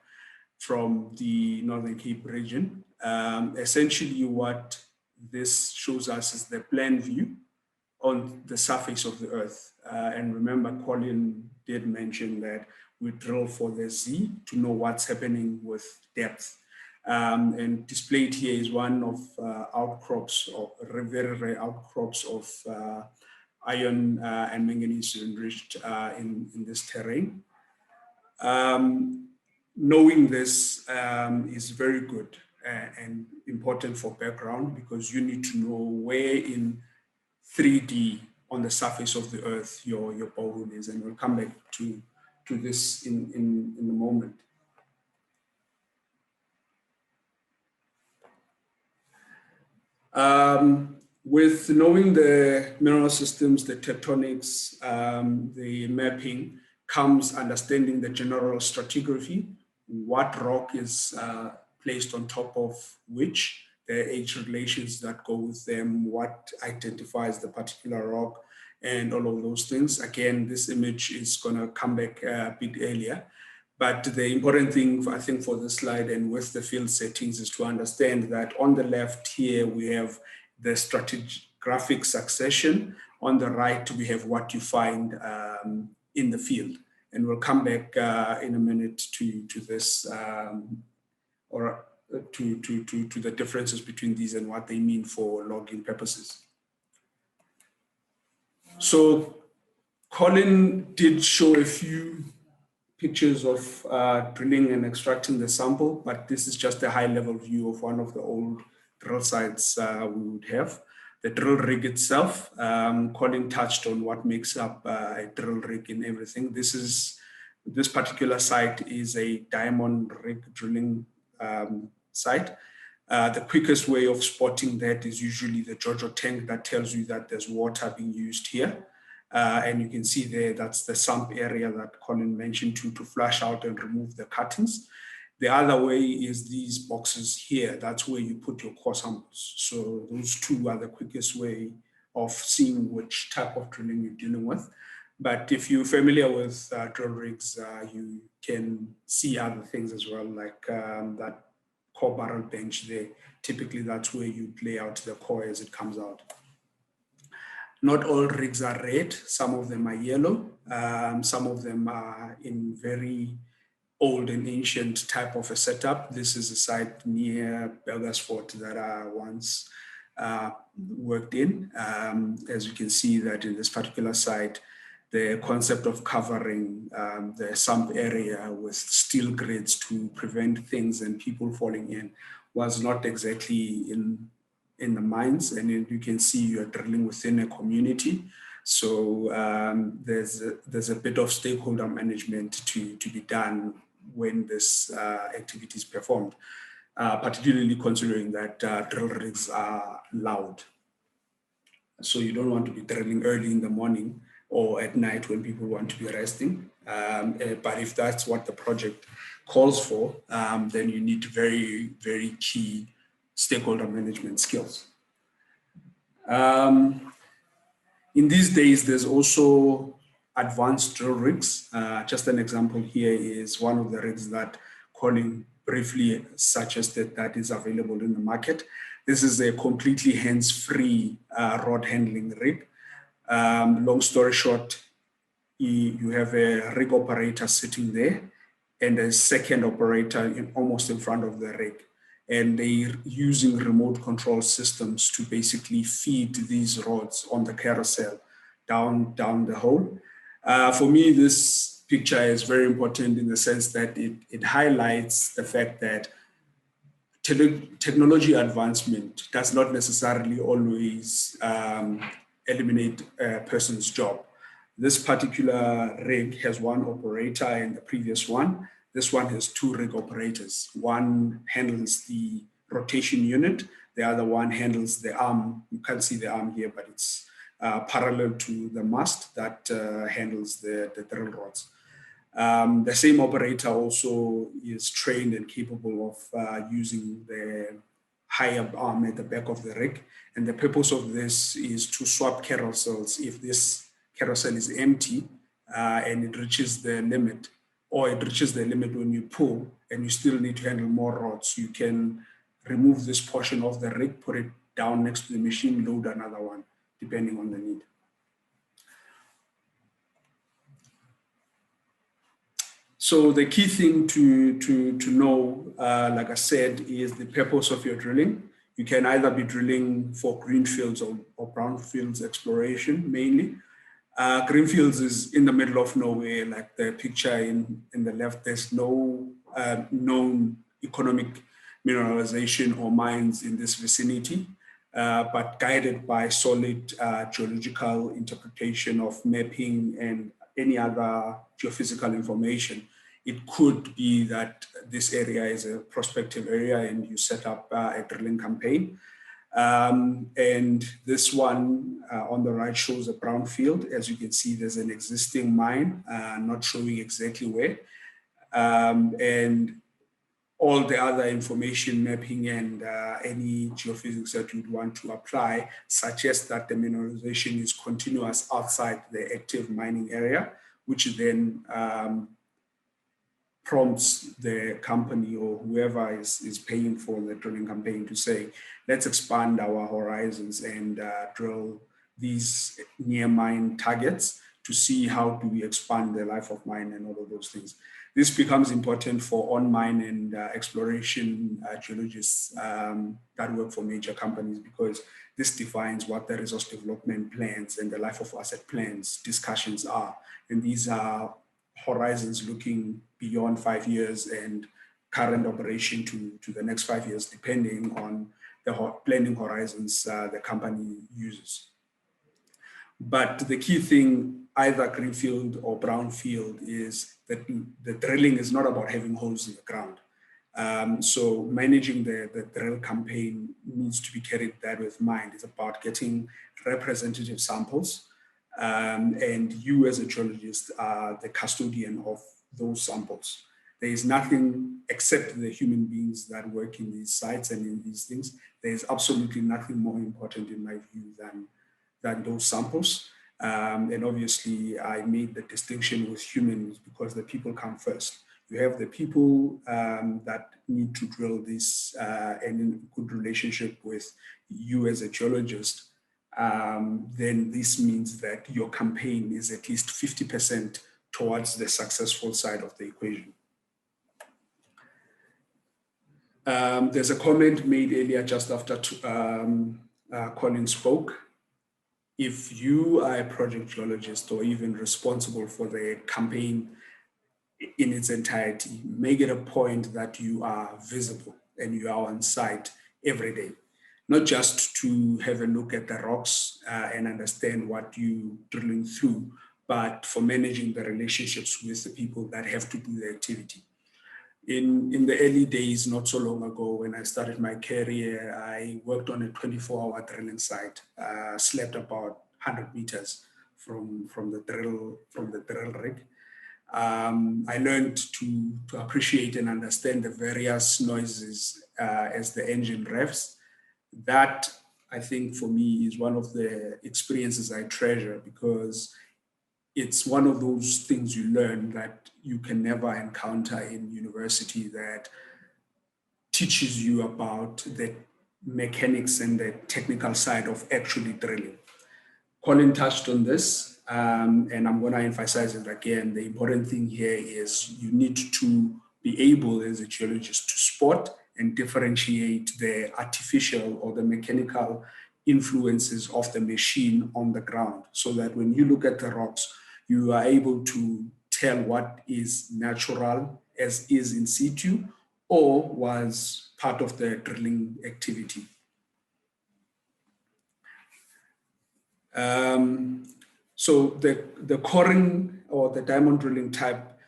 from the Northern Cape region. Essentially, what this shows us is the plan view on the surface of the earth. And remember, Colin did mention that we drill for the Z to know what's happening with depth. And displayed here is one of outcrops, or very rare outcrops of iron and manganese enriched in this terrain. Knowing this is very good and important for background, because you need to know where in 3D on the surface of the earth your borehole is, and we'll come back to this in a moment. With knowing the mineral systems, the tectonics, the mapping, comes understanding the general stratigraphy, what rock is placed on top of which, the age relations that go with them, what identifies the particular rock, and all of those things. Again, this image is going to come back a bit earlier. But the important thing, I think, for this slide and with the field settings is to understand that on the left here, we have the stratigraphic succession. On the right, we have what you find in the field. And we'll come back in a minute to this, or to the differences between these and what they mean for logging purposes. So Colin did show a few pictures of drilling and extracting the sample, but this is just a high-level view of one of the old drill sites we would have. The drill rig itself, Colin touched on what makes up a drill rig and everything. This particular site is a diamond rig drilling site. The quickest way of spotting that is usually the JoJo tank that tells you that there's water being used here. And you can see there, that's the sump area that Colin mentioned to flush out and remove the cuttings. The other way is these boxes here. That's where you put your core samples. So those two are the quickest way of seeing which type of drilling you're dealing with. But if you're familiar with drill rigs, you can see other things as well, like that core barrel bench there. Typically, that's where you lay out the core as it comes out. Not all rigs are red. Some of them are yellow. Some of them are in very old and ancient type of a setup. This is a site near Belgersfort that I once worked in. As you can see that in this particular site, the concept of covering the sump area with steel grids to prevent things and people falling in was not exactly in the mines. And you can see you're drilling within a community. So there's a bit of stakeholder management to be done when this activity is performed, particularly considering that drill rigs are loud. So you don't want to be drilling early in the morning or at night when people want to be resting. But if that's what the project calls for, then you need very, very key stakeholder management skills. In these days, there's also advanced drill rigs. Just an example here is one of the rigs that Colin briefly suggested that is available in the market. This is a completely hands-free rod handling rig. Long story short, you have a rig operator sitting there and a second operator almost in front of the rig. And they're using remote control systems to basically feed these rods on the carousel down the hole. For me, this picture is very important in the sense that it highlights the fact that technology advancement does not necessarily always eliminate a person's job. This particular rig has one operator and the previous one. This one has two rig operators. One handles the rotation unit. The other one handles the arm. You can't see the arm here, but it's parallel to the mast that handles the drill rods. The same operator also is trained and capable of using the higher arm at the back of the rig. And the purpose of this is to swap carousels if this carousel is empty and it reaches the limit, or it reaches the limit when you pull and you still need to handle more rods. You can remove this portion of the rig, put it down next to the machine, load another one, depending on the need. So the key thing to know, like I said, is the purpose of your drilling. You can either be drilling for greenfields or brownfields exploration mainly. Greenfields is in the middle of nowhere, like the picture in the left. There's no known economic mineralization or mines in this vicinity, but guided by solid geological interpretation of mapping and any other geophysical information, it could be that this area is a prospective area and you set up a drilling campaign. And this one on the right shows a brownfield. As you can see, there's an existing mine, not showing exactly where. And all the other information mapping and any geophysics that you'd want to apply suggest that the mineralization is continuous outside the active mining area, which then prompts the company or whoever is paying for the drilling campaign to say, let's expand our horizons and drill these near mine targets to see how do we expand the life of mine and all of those things. This becomes important for on-mine and exploration geologists that work for major companies, because this defines what the resource development plans and the life of asset plans discussions are. And these are horizons looking beyond 5 years and current operation to the next 5 years, depending on the planning horizons the company uses. But the key thing, either greenfield or brownfield, is that the drilling is not about having holes in the ground. So managing the drill campaign needs to be carried that with mind. It's about getting representative samples and you as a geologist are the custodian of those samples. There is nothing except the human beings that work in these sites and in these things. There is absolutely nothing more important in my view than those samples. And obviously I made the distinction with humans because the people come first. You have the people that need to drill this and in good relationship with you as a geologist, then this means that your campaign is at least 50% towards the successful side of the equation. There's a comment made earlier just after Colin spoke. If you are a project geologist or even responsible for the campaign in its entirety, make it a point that you are visible and you are on site every day, not just to have a look at the rocks and understand what you're drilling through, but for managing the relationships with the people that have to do the activity. In the early days, not so long ago, when I started my career, I worked on a 24-hour drilling site, slept about 100 meters from the drill rig. I learned to appreciate and understand the various noises as the engine revs. That, I think, for me, is one of the experiences I treasure because it's one of those things you learn that you can never encounter in university that teaches you about the mechanics and the technical side of actually drilling. Colin touched on this, and I'm going to emphasize it again. The important thing here is you need to be able as a geologist to spot and differentiate the artificial or the mechanical influences of the machine on the ground so that when you look at the rocks, you are able to tell what is natural as is in situ or was part of the drilling activity. So the coring or the diamond drilling type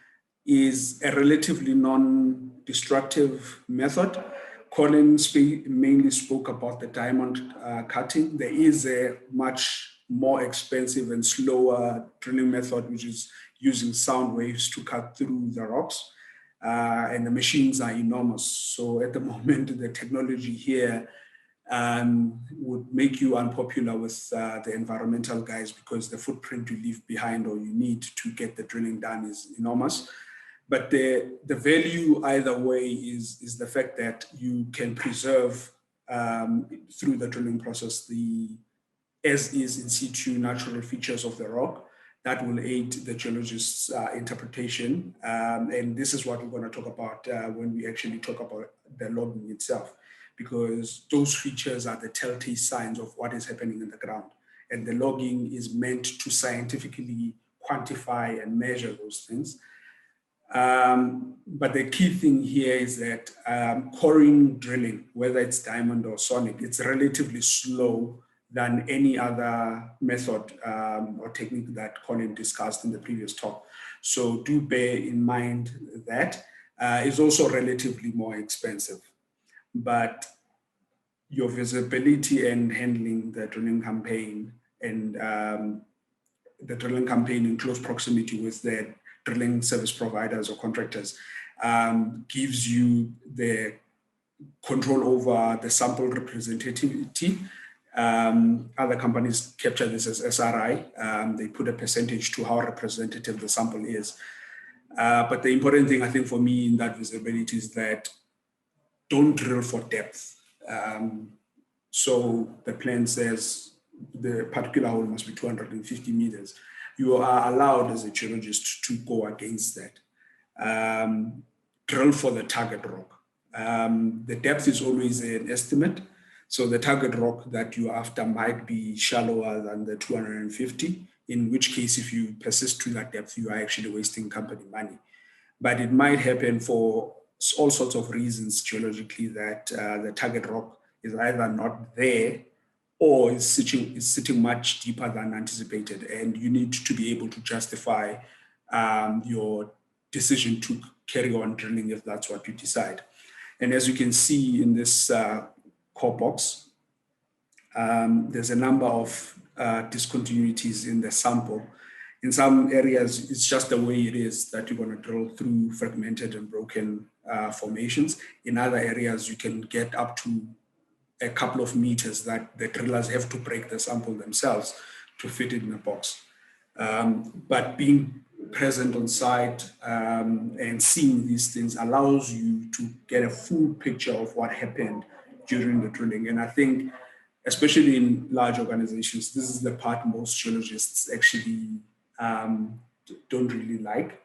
is a relatively non-destructive method. Colin mainly spoke about the diamond cutting. There is a much more expensive and slower drilling method, which is using sound waves to cut through the rocks. And the machines are enormous. So at the moment, the technology here would make you unpopular with the environmental guys because the footprint you leave behind or you need to get the drilling done is enormous. But the value either way is the fact that you can preserve through the drilling process the as is in situ natural features of the rock. That will aid the geologist's interpretation. And this is what we're going to talk about when we actually talk about the logging itself, because those features are the telltale signs of what is happening in the ground. And the logging is meant to scientifically quantify and measure those things. But the key thing here is that coring drilling, whether it's diamond or sonic, it's relatively slow than any other method or technique that Colin discussed in the previous talk. So do bear in mind that it's also relatively more expensive. But your visibility and handling the drilling campaign and the drilling campaign in close proximity with the drilling service providers or contractors gives you the control over the sample representativity. Other companies capture this as SRI. They put a percentage to how representative the sample is. But the important thing, I think, for me in that visibility is that don't drill for depth. So the plan says the particular hole must be 250 meters. You are allowed as a geologist to go against that. Drill for the target rock. The depth is always an estimate. So the target rock that you're after might be shallower than the 250, in which case if you persist to that depth, you are actually wasting company money. But it might happen for all sorts of reasons geologically that the target rock is either not there or is sitting much deeper than anticipated. And you need to be able to justify your decision to carry on drilling if that's what you decide. And as you can see in this core box, there's a number of discontinuities in the sample. In some areas, it's just the way it is that you're going to drill through fragmented and broken formations. In other areas, you can get up to a couple of meters that the drillers have to break the sample themselves to fit it in a box. But being present on site and seeing these things allows you to get a full picture of what happened during the drilling. And I think, especially in large organizations, this is the part most geologists actually don't really like,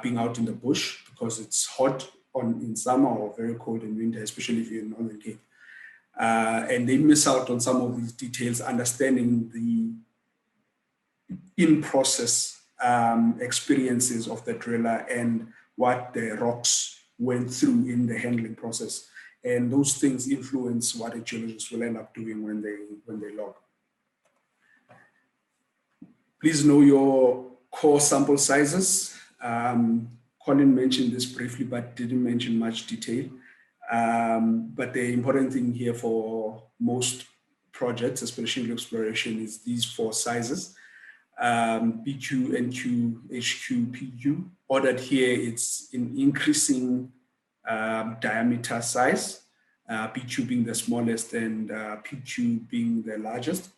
being out in the bush, because it's hot in summer or very cold in winter, especially if you're in Northern Cape. And they miss out on some of these details, understanding the in-process experiences of the driller and what the rocks went through in the handling process. And those things influence what a geologist will end up doing when they log. Please know your core sample sizes. Colin mentioned this briefly, but didn't mention much detail. But the important thing here for most projects, especially exploration, is these 4 sizes: BQ, NQ, HQ, PQ. Ordered here, it's in increasing diameter size, BQ being the smallest and PQ being the largest.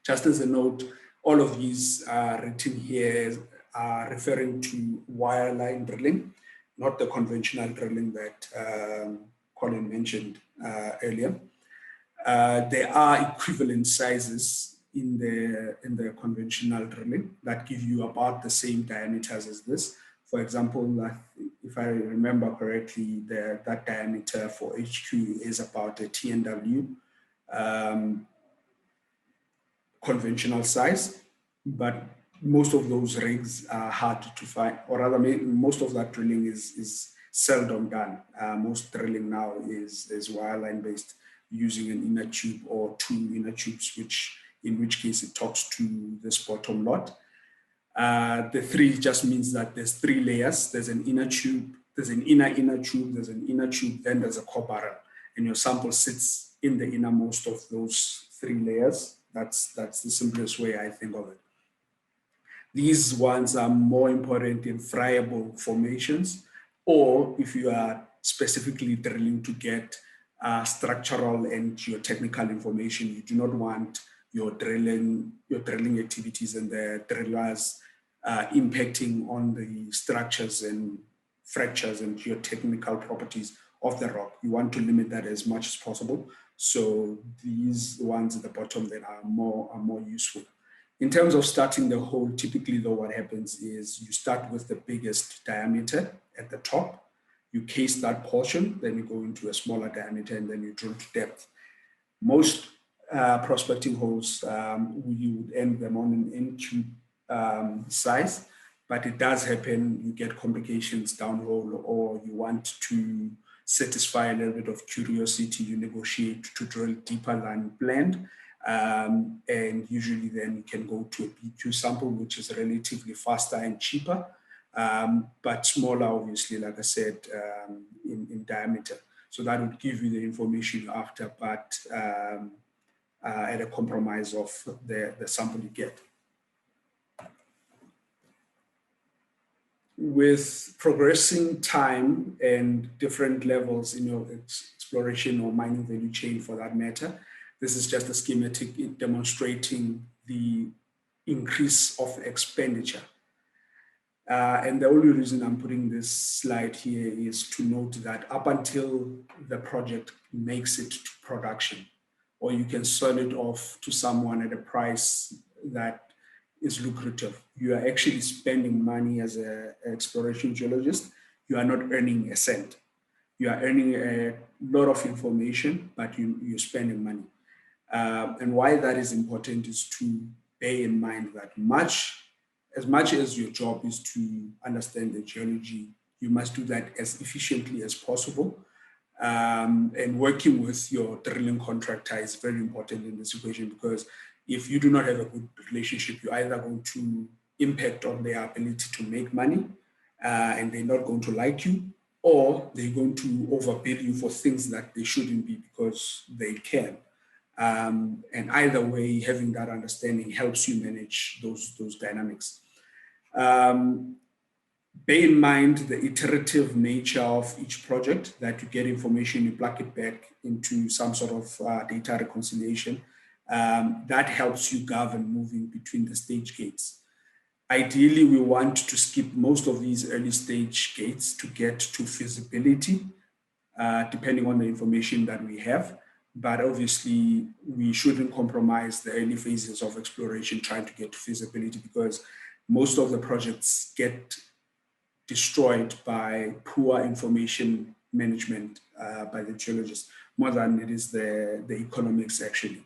Just as a note, all of these written here are referring to wireline drilling, not the conventional drilling that Colin mentioned earlier. There are equivalent sizes in the conventional drilling that give you about the same diameters as this. For example, if I remember correctly, that diameter for HQ is about a TNW conventional size, but most of those rigs are hard to find, or rather, most of that drilling is seldom done. Most drilling now is wireline based, using an inner tube or 2 inner tubes, in which case it talks to this bottom lot. The 3 just means that there's 3 layers. There's an inner tube, there's an inner tube, there's an inner tube, then there's a corebarrel, and your sample sits in the innermost of those 3 layers. That's the simplest way I think of it. These ones are more important in friable formations, or if you are specifically drilling to get structural and geotechnical information. You do not want your drilling activities and the drillers impacting on the structures and fractures and geotechnical properties of the rock. You want to limit that as much as possible. So these ones at the bottom then are more useful. In terms of starting the hole, typically though what happens is you start with the biggest diameter at the top, you case that portion, then you go into a smaller diameter and then you drill to depth. Most prospecting holes, you would end them on an N-tube size, but it does happen, you get complications downhole, or you want to satisfy a little bit of curiosity, you negotiate to drill deeper than planned. And usually then you can go to a BQ sample, which is relatively faster and cheaper, but smaller, obviously, like I said, in diameter. So that would give you the information after, but at a compromise of the sample you get. With progressing time and different levels in your exploration or mining value chain for that matter, this is just a schematic demonstrating the increase of expenditure. And the only reason I'm putting this slide here is to note that up until the project makes it to production, or you can sell it off to someone at a price that is lucrative, you are actually spending money as an exploration geologist. You are not earning a cent. You are earning a lot of information, but you're spending money. And why that is important is to bear in mind that as much as your job is to understand the geology, you must do that as efficiently as possible. And working with your drilling contractor is very important in this equation, because if you do not have a good relationship, you're either going to impact on their ability to make money, and they're not going to like you, or they're going to overbill you for things that they shouldn't be because they can. And either way, having that understanding helps you manage those dynamics. Bear in mind the iterative nature of each project, that you get information, you plug it back into some sort of data reconciliation. That helps you govern moving between the stage gates. Ideally, we want to skip most of these early stage gates to get to feasibility, depending on the information that we have. But obviously, we shouldn't compromise the early phases of exploration trying to get to feasibility, because most of the projects get destroyed by poor information management by the geologists, more than it is the economics actually.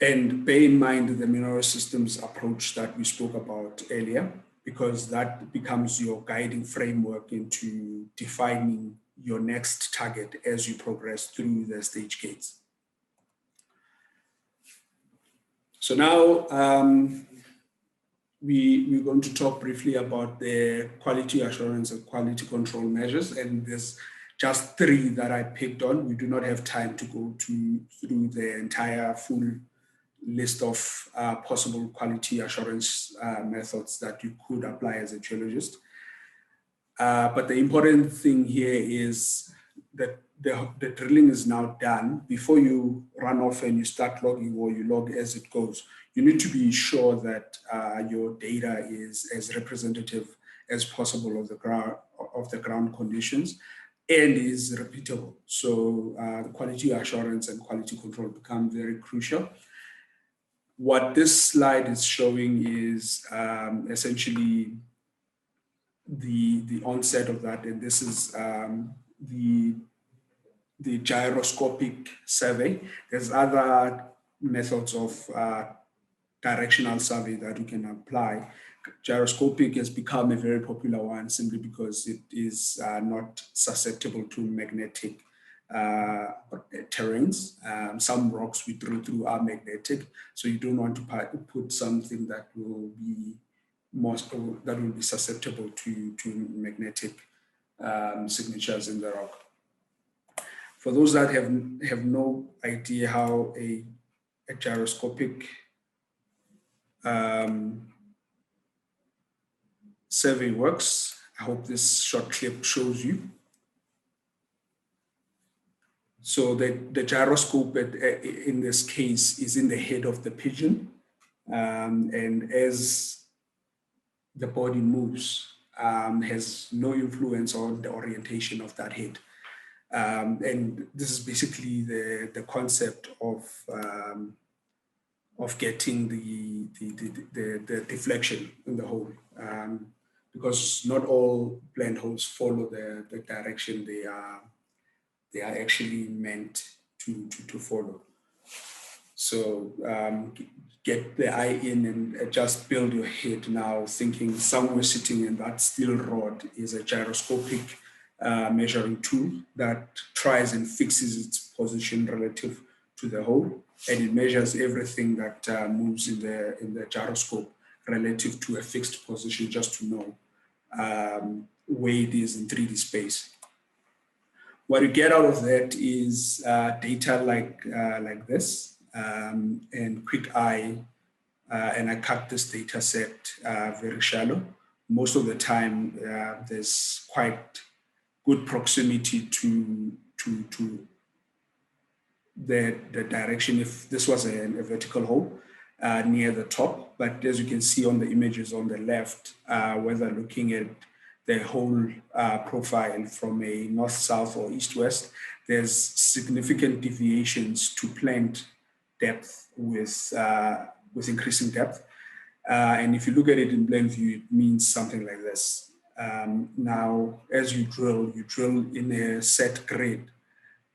And bear in mind the mineral systems approach that we spoke about earlier, because that becomes your guiding framework into defining your next target as you progress through the stage gates. So now we're going to talk briefly about the quality assurance and quality control measures, and there's just 3 that I picked on. We do not have time to go through the entire full list of possible quality assurance methods that you could apply as a geologist. But the important thing here is that the drilling is now done. Before you run off and you start logging, or you log as it goes, you need to be sure that your data is as representative as possible of the ground conditions and is repeatable. So quality assurance and quality control become very crucial. What this slide is showing is essentially the onset of that, and this is the gyroscopic survey. There's other methods of directional survey that you can apply. Gyroscopic has become a very popular one simply because it is not susceptible to magnetic terrains. Some rocks we drill through are magnetic, so you don't want to put something that will be susceptible to magnetic signatures in the rock. For those that have no idea how a gyroscopic survey works, I hope this short clip shows you. So the gyroscope in this case is in the head of the pigeon, and as the body moves, has no influence on the orientation of that head. And this is basically the concept of getting the deflection in the hole, because not all blend holes follow the direction they are actually meant to follow. So get the eye in and just build your head now, thinking somewhere sitting in that steel rod is a gyroscopic measuring tool that tries and fixes its position relative to the hole, and it measures everything that moves in the gyroscope relative to a fixed position, just to know where it is in 3D space. What you get out of that is data like this, and quick eye, and I cut this data set very shallow. Most of the time, there's quite good proximity to the direction if this was a vertical hole near the top. But as you can see on the images on the left, whether looking at the whole profile from a north-south or east-west, there's significant deviations to plant depth with increasing depth. And if you look at it in blend view, it means something like this. Now, as you drill in a set grid,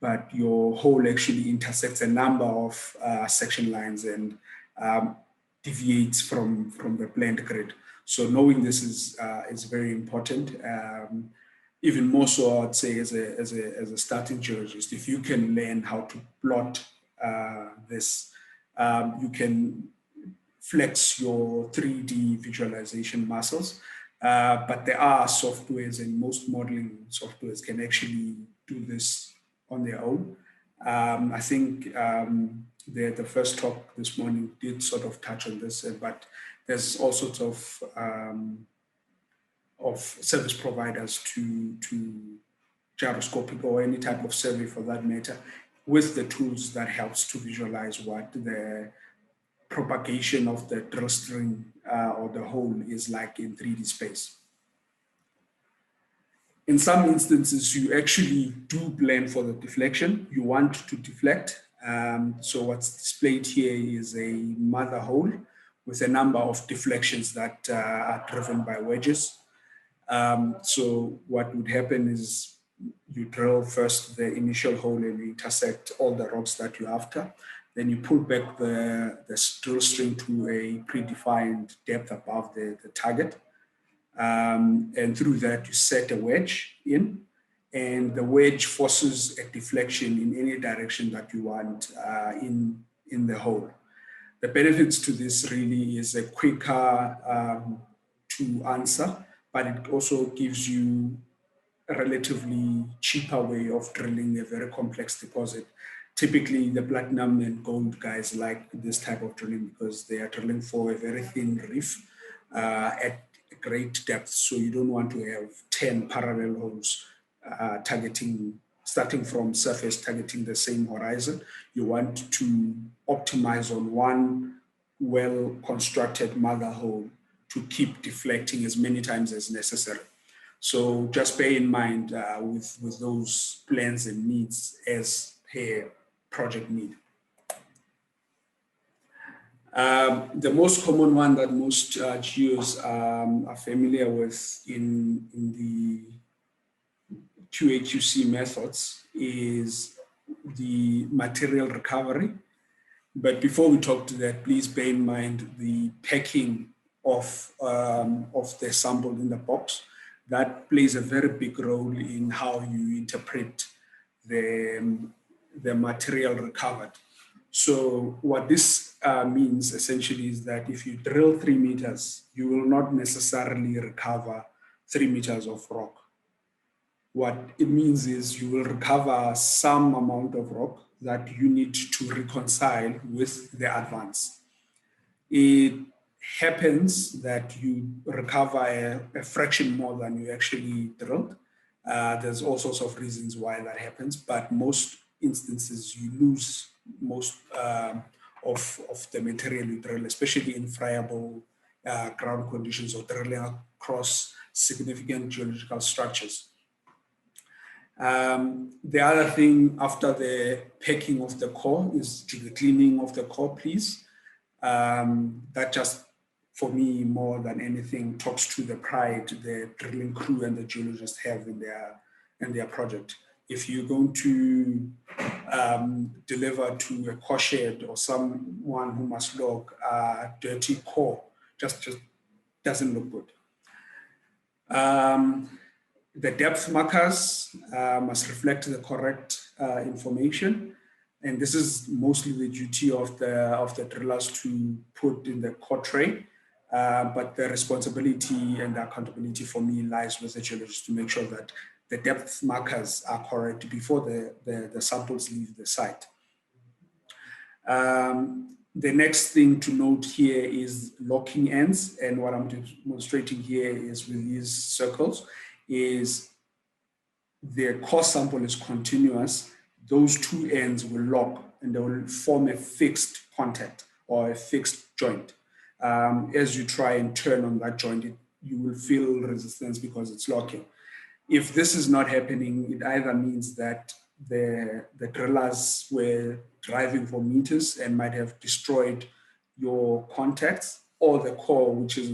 but your hole actually intersects a number of section lines and deviates from the blend grid. So knowing this is very important. Even more so, I'd say, as a starting geologist, if you can learn how to plot this, you can flex your 3D visualization muscles. But there are softwares, and most modeling softwares can actually do this on their own. I think the first talk this morning did sort of touch on this, but there's all sorts of service providers to gyroscopic or any type of survey for that matter, with the tools that helps to visualize what the propagation of the drill string or the hole is like in 3D space. In some instances, you actually do plan for the deflection. You want to deflect. So what's displayed here is a mother hole with a number of deflections that are driven by wedges. So what would happen is you drill first the initial hole and you intersect all the rocks that you're after. Then you pull back the drill string to a predefined depth above the target. And through that, you set a wedge in, and the wedge forces a deflection in any direction that you want in the hole. The benefits to this really is a quicker to answer, but it also gives you a relatively cheaper way of drilling a very complex deposit. Typically, the platinum and gold guys like this type of drilling because they are drilling for a very thin reef at great depth. So you don't want to have 10 parallel holes starting from surface, targeting the same horizon. You want to optimize on one well-constructed mother hole to keep deflecting as many times as necessary. So just bear in mind with those plans and needs as per project need. The most common one that most geos are familiar with in the QA/QC methods is the material recovery. But before we talk to that, please bear in mind the packing of the sample in the box. That plays a very big role in how you interpret the material recovered. So what this means essentially is that if you drill 3 meters, you will not necessarily recover 3 meters of rock. What it means is you will recover some amount of rock that you need to reconcile with the advance. It happens that you recover a fraction more than you actually drilled. There's all sorts of reasons why that happens, but most instances you lose most of the material you drill, especially in friable ground conditions or drilling across significant geological structures. The other thing after the packing of the core is the cleaning of the core, please. That just, for me, more than anything, talks to the pride the drilling crew and the geologists have in their project. If you're going to deliver to a core shed or someone who must log a dirty core, just doesn't look good. The depth markers must reflect the correct information. And this is mostly the duty of the drillers to put in the core tray. But the responsibility and the accountability for me lies with the geologist to make sure that the depth markers are correct before the samples leave the site. The next thing to note here is locking ends. And what I'm demonstrating here is with these circles is the core sample is continuous. Those two ends will lock and they will form a fixed contact or a fixed joint. As you try and turn on that joint, you will feel resistance because it's locking. If this is not happening, it either means that the drillers were driving for meters and might have destroyed your contacts, or the core, which is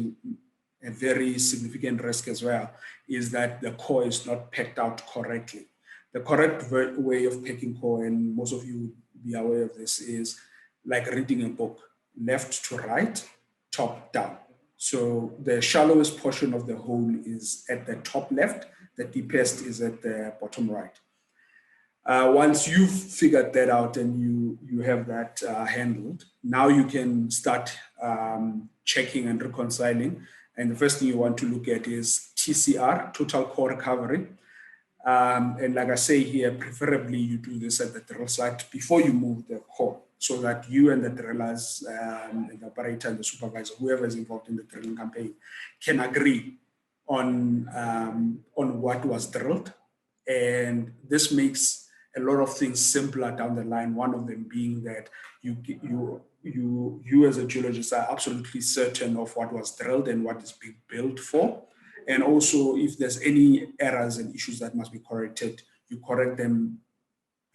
a very significant risk as well, is that the core is not packed out correctly. The correct way of packing core, and most of you would be aware of this, is like reading a book, left to right, top down. So the shallowest portion of the hole is at the top left, the deepest is at the bottom right. Once you've figured that out and you have that handled, now you can start checking and reconciling. And the first thing you want to look at is TCR, total core recovery. And like I say here, preferably you do this at the drill site before you move the core, so that you and the drillers, and the operator and the supervisor, whoever is involved in the drilling campaign, can agree on what was drilled. And this makes a lot of things simpler down the line. One of them being that you as a geologist are absolutely certain of what was drilled and what is being built for. And also, if there's any errors and issues that must be corrected, you correct them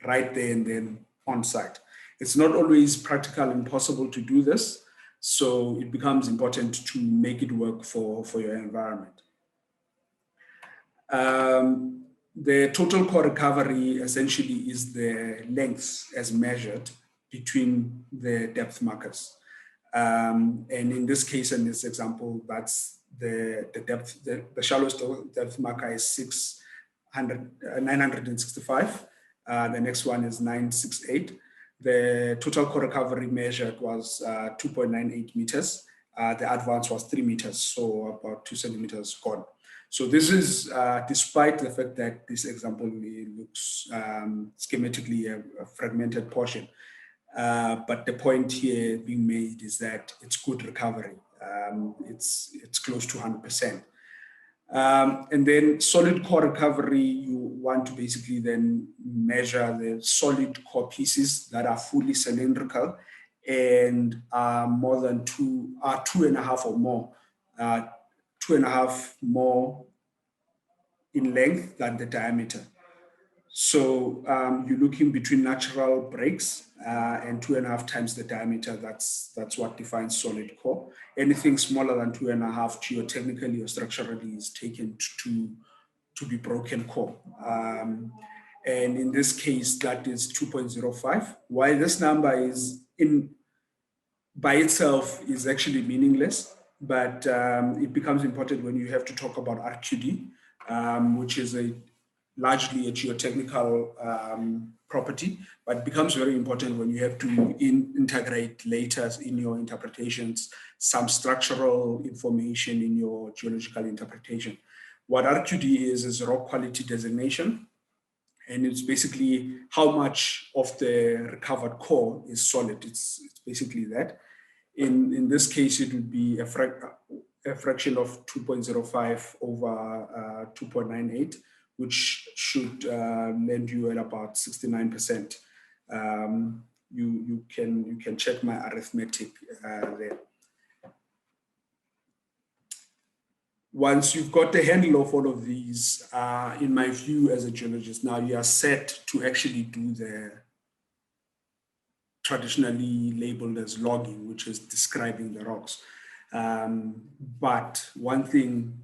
right there and then on site. It's not always practical and possible to do this, so it becomes important to make it work for your environment. The total core recovery essentially is the length as measured between the depth markers. And in this case, in this example, that's the depth, the shallowest depth marker is 965. The next one is 968. The total core recovery measured was 2.98 meters. The advance was 3 meters, so about 2 centimeters gone. So this is despite the fact that this example looks schematically a fragmented portion. But the point here being made is that it's good recovery. It's close to 100%. And then solid core recovery, you want to basically then measure the solid core pieces that are fully cylindrical and are more than 2.5 or more, 2.5 more in length than the diameter. So you're looking between natural breaks and 2.5 times the diameter. That's what defines solid core. Anything smaller than 2.5 geotechnically or structurally is taken to be broken core. And in this case, that is 2.05. Why this number is by itself is actually meaningless, but it becomes important when you have to talk about RQD, which is largely a geotechnical property, but it becomes very important when you have to integrate later in your interpretations some structural information in your geological interpretation. What RQD is rock quality designation, and it's basically how much of the recovered core is solid. It's basically that. In this case, it would be a fraction of 2.05 over 2.98, which should land you at about 69%. You can check my arithmetic there. Once you've got the handle of all of these, in my view as a geologist, now you are set to actually do the traditionally labeled as logging, which is describing the rocks. But one thing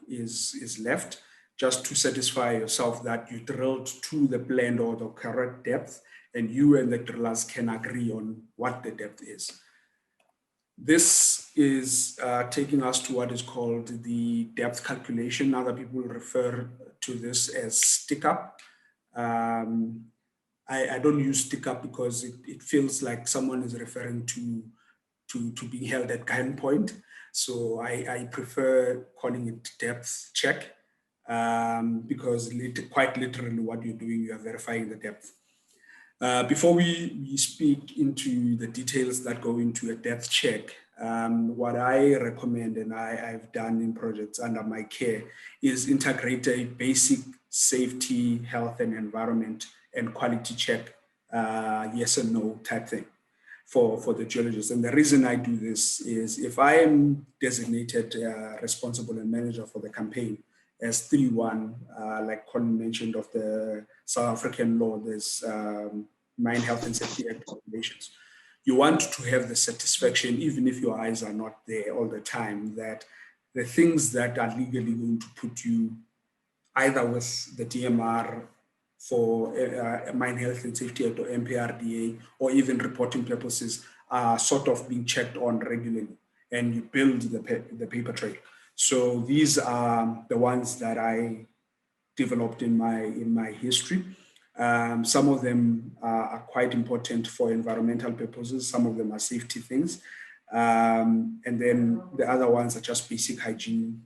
is left, just to satisfy yourself that you drilled to the planned or the correct depth, and you and the drillers can agree on what the depth is. This is taking us to what is called the depth calculation. Other people refer to this as stick up. I don't use stick up because it feels like someone is referring to being held at gunpoint. So I prefer calling it depth check because quite literally what you're doing, you are verifying the depth. Before we speak into the details that go into a depth check, what I recommend and I've done in projects under my care is integrate a basic safety, health and environment and quality check, yes and no type thing for the geologist. And the reason I do this is if I am designated responsible and manager for the campaign as 3.1, like Colin mentioned of the South African law, there's Mine Health and Safety Act regulations. You want to have the satisfaction, even if your eyes are not there all the time, that the things that are legally going to put you either with the DMR for Mine Health and Safety Act or MPRDA, or even reporting purposes, are sort of being checked on regularly, and you build the paper trail. So these are the ones that I developed in my history. Some of them are quite important for environmental purposes. Some of them are safety things. And then the other ones are just basic hygiene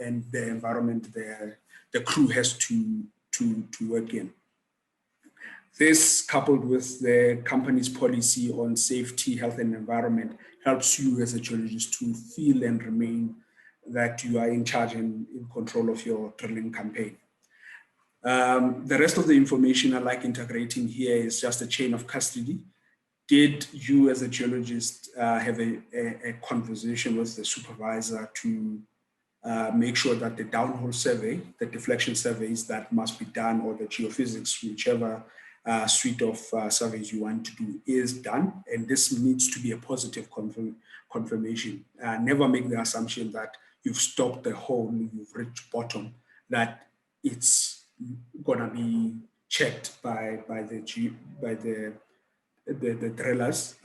and the environment the crew has to to work in. This, coupled with the company's policy on safety, health, and environment, helps you as a geologist to feel and remain that you are in charge and in control of your drilling campaign. The rest of the information I like integrating here is just a chain of custody. Did you as a geologist have a conversation with the supervisor to make sure that the downhole survey, the deflection surveys that must be done, or the geophysics, whichever suite of surveys you want to do, is done? And this needs to be a positive confirmation. Never make the assumption that you've stopped the hole, you've reached bottom, that it's gonna be checked by the drillers.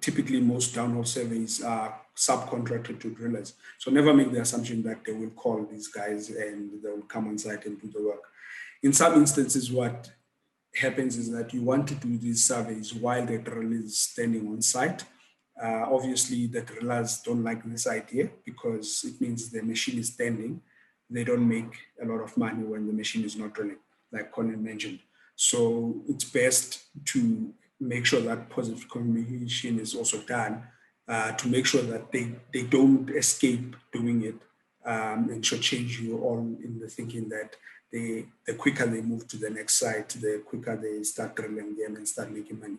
Typically, most downhole surveys are subcontracted to drillers. So never make the assumption that they will call these guys and they will come on site and do the work. In some instances, what happens is that you want to do these surveys while the driller is standing on site. Obviously, the drillers don't like this idea because it means the machine is standing. They don't make a lot of money when the machine is not drilling, like Colin mentioned. So it's best to make sure that positive communication is also done to make sure that they don't escape doing it and should change you all in the thinking that the quicker they move to the next site, the quicker they start drilling again and start making money.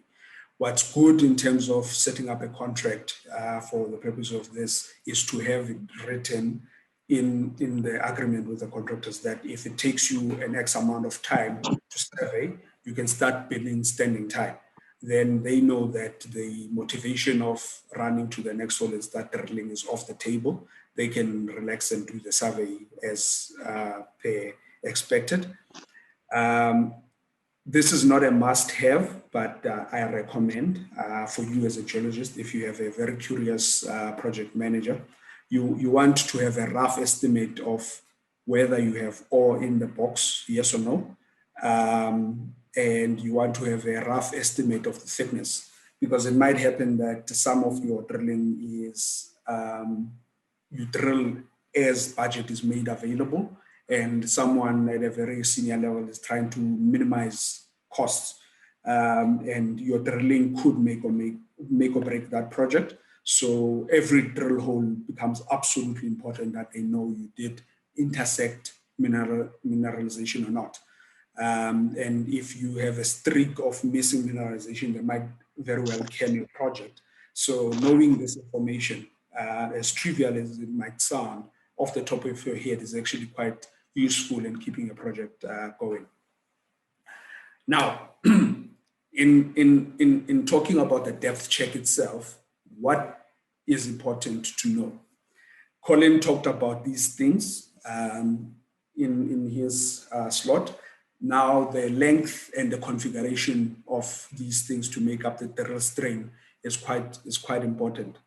What's good in terms of setting up a contract for the purpose of this is to have it written in the agreement with the contractors that if it takes you an X amount of time to survey, you can start billing standing time. Then they know that the motivation of running to the next hole and start drilling is off the table. They can relax and do the survey as per expected. This is not a must-have, but I recommend for you as a geologist, if you have a very curious project manager, you want to have a rough estimate of whether you have ore in the box, yes or no. And you want to have a rough estimate of the thickness, because it might happen that some of your drilling is you drill as budget is made available, and someone at a very senior level is trying to minimize costs, and your drilling could make or break that project. So every drill hole becomes absolutely important that they know you did intersect mineralization or not. And if you have a streak of missing mineralization, they might very well kill your project. So knowing this information, as trivial as it might sound, off the top of your head is actually quite useful in keeping a project going. Now, in talking about the depth check itself, what is important to know? Colin talked about these things in his slot. Now, the length and the configuration of these things to make up the drill string is quite important.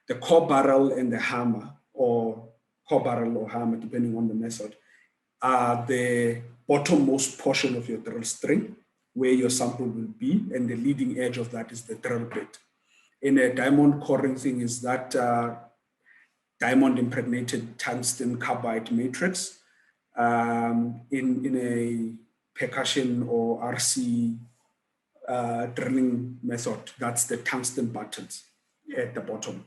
The corebarrel and the hammer, or corebarrel or hammer, depending on the method, are the bottommost portion of your drill string, where your sample will be, and the leading edge of that is the drill bit. In a diamond coring thing is that diamond impregnated tungsten carbide matrix. In a percussion or RC drilling method, that's the tungsten buttons at the bottom.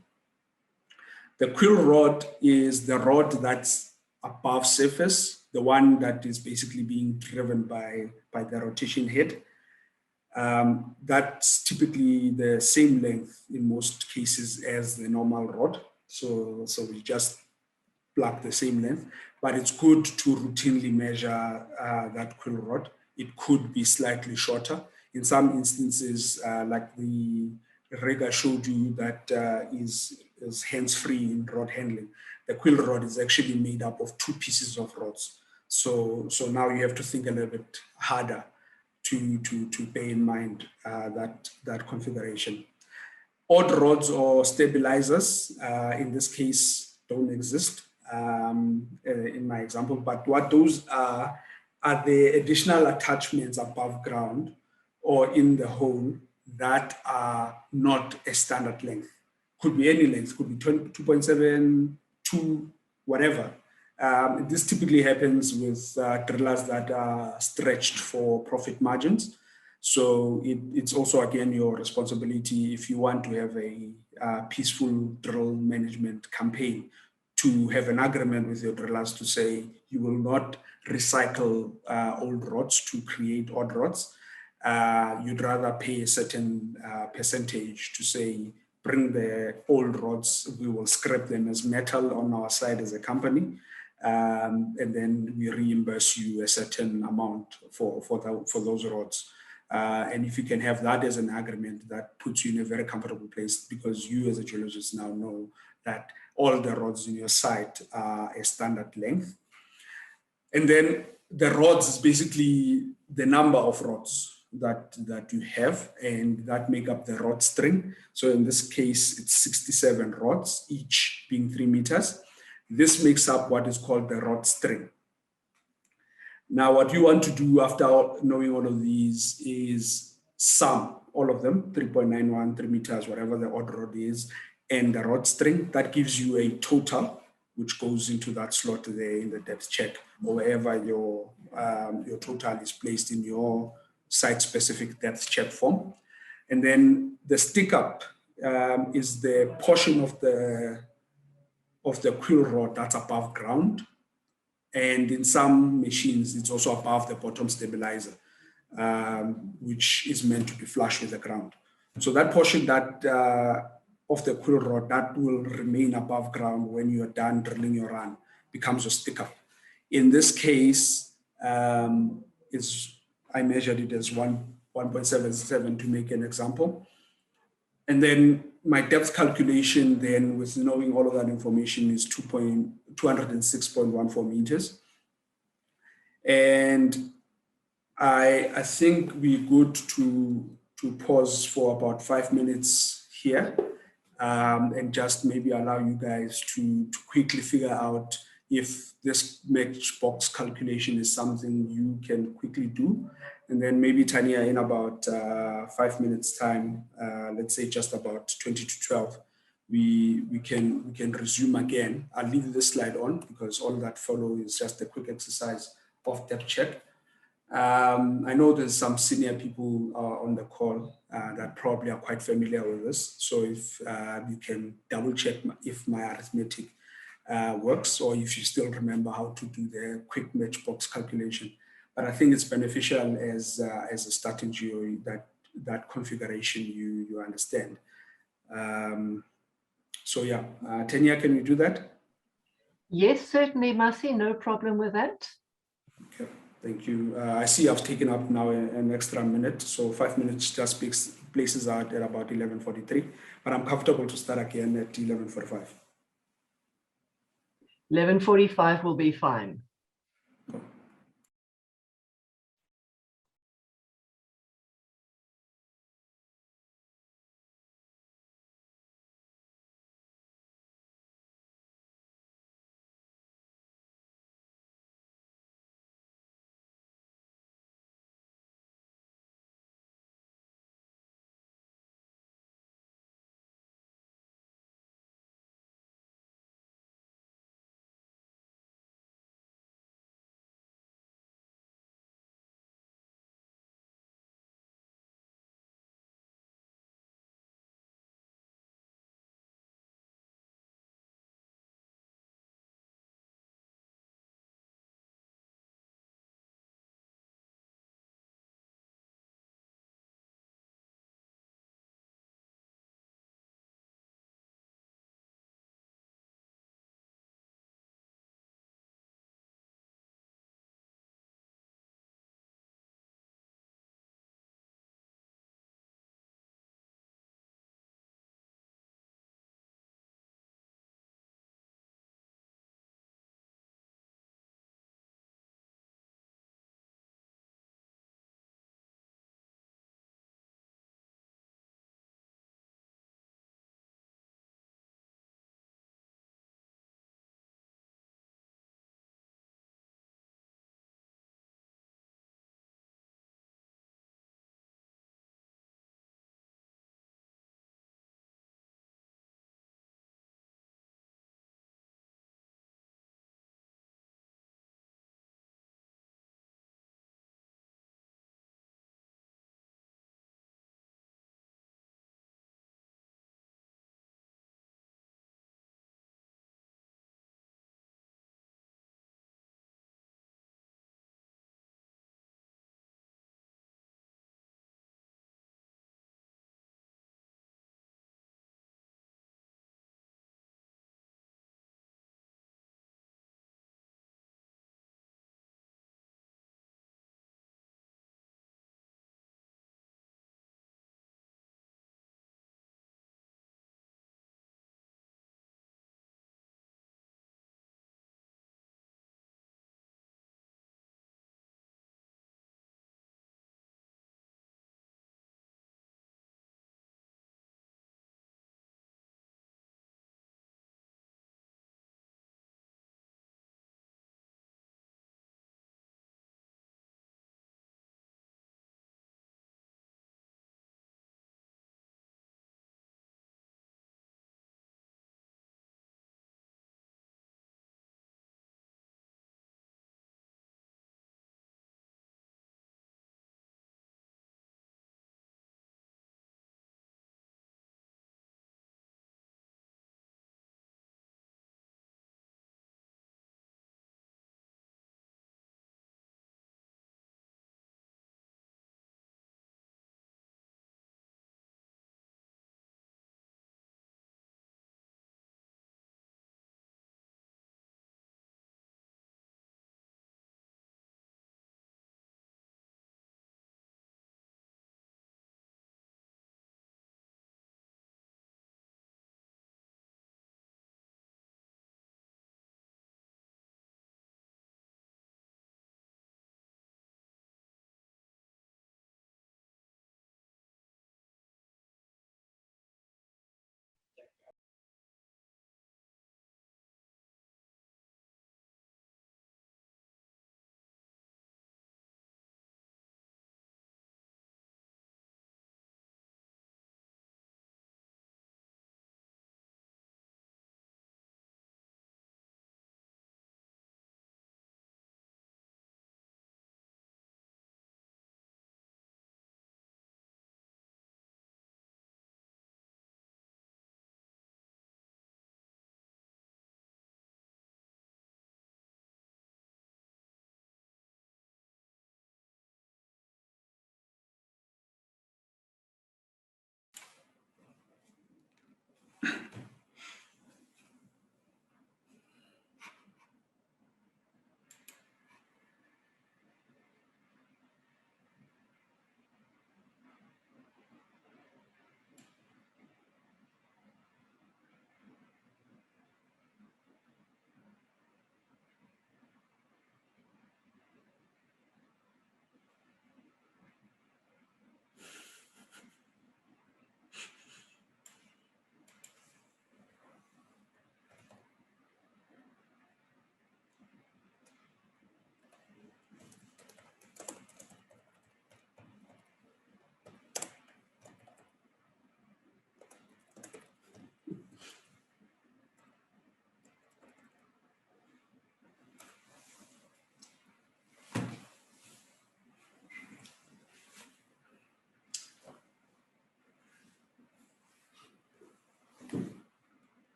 The quill rod is the rod that's above surface, the one that is basically being driven by the rotation head. That's typically the same length in most cases as the normal rod. So we just plug the same length, but it's good to routinely measure that quill rod. It could be slightly shorter. In some instances, like the rig I showed you that is hands-free in rod handling, the quill rod is actually made up of 2 pieces of rods. So now you have to think a little bit harder to bear in mind that configuration. Odd rods or stabilizers, in this case, don't exist in my example, but what those are the additional attachments above ground or in the hole that are not a standard length. Could be any length, could be 2.7, 2, whatever. This typically happens with drillers that are stretched for profit margins. So it's also, again, your responsibility, if you want to have a peaceful drill management campaign, to have an agreement with your drillers to say you will not recycle old rods to create odd rods. You'd rather pay a certain percentage to say, bring the old rods, we will scrap them as metal on our side as a company. And then we reimburse you a certain amount for those rods. And if you can have that as an agreement, that puts you in a very comfortable place, because you as a geologist now know that all the rods in your site are a standard length. And then the rods is basically the number of rods that you have, and that make up the rod string. So in this case, it's 67 rods, each being 3 meters. This makes up what is called the rod string. Now, what you want to do after knowing all of these is sum all of them, 3.91, 3 meters, whatever the odd rod is, and the rod string. That gives you a total, which goes into that slot there in the depth check, or wherever your total is placed in your site-specific depth check form. And then the stick up is the portion of the quill rod that's above ground. And in some machines, it's also above the bottom stabilizer, which is meant to be flush with the ground. So that portion that of the quill rod that will remain above ground when you are done drilling your run becomes your stick up. In this case, I measured it as 1.77 to make an example. And then my depth calculation then, with knowing all of that information, is 206.14 meters. And I think we're good to pause for about 5 minutes here, and just maybe allow you guys to quickly figure out if this matchbox calculation is something you can quickly do. And then maybe, Tanya, in about 5 minutes time, let's say just about 20 to 12, we can resume again. I'll leave this slide on because all that follow is just a quick exercise of depth check. I know there's some senior people on the call that probably are quite familiar with this. So if you can double check if my arithmetic works, or if you still remember how to do the quick matchbox calculation. But I think it's beneficial as a starting geo that configuration you understand. So yeah, Tanya, can you do that? Yes, certainly, Masi, no problem with that. Okay, thank you. I see I've taken up now an extra minute, so 5 minutes just places out at about 11:43, but I'm comfortable to start again at 11:45. 11:45 will be fine.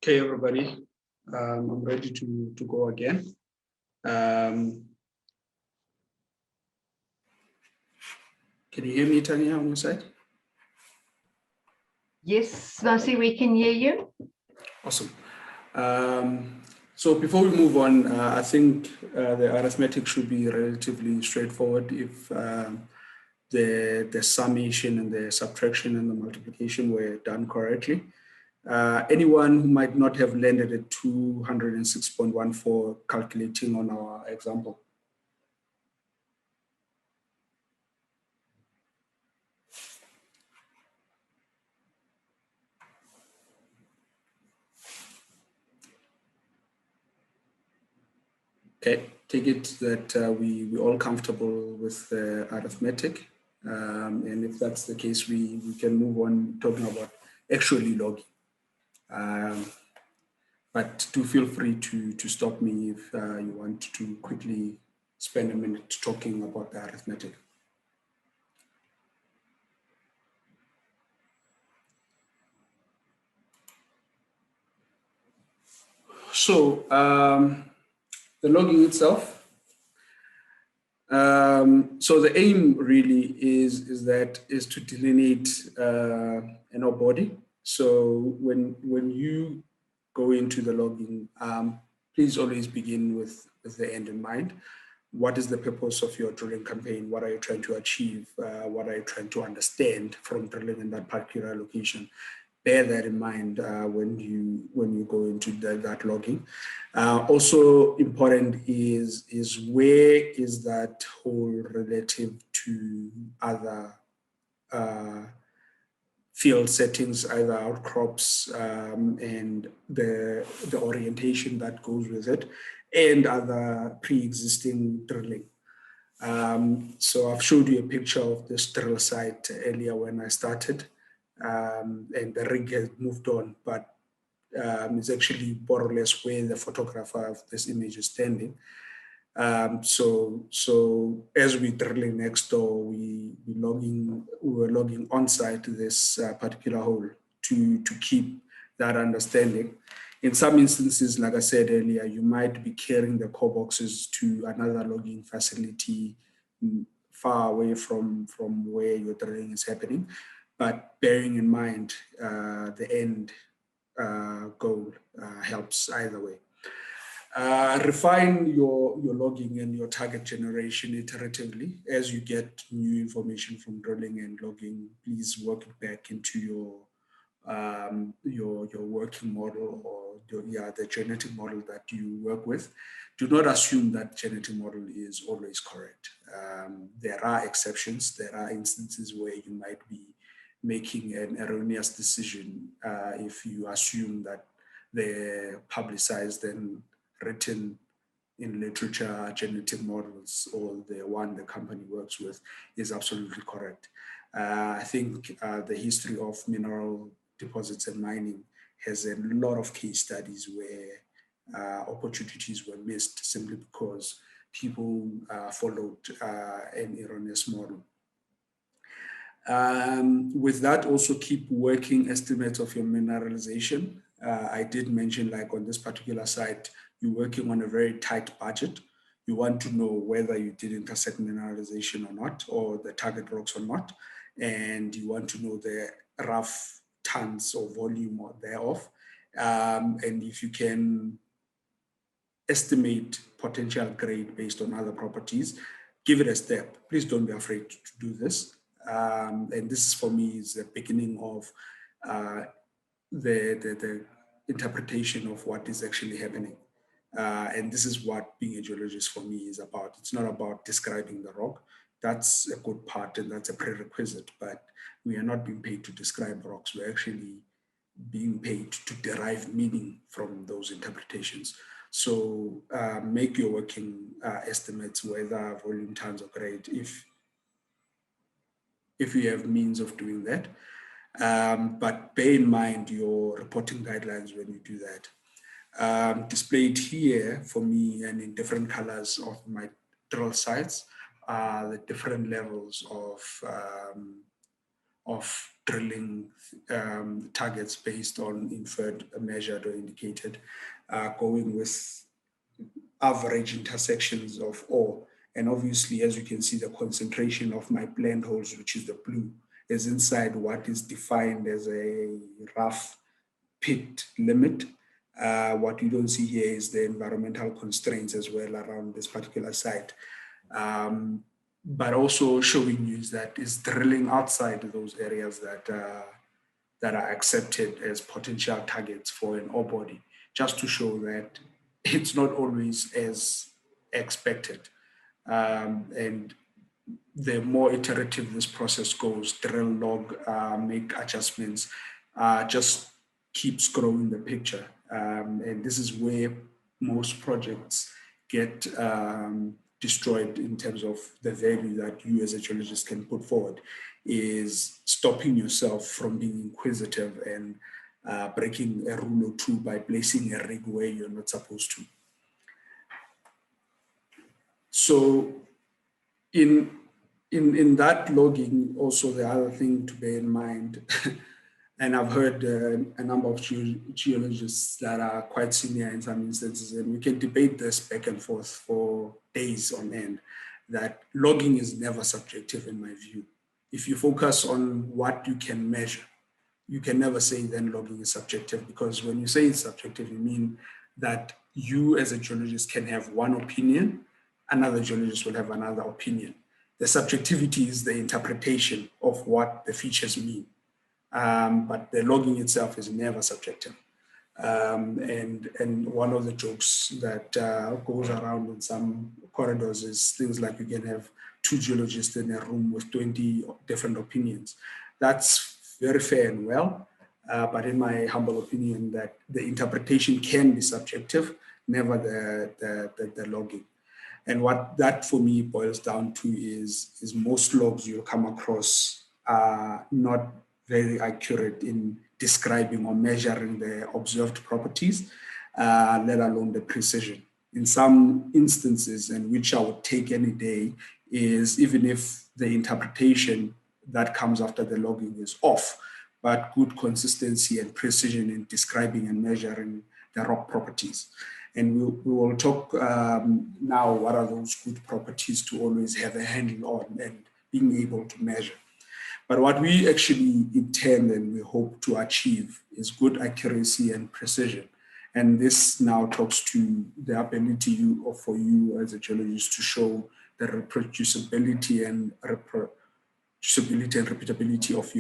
Okay, everybody, I'm ready to go again. Can you hear me, Tanya, on your side? Yes, Mercy, we can hear you. Awesome. So before we move on, I think the arithmetic should be relatively straightforward if the summation and the subtraction and the multiplication were done correctly. Anyone who might not have landed at 206.14 calculating on our example? Okay, take it that we're all comfortable with the arithmetic. And if that's the case, we can move on talking about actually logging. But do feel free to stop me if you want to quickly spend a minute talking about the arithmetic. So the logging itself. So the aim really is to delineate an ore body. So when you go into the logging, please always begin with the end in mind. What is the purpose of your drilling campaign? What are you trying to achieve? What are you trying to understand from drilling in that particular location? Bear that in mind when you go into that logging. Also important is where is that hole relative to other field settings, either outcrops and the orientation that goes with it, and other pre-existing drilling. So I've showed you a picture of this drill site earlier when I started, and the rig has moved on, but it's actually more or less where the photographer of this image is standing. So as we're drilling next door, we were logging on site this particular hole to keep that understanding. In some instances, like I said earlier, you might be carrying the core boxes to another logging facility far away from where your drilling is happening, but bearing in mind the end goal helps either way. Refine your logging and your target generation iteratively as you get new information from drilling and logging. Please work it back into your working model or the genetic model that you work with. Do not assume that genetic model is always correct. There are exceptions. There are instances where you might be making an erroneous decision if you assume that the publicized and written in literature genetic models or the one the company works with is absolutely correct. I think the history of mineral deposits and mining has a lot of case studies where opportunities were missed simply because people followed an erroneous model. With that, also keep working estimates of your mineralization. I did mention, like on this particular site, you're working on a very tight budget. You want to know whether you did intersect mineralization or not, or the target rocks or not. And you want to know the rough tons or volume thereof. And if you can estimate potential grade based on other properties, give it a step. Please don't be afraid to do this. And this for me is the beginning of the interpretation of what is actually happening. And this is what being a geologist for me is about. It's not about describing the rock. That's a good part and that's a prerequisite, but we are not being paid to describe rocks. We're actually being paid to derive meaning from those interpretations. So make your working estimates, whether volume, tons, or grade, if you have means of doing that. But bear in mind your reporting guidelines when you do that. Displayed here for me and in different colors of my drill sites are the different levels of of drilling targets based on inferred, measured, or indicated, going with average intersections of ore. And obviously, as you can see, the concentration of my blend holes, which is the blue, is inside what is defined as a rough pit limit. What you don't see here is the environmental constraints as well around this particular site. But also showing you that is drilling outside those areas that are accepted as potential targets for an ore body, just to show that it's not always as expected. And the more iterative this process goes, drill, log, make adjustments, just keeps growing the picture. And this is where most projects get destroyed in terms of the value that you as a geologist can put forward, is stopping yourself from being inquisitive and breaking a rule or two by placing a rig where you're not supposed to. So in that logging, also the other thing to bear in mind, and I've heard a number of geologists that are quite senior in some instances, and we can debate this back and forth for days on end, that logging is never subjective in my view. If you focus on what you can measure, you can never say then logging is subjective, because when you say it's subjective, you mean that you as a geologist can have one opinion, another geologist will have another opinion. The subjectivity is the interpretation of what the features mean. But the logging itself is never subjective. And one of the jokes that goes around in some corridors is things like you can have 2 geologists in a room with 20 different opinions. That's very fair and well, but in my humble opinion, that the interpretation can be subjective, never the logging. And what that for me boils down to is most logs you'll come across are not very accurate in describing or measuring the observed properties, let alone the precision. In some instances, and which I would take any day, is even if the interpretation that comes after the logging is off, but good consistency and precision in describing and measuring the rock properties. And we will talk now what are those good properties to always have a handle on and being able to measure. But what we actually intend and we hope to achieve is good accuracy and precision. And this now talks to the ability for you as a geologist to show the reproducibility and repeatability of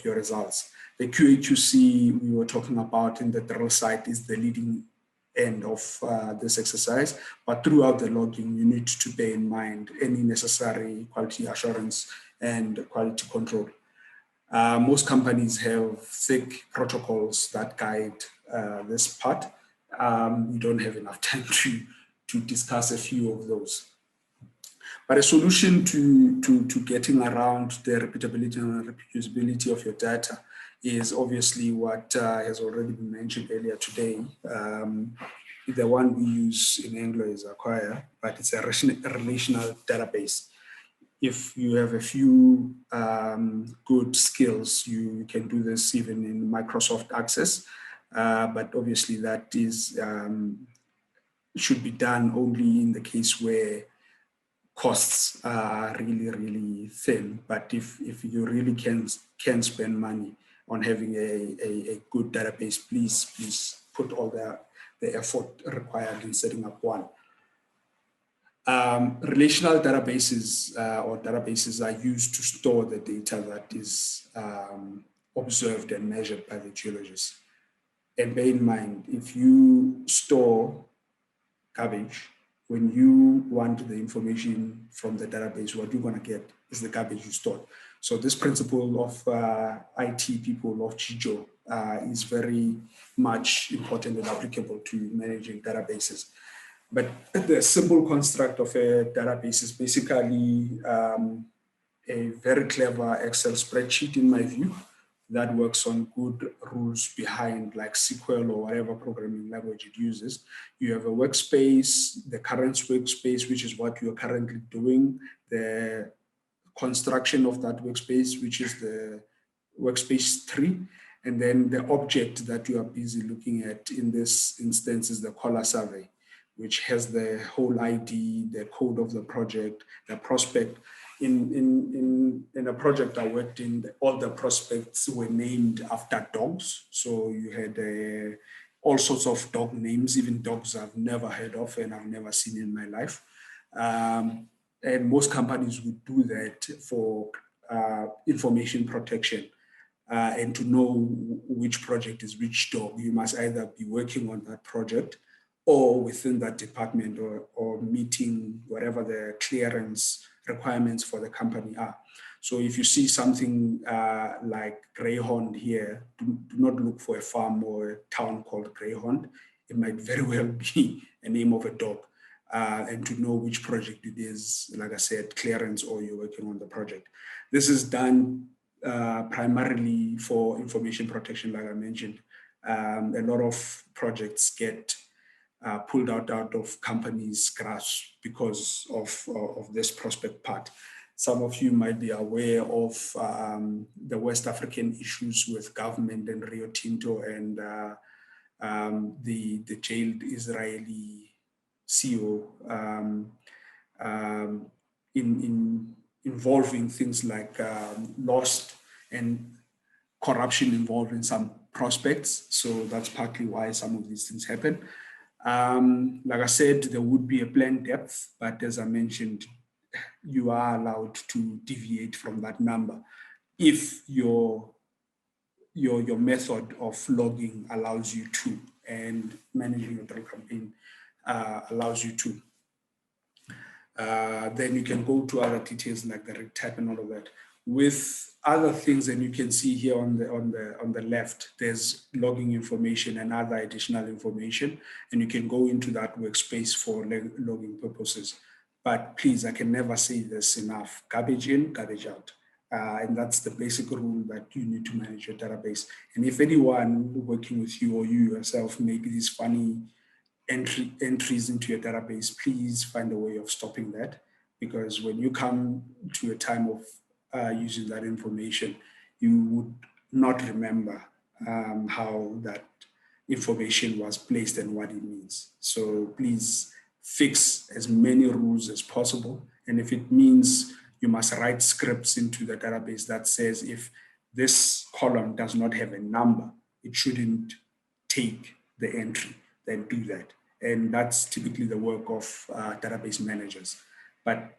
your results. The QA/QC we were talking about in the drill site is the leading end of this exercise, but throughout the logging, you need to bear in mind any necessary quality assurance and quality control. Most companies have thick protocols that guide this part. We don't have enough time to discuss a few of those. But a solution to getting around the repeatability and reproducibility of your data is obviously what has already been mentioned earlier today. The one we use in Anglo is Acquire, but it's a relational database. If you have a few good skills, you can do this even in Microsoft Access, but obviously that is should be done only in the case where costs are really, really thin. But if you really can spend money on having a good database, please put all the effort required in setting up one. Relational databases or databases are used to store the data that is observed and measured by the geologist. And bear in mind, if you store garbage, when you want the information from the database, what you're going to get is the garbage you stored. So this principle of IT people of GEO is very much important and applicable to managing databases. But the simple construct of a database is basically a very clever Excel spreadsheet, in my view, that works on good rules behind, like SQL or whatever programming language it uses. You have a workspace, the current workspace, which is what you're currently doing, the construction of that workspace, which is the workspace 3. And then the object that you are busy looking at in this instance is the collar survey, which has the whole ID, the code of the project, the prospect. In a project I worked in, all the prospects were named after dogs. So you had all sorts of dog names, even dogs I've never heard of and I've never seen in my life. And most companies would do that for information protection. And to know which project is which dog, you must either be working on that project or within that department or meeting whatever the clearance requirements for the company are. So if you see something like Greyhound here, do not look for a farm or a town called Greyhound. It might very well be a name of a dog. And to know which project it is, like I said, clearance or you're working on the project. This is done primarily for information protection, like I mentioned. A lot of projects get pulled out of companies' grasp because of this prospect part. Some of you might be aware of the West African issues with government and Rio Tinto and the jailed Israeli CEO involving things like lost and corruption involved in some prospects. So that's partly why some of these things happen. Like I said, there would be a planned depth, but as I mentioned, you are allowed to deviate from that number if your method of logging allows you to, and managing your drill campaign allows you to. Then you can go to other details like the rig type and all of that. With other things, and you can see here on the left, there's logging information and other additional information, and you can go into that workspace for logging purposes. But please, I can never say this enough: garbage in, garbage out. And that's the basic rule that you need to manage your database. And if anyone working with you or you yourself make these funny entries into your database, please find a way of stopping that, because when you come to a time of using that information, you would not remember how that information was placed and what it means. So please fix as many rules as possible. And if it means you must write scripts into the database that says if this column does not have a number, it shouldn't take the entry, then do that. And that's typically the work of database managers. But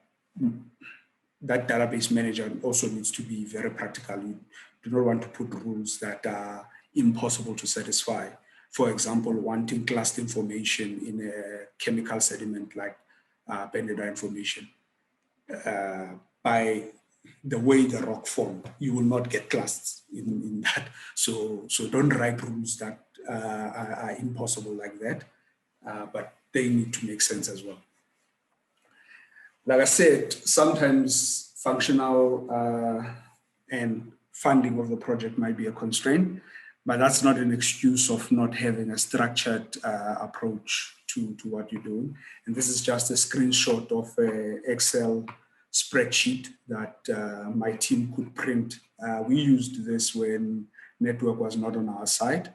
that database manager also needs to be very practical. You do not want to put rules that are impossible to satisfy. For example, wanting classed information in a chemical sediment like Benedite formation. By the way the rock formed, you will not get classed in that. So don't write rules that are impossible like that, but they need to make sense as well. Like I said, sometimes functional and funding of the project might be a constraint, but that's not an excuse of not having a structured approach to what you're doing. And this is just a screenshot of an Excel spreadsheet that my team could print. We used this when network was not on our side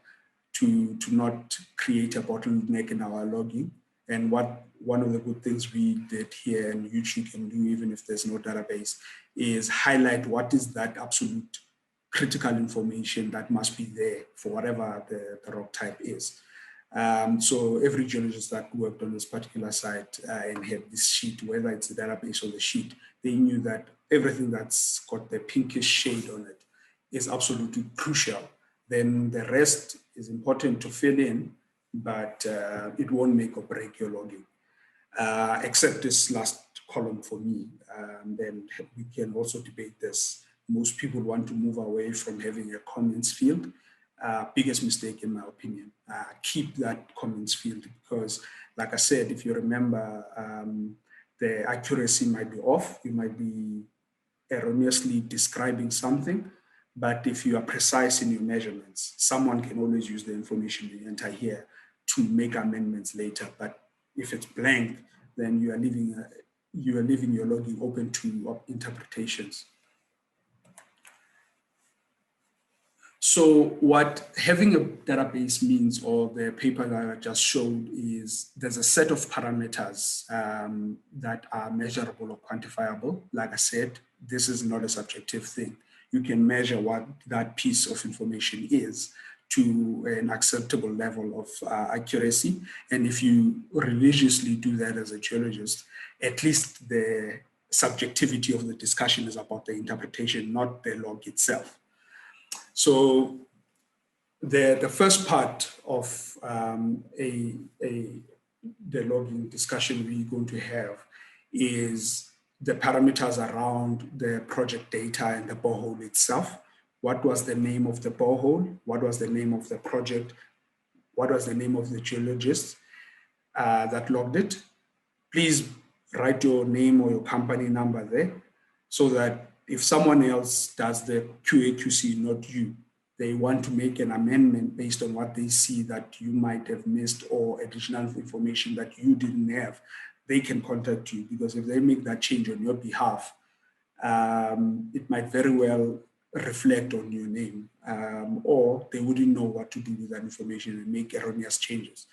to not create a bottleneck in our logging. And one of the good things we did here, and YouTube can do even if there's no database, is highlight what is that absolute critical information that must be there for whatever the rock type is. So every geologist that worked on this particular site and had this sheet, whether it's the database or the sheet, they knew that everything that's got the pinkish shade on it is absolutely crucial. Then the rest is important to fill in, but it won't make or break your logging, except this last column for me. Then we can also debate this. Most people want to move away from having a comments field. Biggest mistake in my opinion. Keep that comments field, because like I said, if you remember, the accuracy might be off. You might be erroneously describing something, but if you are precise in your measurements, someone can always use the information you enter here to make amendments later. But if it's blank, then you are leaving your logging open to interpretations. So what having a database means, or the paper that I just showed, is there's a set of parameters that are measurable or quantifiable. Like I said, this is not a subjective thing. You can measure what that piece of information is to an acceptable level of accuracy. And if you religiously do that as a geologist, at least the subjectivity of the discussion is about the interpretation, not the log itself. So the first part of the logging discussion we're going to have is the parameters around the project data and the borehole itself. What was the name of the borehole? What was the name of the project? What was the name of the geologist that logged it? Please write your name or your company number there, so that if someone else does the QA/QC, not you, they want to make an amendment based on what they see that you might have missed or additional information that you didn't have, they can contact you, because if they make that change on your behalf, it might very well reflect on your name, or they wouldn't know what to do with that information and make erroneous changes.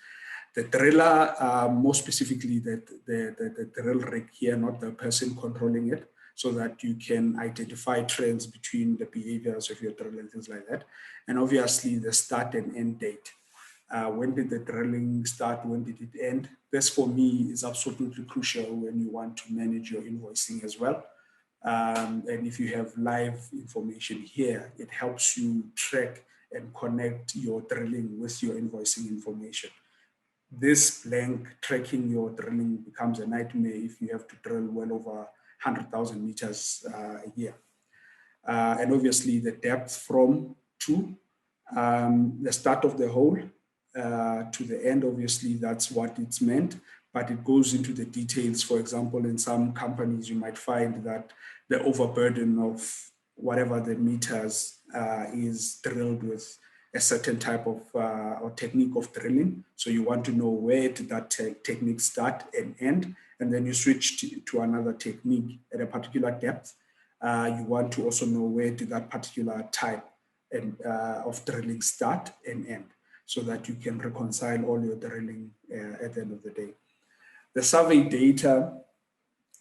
The driller, more specifically the drill rig here, not the person controlling it, so that you can identify trends between the behaviors of your drill and things like that. And obviously the start and end date. When did the drilling start? When did it end? This for me is absolutely crucial when you want to manage your invoicing as well. And if you have live information here, it helps you track and connect your drilling with your invoicing information. This blank tracking your drilling becomes a nightmare if you have to drill well over 100,000 meters a year. And obviously the depth from to the start of the hole to the end, obviously that's what it's meant, but it goes into the details. For example, in some companies, you might find that the overburden of whatever the meters is drilled with a certain type of or technique of drilling. So you want to know where did that technique start and end, and then you switch to another technique at a particular depth. You want to also know where did that particular type of drilling start and end, so that you can reconcile all your drilling at the end of the day. The survey data,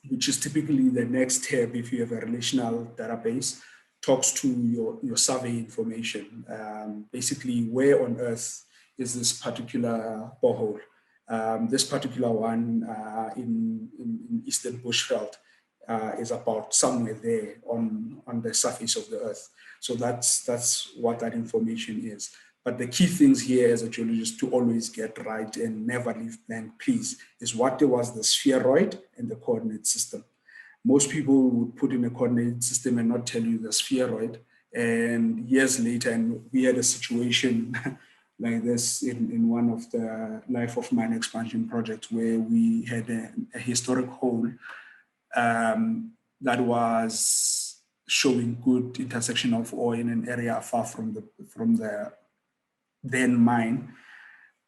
which is typically the next tab if you have a relational database, talks to your survey information. Basically, where on earth is this particular borehole? This particular one in Eastern Bushveld is about somewhere there on the surface of the earth. So that's what that information is. But the key things here as a geologist to always get right and never leave blank, please, is what was the spheroid and the coordinate system. Most people would put in a coordinate system and not tell you the spheroid. And years later, and we had a situation like this in one of the life of mine expansion projects where we had a historic hole that was showing good intersection of ore in an area far from the then mine.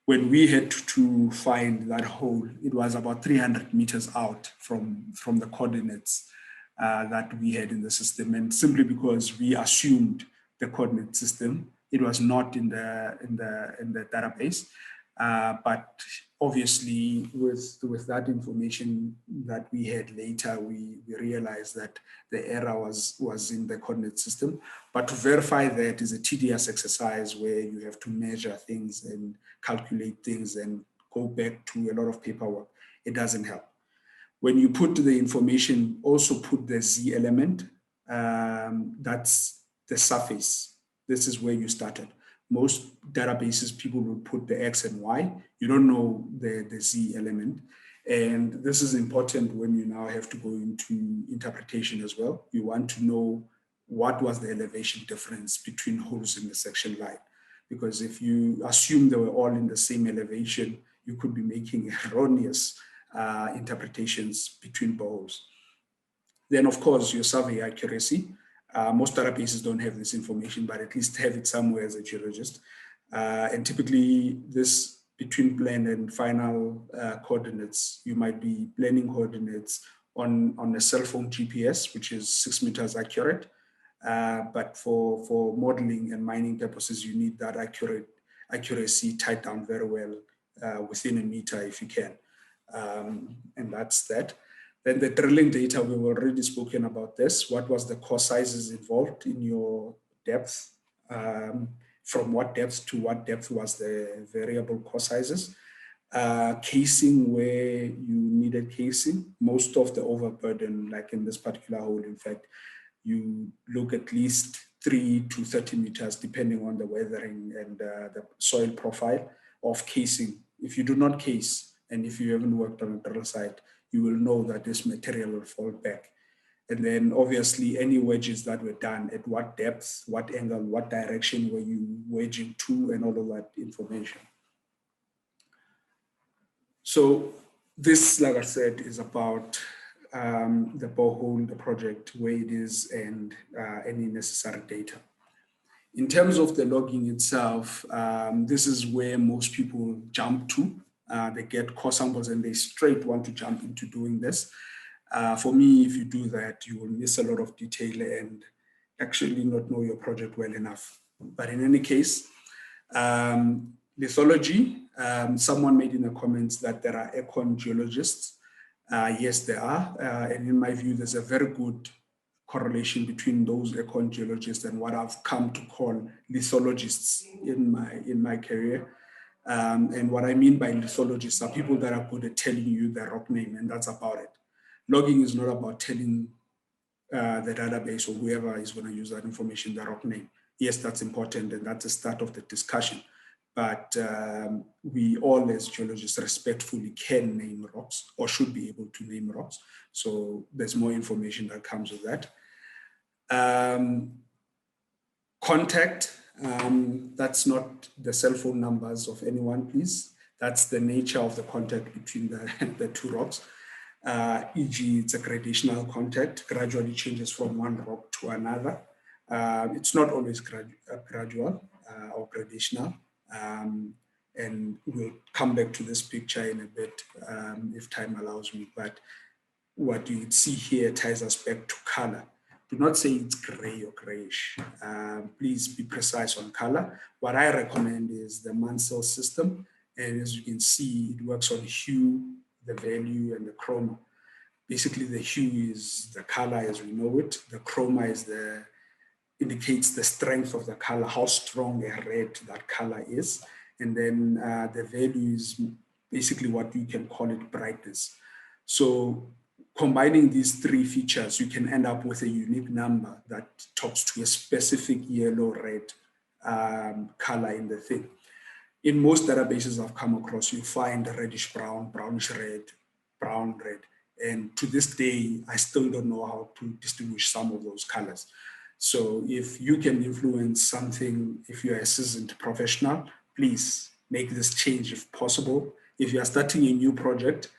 When we had to find that hole, it was about 300 meters out from the coordinates that we had in the system. And simply because we assumed the coordinate system, it was not in the database. But obviously with that information that we had later, we realized that the error was in the coordinate system. But to verify that is a tedious exercise where you have to measure things and calculate things and go back to a lot of paperwork. It doesn't help. When you put the information, also put the Z element. That's the surface. This is where you started. Most databases, people will put the X and Y. You don't know the Z element. And this is important when you now have to go into interpretation as well. You want to know what was the elevation difference between holes in the section line. Because if you assume they were all in the same elevation, you could be making erroneous interpretations between boreholes. Then, of course, your survey accuracy. Most databases don't have this information, but at least have it somewhere as a geologist. And typically, this between plan and final coordinates, you might be planning coordinates on a cell phone GPS, which is 6 meters accurate. But for modeling and mining purposes, you need that accuracy tied down very well within a meter if you can. And that's that. Then the drilling data, we've already spoken about this. What was the core sizes involved in your depth? From what depth to what depth was the variable core sizes? Casing where you needed casing. Most of the overburden, like in this particular hole, in fact, you look at least 3 to 30 meters, depending on the weathering and the soil profile of casing. If you do not case, and if you haven't worked on a drill site, you will know that this material will fall back. And then obviously any wedges that were done, at what depth, what angle, what direction were you wedging to, and all of that information. So this, like I said, is about the borehole, the project, where it is, and any necessary data. In terms of the logging itself, this is where most people jump to. They get core samples and they straight want to jump into doing this. For me, if you do that, you will miss a lot of detail and actually not know your project well enough. But in any case, lithology, someone made in the comments that there are econ geologists. Yes, there are. And in my view, there's a very good correlation between those econ geologists and what I've come to call lithologists in my career. And what I mean by lithologists are people that are good at telling you the rock name, and that's about it. Logging is not about telling the database or whoever is going to use that information the rock name. Yes, that's important, and that's the start of the discussion. But we all as geologists respectfully can name rocks, or should be able to name rocks. So there's more information that comes with that. Contact, that's not the cell phone numbers of anyone, please. That's the nature of the contact between the two rocks. E.g., it's a gradational contact, gradually changes from one rock to another. It's not always gradual or gradational. And we'll come back to this picture in a bit if time allows me. But what you see here ties us back to color. Do not say it's gray or grayish. Please be precise on color. What I recommend is the Mansell system. And as you can see, it works on hue, the value, and the chroma. Basically, the hue is the color as we know it. The chroma is indicates the strength of the color, how strong a red that color is. And then the value is basically what you can call it brightness. So combining these three features, you can end up with a unique number that talks to a specific yellow-red color in the thing. In most databases I've come across, you find reddish-brown, brownish-red, brown-red. And to this day, I still don't know how to distinguish some of those colors. So if you can influence something, if you're a seasoned professional, please make this change if possible. If you are starting a new project,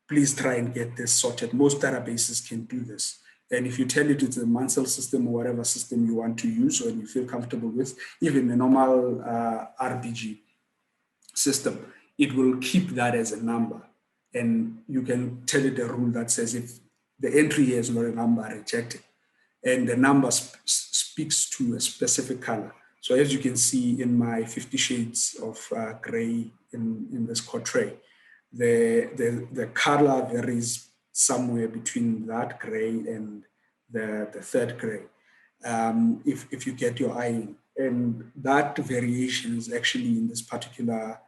please try and get this sorted. Most databases can do this. And if you tell it it's a Mansell system or whatever system you want to use or you feel comfortable with, even a normal RBG system, it will keep that as a number. And you can tell it a rule that says if the entry here is not a number, reject it. And the number speaks to a specific color. So as you can see in my 50 shades of gray in this core tray, the color varies somewhere between that gray and the third gray, if you get your eye in. And that variation is actually in this particular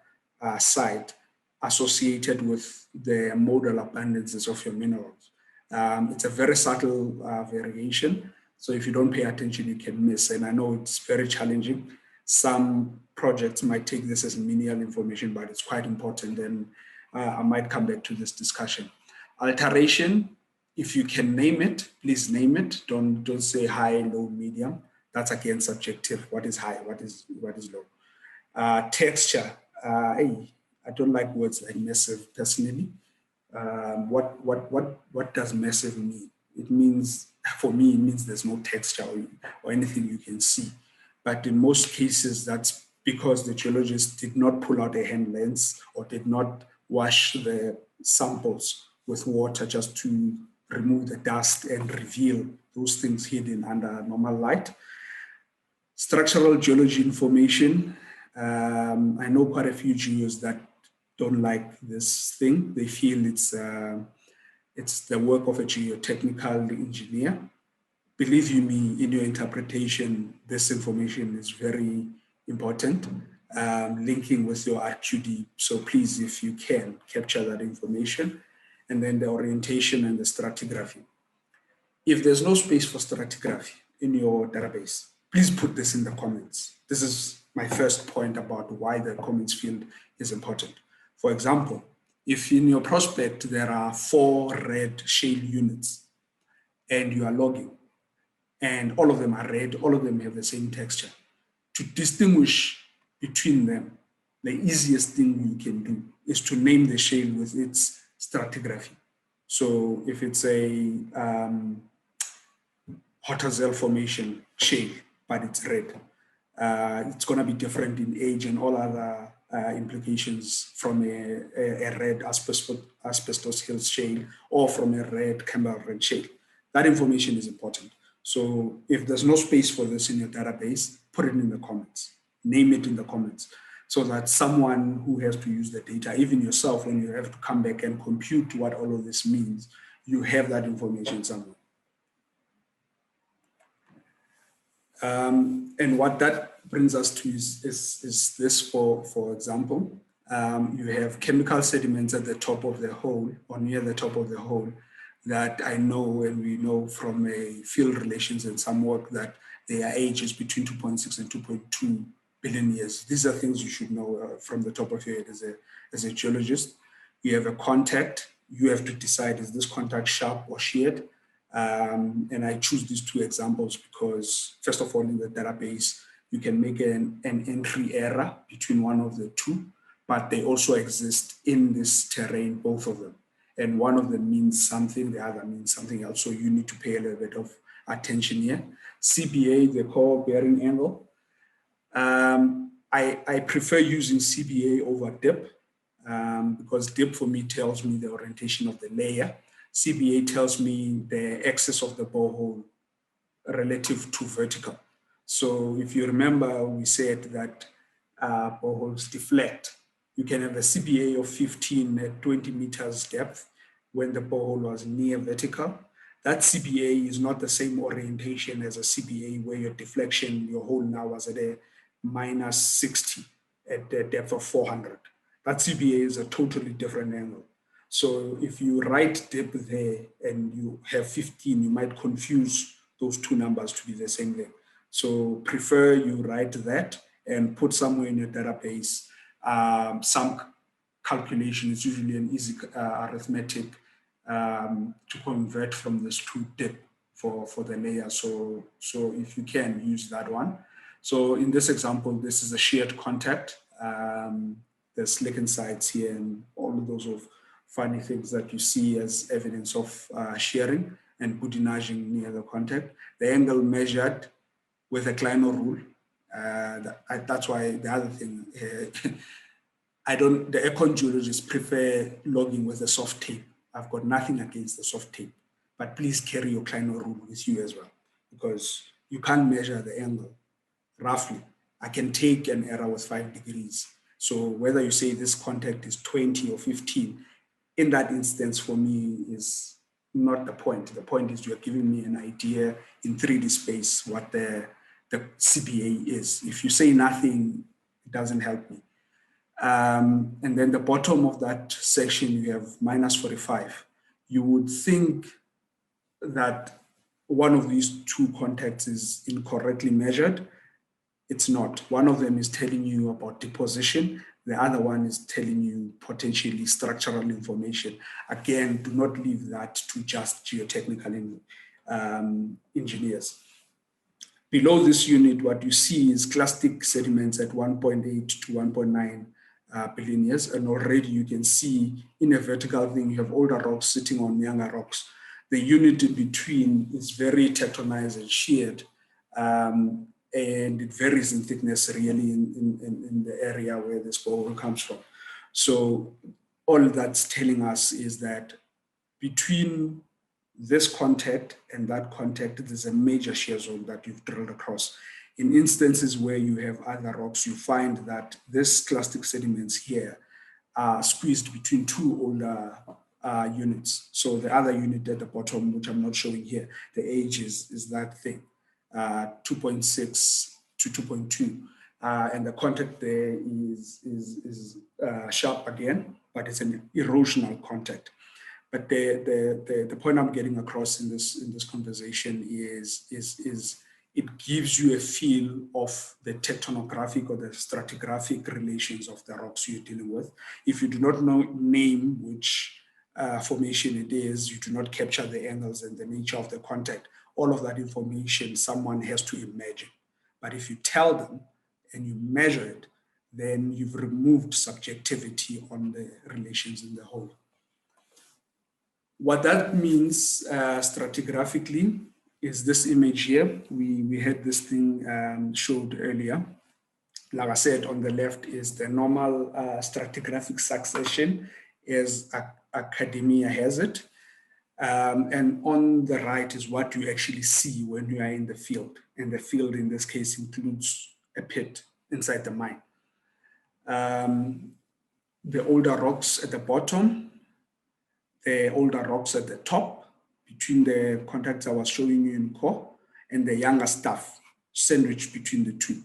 site associated with the modal abundances of your minerals. It's a very subtle variation. So if you don't pay attention, you can miss. And I know it's very challenging. Some projects might take this as menial information, but it's quite important. And I might come back to this discussion. Alteration, if you can name it, please name it. Don't say high, low, medium. That's again subjective. What is high? What is low? Texture. I don't like words like massive personally. What does massive mean? It means, for me, it means there's no texture or anything you can see. But in most cases, that's because the geologist did not pull out a hand lens or did not wash the samples with water just to remove the dust and reveal those things hidden under normal light. Structural geology information. I know quite a few geos that don't like this thing. They feel it's the work of a geotechnical engineer. Believe you me, in your interpretation, this information is very important, linking with your RQD. So please, if you can, capture that information. And then the orientation and the stratigraphy. If there's no space for stratigraphy in your database, please put this in the comments. This is my first point about why the comments field is important. For example, if in your prospect there are 4 red shale units and you are logging, and all of them are red, all of them have the same texture, to distinguish between them, the easiest thing you can do is to name the shale with its stratigraphy. So if it's a Hoisting formation shale, but it's red, it's going to be different in age and all other implications from a red asbestos hill shale or from a red Campbell red shale. That information is important. So if there's no space for this in your database, put it in the comments, name it in the comments, so that someone who has to use the data, even yourself, when you have to come back and compute what all of this means, you have that information somewhere. And what that brings us to is this, for example, you have chemical sediments at the top of the hole or near the top of the hole that I know, and we know from a field relations and some work, that their age is between 2.6 and 2.2 billion years. These are things you should know from the top of your head as a geologist. You have a contact. You have to decide, is this contact sharp or sheared? And I choose these 2 examples because, first of all, in the database, you can make an entry error between one of the 2, but they also exist in this terrain, both of them. And one of them means something, the other means something else. So you need to pay a little bit of attention here. CBA, the core bearing angle. I prefer using CBA over dip because dip for me tells me the orientation of the layer. CBA tells me the axis of the borehole relative to vertical. So if you remember, we said that boreholes deflect. You can have a CBA of 15 at 20 meters depth when the borehole was near vertical. That CBA is not the same orientation as a CBA where your deflection, your hole now was at a minus 60 at the depth of 400. That CBA is a totally different angle. So if you write dip there and you have 15, you might confuse those 2 numbers to be the same thing. So prefer you write that and put somewhere in your database some calculation. It's usually an easy arithmetic to convert from this to dip for the layer. So if you can, use that one. So in this example, this is a sheared contact. There's slick sides here and all of those of funny things that you see as evidence of shearing and boudinaging near the contact. The angle measured with a Kleiner rule. That's why the other thing, the econ geologists prefer logging with a soft tape. I've got nothing against the soft tape, but please carry your Kleiner rule with you as well, because you can't measure the angle roughly. I can take an error with 5 degrees. So whether you say this contact is 20 or 15, in that instance for me is not the point. The point is you're giving me an idea in 3D space what the CBA is. If you say nothing, it doesn't help me. And then the bottom of that section, you have minus 45. You would think that one of these 2 contacts is incorrectly measured. It's not. One of them is telling you about deposition. The other one is telling you potentially structural information. Again, do not leave that to just geotechnical engineers. Below this unit, what you see is clastic sediments at 1.8 to 1.9 billion years. And already you can see in a vertical thing, you have older rocks sitting on younger rocks. The unit in between is very tectonized and sheared. And it varies in thickness really in the area where this borehole comes from. So all that's telling us is that between this contact and that contact, there's a major shear zone that you've drilled across. In instances where you have other rocks, you find that this clastic sediments here are squeezed between two older units. So the other unit at the bottom, which I'm not showing here, the age is that thing, 2.6 to 2.2. And the contact there is sharp again, but it's an erosional contact. But the point I'm getting across in this conversation is it gives you a feel of the tectonographic or the stratigraphic relations of the rocks you're dealing with. If you do not name which formation it is, you do not capture the angles and the nature of the contact, all of that information someone has to imagine. But if you tell them and you measure it, then you've removed subjectivity on the relations in the whole. What that means stratigraphically is this image here. We had this thing showed earlier. Like I said, on the left is the normal stratigraphic succession as academia has it. And on the right is what you actually see when you are in the field. And the field in this case includes a pit inside the mine. The older rocks at the bottom, the older rocks at the top, between the contacts I was showing you in core, and the younger stuff sandwiched between the two.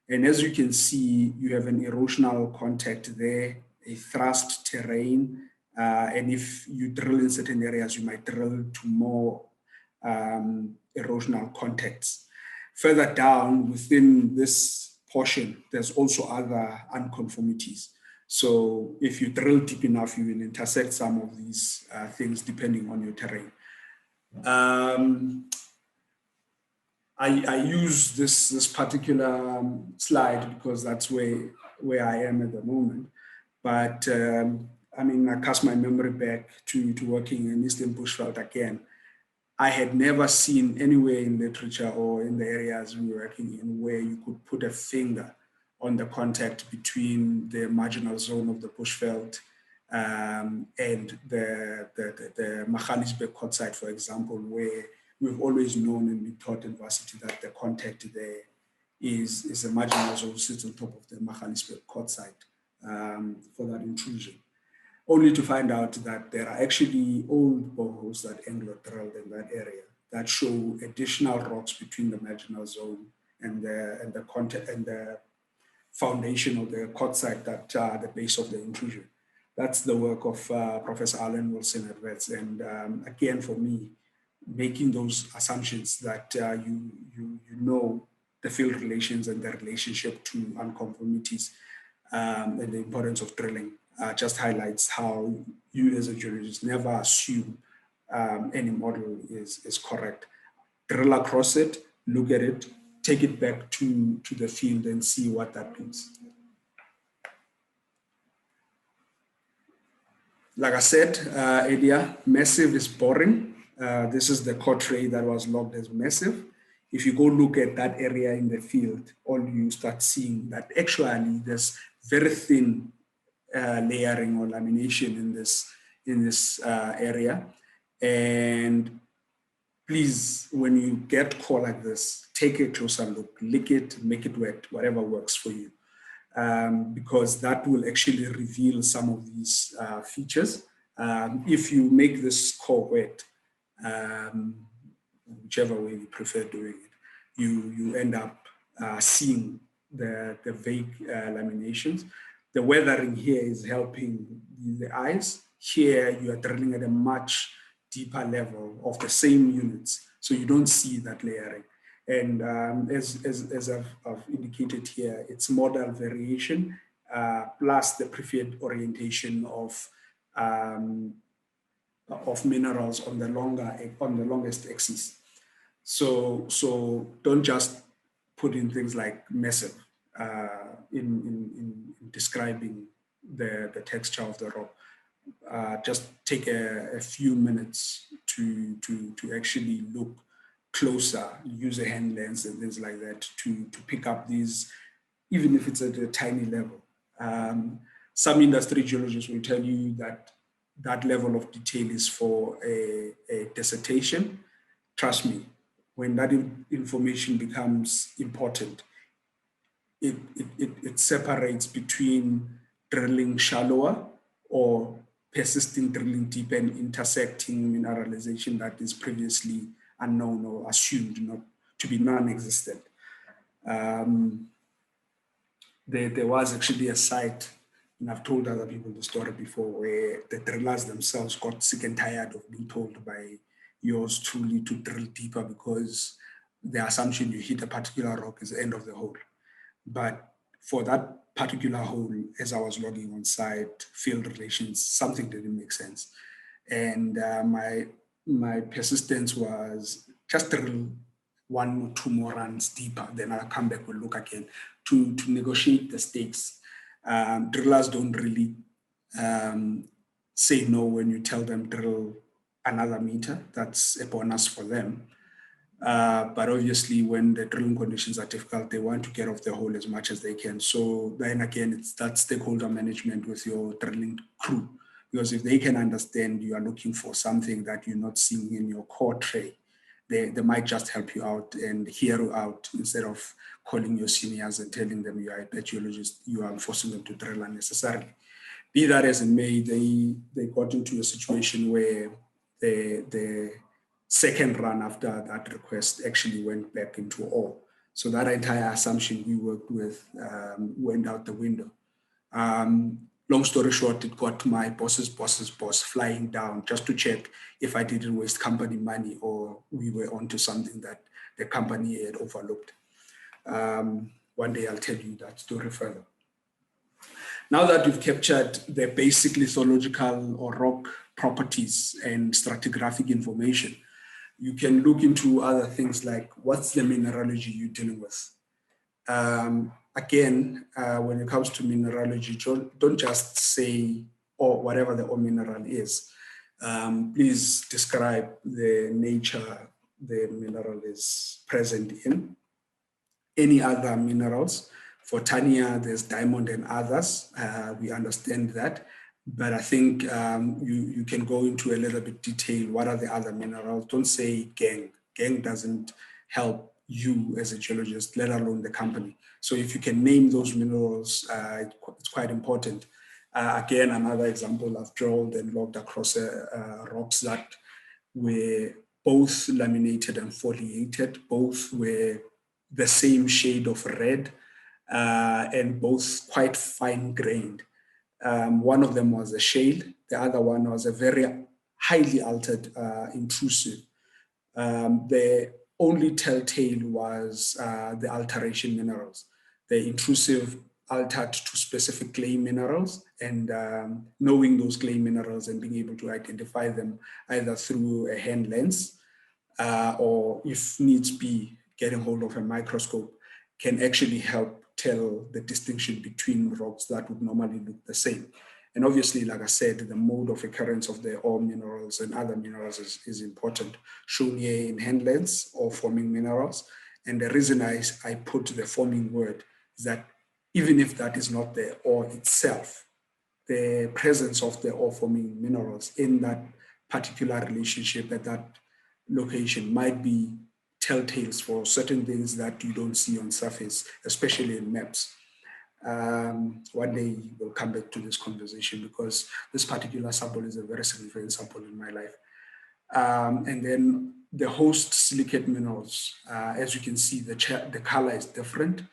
And as you can see, you have an erosional contact there, a thrust terrain, and if you drill in certain areas, you might drill to more erosional contacts. Further down within this portion, there's also other unconformities. So if you drill deep enough, you will intersect some of these things depending on your terrain. I use this particular slide because that's where I am at the moment. But I mean, I cast my memory back to working in Eastern Bushveld again. I had never seen anywhere in literature or in the areas we were working in where you could put a finger on the contact between the marginal zone of the Bushveld and the Magaliesberg quartzite, for example, where we've always known and been taught in varsity that the contact there is a marginal zone sits on top of the Magaliesberg quartzite for that intrusion. Only to find out that there are actually old boreholes that Anglo drilled in that area that show additional rocks between the marginal zone and the contact and the foundation of the quartzite that are the base of the intrusion. That's the work of Professor Alan Wilson at Wits. And again, for me, making those assumptions that you know the field relations and the relationship to unconformities and the importance of drilling just highlights how you as a geologist never assume any model is correct. Drill across it, look at it, take it back to the field and see what that means. Like I said earlier, massive is boring. This is the core tray that was logged as massive. If you go look at that area in the field, all you start seeing that actually there's very thin layering or lamination in this area. And please, when you get core like this, take a closer look, lick it, make it wet, whatever works for you. Because that will actually reveal some of these features. If you make this core wet, whichever way you prefer doing it, you end up seeing the vague laminations. The weathering here is helping the eyes. Here you are drilling at a much deeper level of the same units, so you don't see that layering. And as I've indicated here, it's modal variation plus the preferred orientation of minerals on the longest axis. So don't just put in things like massive in describing the texture of the rock. Just take a few minutes to actually look closer, use a hand lens and things like that to pick up these, even if it's at a tiny level. Some industry geologists will tell you that that level of detail is for a dissertation, trust me, when that information becomes important, it separates between drilling shallower or persisting drilling deep and intersecting mineralization that is previously unknown or assumed not to be non-existent. There was actually a site, and I've told other people the story before, where the drillers themselves got sick and tired of being told by yours truly to drill deeper because the assumption you hit a particular rock is the end of the hole. But for that particular hole, as I was logging on site, field relations, something didn't make sense. And my persistence was just drill 1 or 2 more runs deeper, then I'll come back, we'll look again to negotiate the stakes. Drillers don't really say no when you tell them drill another meter. That's a bonus for them. But obviously when the drilling conditions are difficult, they want to get off the hole as much as they can. So then again, it's that stakeholder management with your drilling crew. Because if they can understand you are looking for something that you're not seeing in your core tray, they might just help you out and hear you out instead of calling your seniors and telling them you are a geologist, you are forcing them to drill unnecessarily. Be that as it may, they got into a situation where the second run after that request actually went back into ore. So that entire assumption we worked with went out the window. Long story short, it got my boss's boss flying down just to check if I didn't waste company money or we were onto something that the company had overlooked. One day I'll tell you that story further. Now that we've captured the basic lithological or rock properties and stratigraphic information, you can look into other things like what's the mineralogy you're dealing with. Again, when it comes to mineralogy, don't just say, or whatever the ore mineral is. Please describe the nature the mineral is present in. Any other minerals. For Tanya, there's diamond and others. We understand that. But I think you can go into a little bit detail. What are the other minerals? Don't say gang. Gang doesn't help you as a geologist, let alone the company. So if you can name those minerals, it's quite important. Again, another example, I've drilled and logged across rocks that were both laminated and foliated, both were the same shade of red, and both quite fine-grained. One of them was a shale, the other one was a very highly altered intrusive. The only telltale was the alteration minerals. The intrusive altered to specific clay minerals, and knowing those clay minerals and being able to identify them either through a hand lens or if needs be, getting hold of a microscope can actually help tell the distinction between rocks that would normally look the same. And obviously, like I said, the mode of occurrence of the ore minerals and other minerals is important, shown here in hand lens or forming minerals. And the reason I put the forming word is that even if that is not the ore itself, the presence of the ore forming minerals in that particular relationship at that location might be telltales for certain things that you don't see on surface, especially in maps. One day we'll come back to this conversation because this particular sample is a very significant sample in my life. And then the host silicate minerals, as you can see, the color is different,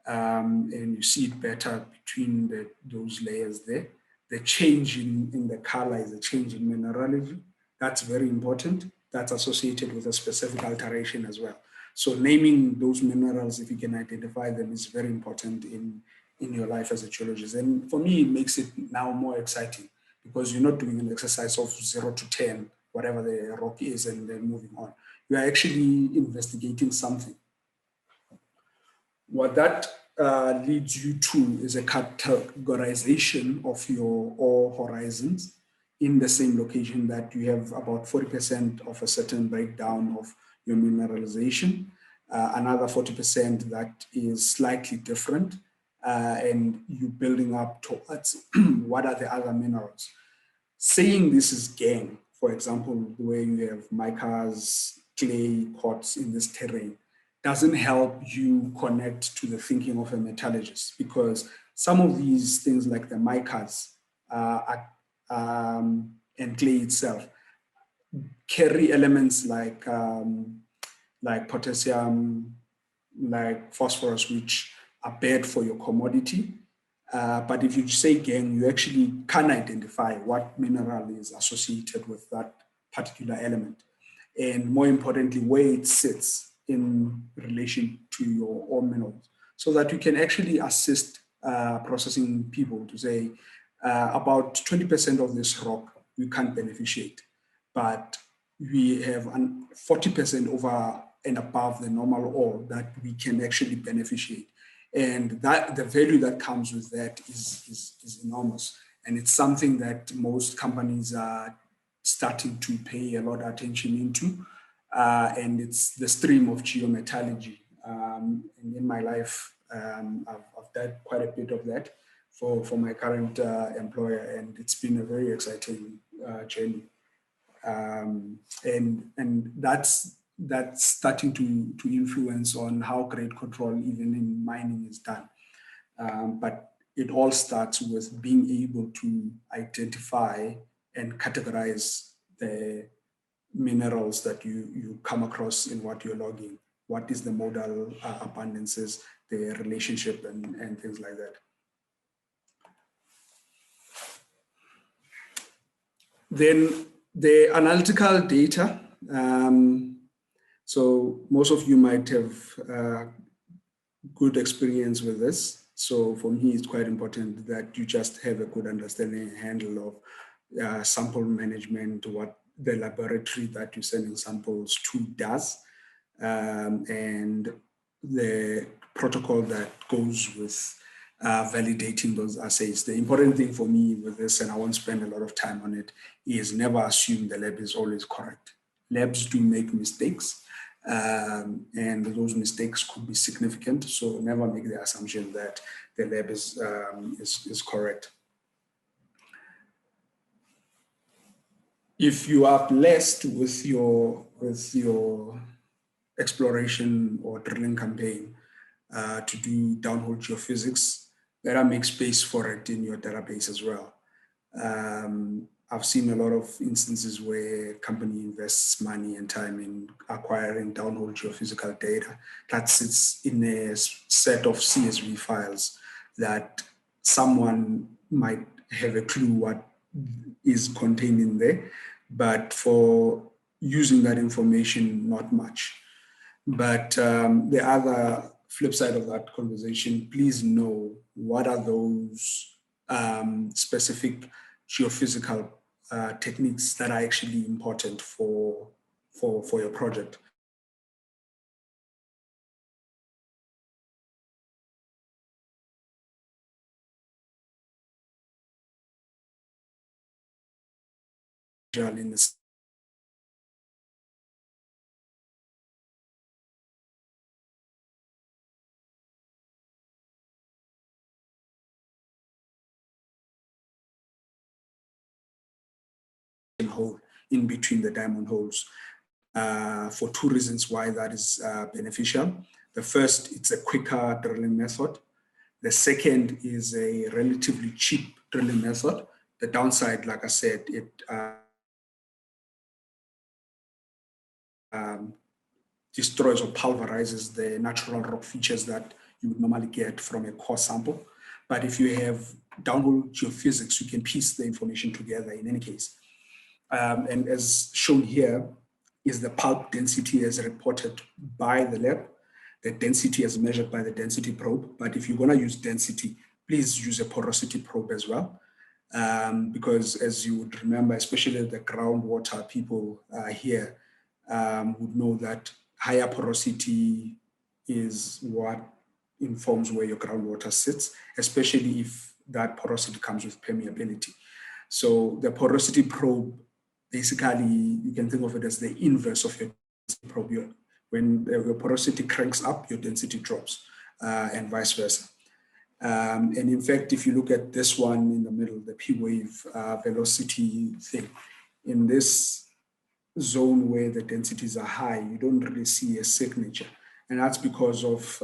and you see it better between those layers there. The change in the color is a change in mineralogy. That's very important. That's associated with a specific alteration as well. So naming those minerals, if you can identify them, is very important in your life as a geologist. And for me, it makes it now more exciting because you're not doing an exercise of 0 to 10, whatever the rock is, and then moving on. You are actually investigating something. What that leads you to is a categorization of your ore horizons in the same location that you have about 40% of a certain breakdown of your mineralization, another 40% that is slightly different, and you building up towards what are the other minerals. saying this is gangue, for example, where you have micas, clay, quartz in this terrain, doesn't help you connect to the thinking of a metallurgist, because some of these things like the micas and clay itself carry elements like potassium, like phosphorus, which are bad for your commodity. But if you say gangue, you actually can identify what mineral is associated with that particular element. And more importantly, where it sits in relation to your own minerals, so that you can actually assist processing people to say, about 20% of this rock we can't beneficiate, but we have 40% over and above the normal ore that we can actually beneficiate. And that the value that comes with that is enormous. And it's something that most companies are starting to pay a lot of attention into. And it's the stream of geometallurgy. And in my life, I've done quite a bit of that for my current employer, and it's been a very exciting journey. And that's starting to influence on how grade control even in mining is done. But it all starts with being able to identify and categorize the minerals that you come across in what you're logging. What is the modal abundances, the relationship, and things like that. Then the analytical data. So most of you might have good experience with this. So for me, it's quite important that you just have a good understanding and handle of sample management, what the laboratory that you're sending samples to does, and the protocol that goes with validating those assays. The important thing for me with this, and I won't spend a lot of time on it, is never assume the lab is always correct. Labs do make mistakes, and those mistakes could be significant. So never make the assumption that the lab is correct. If you are blessed with your exploration or drilling campaign to do downhole geophysics, better make space for it in your database as well. I've seen a lot of instances where a company invests money and time in acquiring downhole geophysical data that sits in a set of CSV files that someone might have a clue what is contained in there, but for using that information, not much. But the other flip side of that conversation, please know what are those specific geophysical techniques that are actually important for your project. In this hole in between the diamond holes for two reasons why that is beneficial. The first, it's a quicker drilling method. The second is a relatively cheap drilling method. The downside, like I said, it destroys or pulverizes the natural rock features that you would normally get from a core sample. But if you have downhole geophysics, you can piece the information together in any case. And as shown here is the pulp density as reported by the lab, the density as measured by the density probe. But if you're going to use density, please use a porosity probe as well. Because as you would remember, especially the groundwater people here would know that higher porosity is what informs where your groundwater sits, especially if that porosity comes with permeability. So the porosity probe, basically, you can think of it as the inverse of your density probe. When your porosity cranks up, your density drops, and vice versa. And in fact, if you look at this one in the middle, the P wave velocity thing, in this zone where the densities are high, you don't really see a signature. And that's because of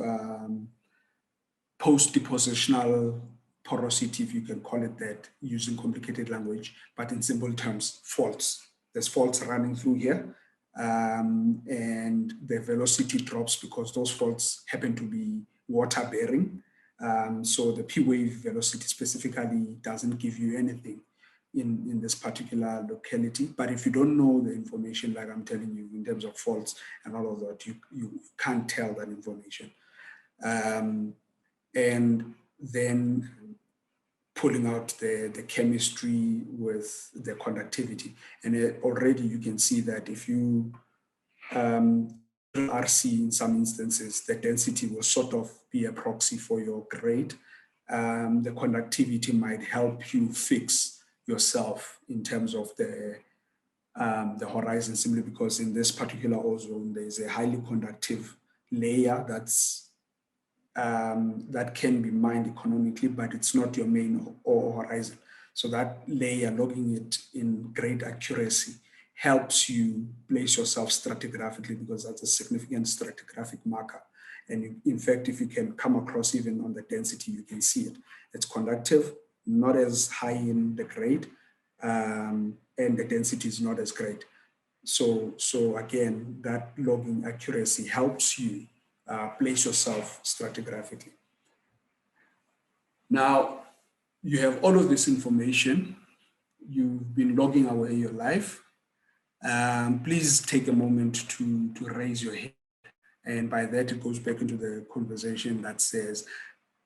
post-depositional porosity, if you can call it that, using complicated language, but in simple terms, faults. There's faults running through here, and the velocity drops because those faults happen to be water-bearing. So the P-wave velocity specifically doesn't give you anything in this particular locality. But if you don't know the information, like I'm telling you, in terms of faults and all of that, you can't tell that information. And then pulling out the chemistry with the conductivity. And already you can see that if you RC in some instances, the density will sort of be a proxy for your grade. The conductivity might help you fix yourself in terms of the horizon, simply because in this particular ozone, there's a highly conductive layer that can be mined economically, but it's not your main ore horizon. So that layer, logging it in great accuracy, helps you place yourself stratigraphically, because that's a significant stratigraphic marker. And in fact, if you can come across even on the density, you can see it. It's conductive, not as high in the grade, and the density is not as great. So again, that logging accuracy helps you place yourself stratigraphically. Now, you have all of this information. You've been logging away your life. Please take a moment to raise your hand. And by that, it goes back into the conversation that says,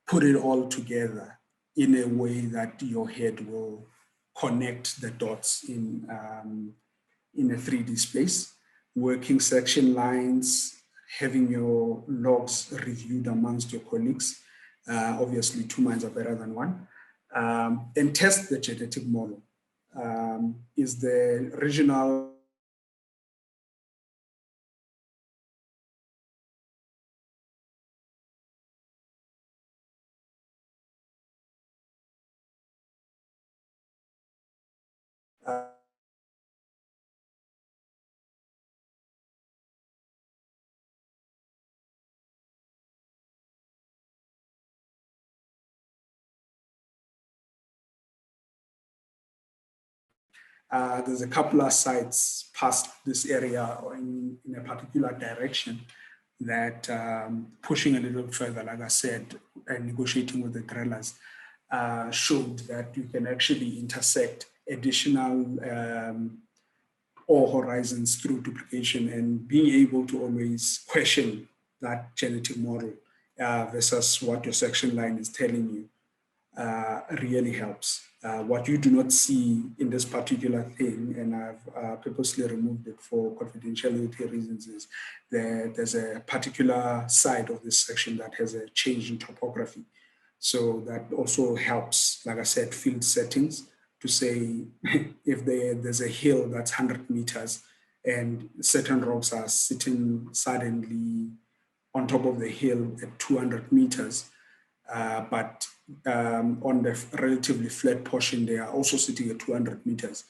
put it all together in a way that your head will connect the dots in a 3D space, working section lines, having your logs reviewed amongst your colleagues. Obviously, 2 minds are better than one. And test the genetic model. Is the regional there's a couple of sites past this area or in a particular direction that pushing a little further, like I said, and negotiating with the drillers, showed that you can actually intersect additional ore horizons through duplication, and being able to always question that genetic model versus what your section line is telling you really helps. What you do not see in this particular thing, and I've purposely removed it for confidentiality reasons, is there's a particular side of this section that has a change in topography. So that also helps, like I said, field settings to say if there's a hill that's 100 meters and certain rocks are sitting suddenly on top of the hill at 200 meters, but on the relatively flat portion, they are also sitting at 200 meters.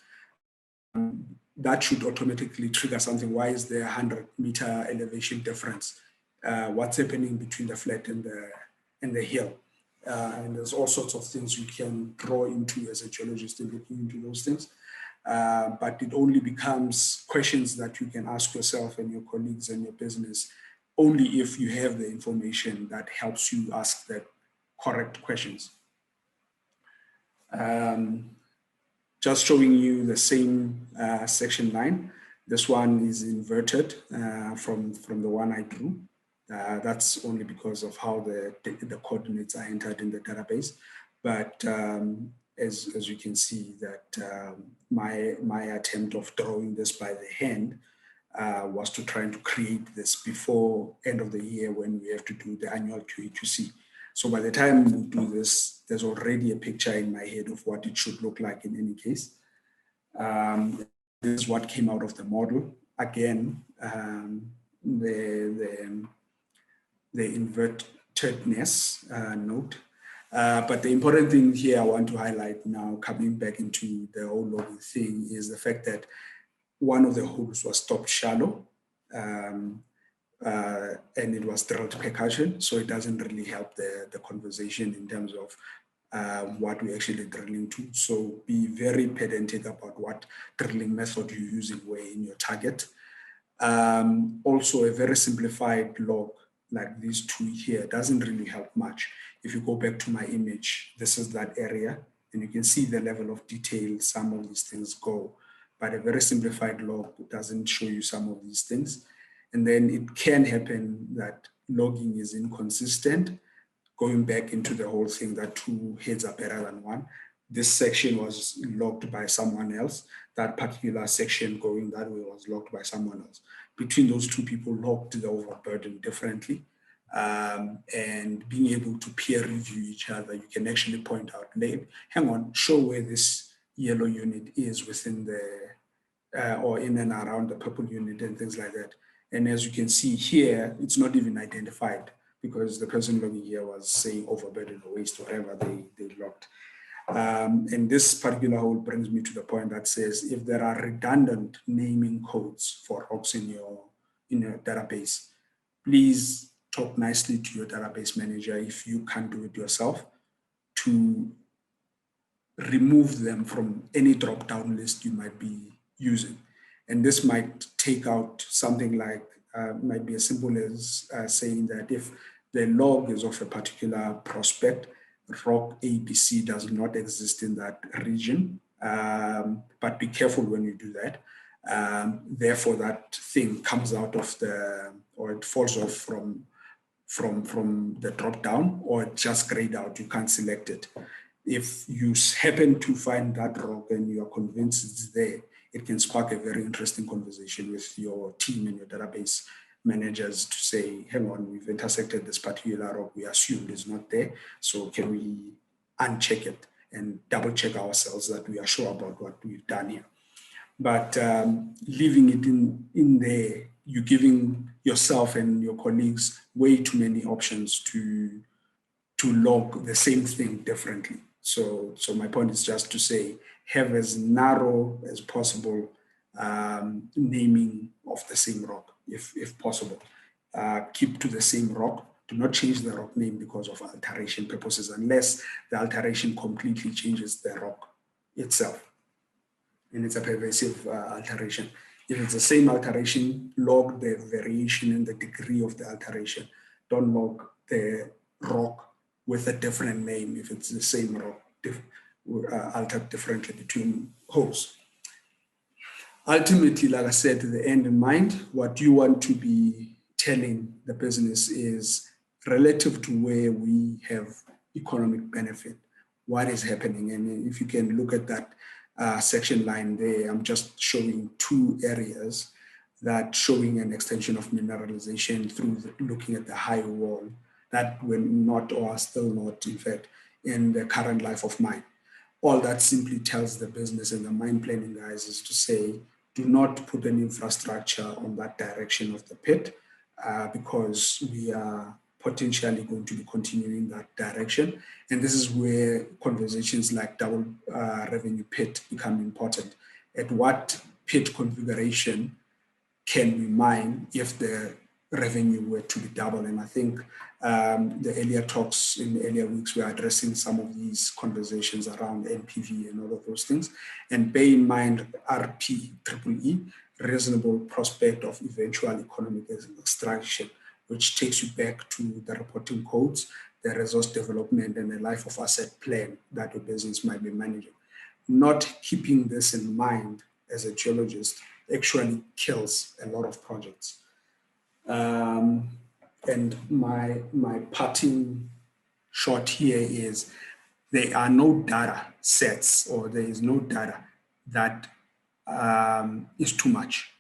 That should automatically trigger something. Why is there a 100-meter elevation difference? What's happening between the flat and the hill? And there's all sorts of things you can draw into as a geologist in looking into those things. But it only becomes questions that you can ask yourself and your colleagues and your business only if you have the information that helps you ask that correct questions. Just showing you the same section line. This one is inverted from the one I drew. That's only because of how the coordinates are entered in the database. But as you can see, that my attempt of drawing this by the hand was to try to create this before end of the year when we have to do the annual QA/QC. So by the time we do this, there's already a picture in my head of what it should look like in any case. This is what came out of the model. Again, the invertedness note. But the important thing here I want to highlight now, coming back into the whole logging thing, is the fact that one of the holes was stopped shallow, and it was drilled percussion, so it doesn't really help the conversation in terms of what we're actually drilling to. So be very pedantic about what drilling method you're using where in your target. Also, a very simplified log like these two here doesn't really help much. If you go back to my image, this is that area, and you can see the level of detail some of these things go. But a very simplified log doesn't show you some of these things. And then it can happen that logging is inconsistent, going back into the whole thing that two heads are better than one. This section was logged by someone else. That particular section going that way was logged by someone else. Between those two people logged the overburden differently. And being able to peer review each other, you can actually point out, hang on, show where this yellow unit is within the, or in and around the purple unit and things like that. And as you can see here, it's not even identified because the person logging here was saying overburden or waste, whatever they logged. And this particular hole brings me to the point that says, if there are redundant naming codes for rocks in your database, please talk nicely to your database manager if you can't do it yourself to remove them from any drop-down list you might be using. And this might take out something like, might be as simple as saying that if the log is of a particular prospect, rock ABC does not exist in that region, but be careful when you do that. Therefore, that thing comes out of the, or it falls off from the drop down, or it just grayed out, you can't select it. If you happen to find that rock and you are convinced it's there, it can spark a very interesting conversation with your team and your database managers to say, hang on, we've intersected this particular rock, we assumed it's not there, so can we uncheck it and double check ourselves that we are sure about what we've done here. But leaving it in there, you're giving yourself and your colleagues way too many options to log the same thing differently. So my point is just to say, have as narrow as possible naming of the same rock, if possible. Keep to the same rock. Do not change the rock name because of alteration purposes, unless the alteration completely changes the rock itself. And it's a pervasive alteration. If it's the same alteration, log the variation in the degree of the alteration. Don't log the rock with a different name if it's the same rock altered differently between holes. Ultimately, like I said, to the end in mind, what you want to be telling the business is relative to where we have economic benefit, what is happening. And if you can look at that section line there, I'm just showing two areas that showing an extension of mineralization through looking at the high wall that were not or are still not, in fact, in the current life of mine. All that simply tells the business and the mine planning guys is to say, do not put an infrastructure on that direction of the pit because we are potentially going to be continuing that direction. And this is where conversations like double revenue pit become important. At what pit configuration can we mine if the revenue were to be double? And I think the earlier talks in the earlier weeks were addressing some of these conversations around NPV and all of those things. And bear in mind RPEE, reasonable prospect of eventual economic extraction, which takes you back to the reporting codes, the resource development, and the life of asset plan that your business might be managing. Not keeping this in mind as a geologist actually kills a lot of projects. And my parting shot here is there are no data sets, or there is no data that is too much.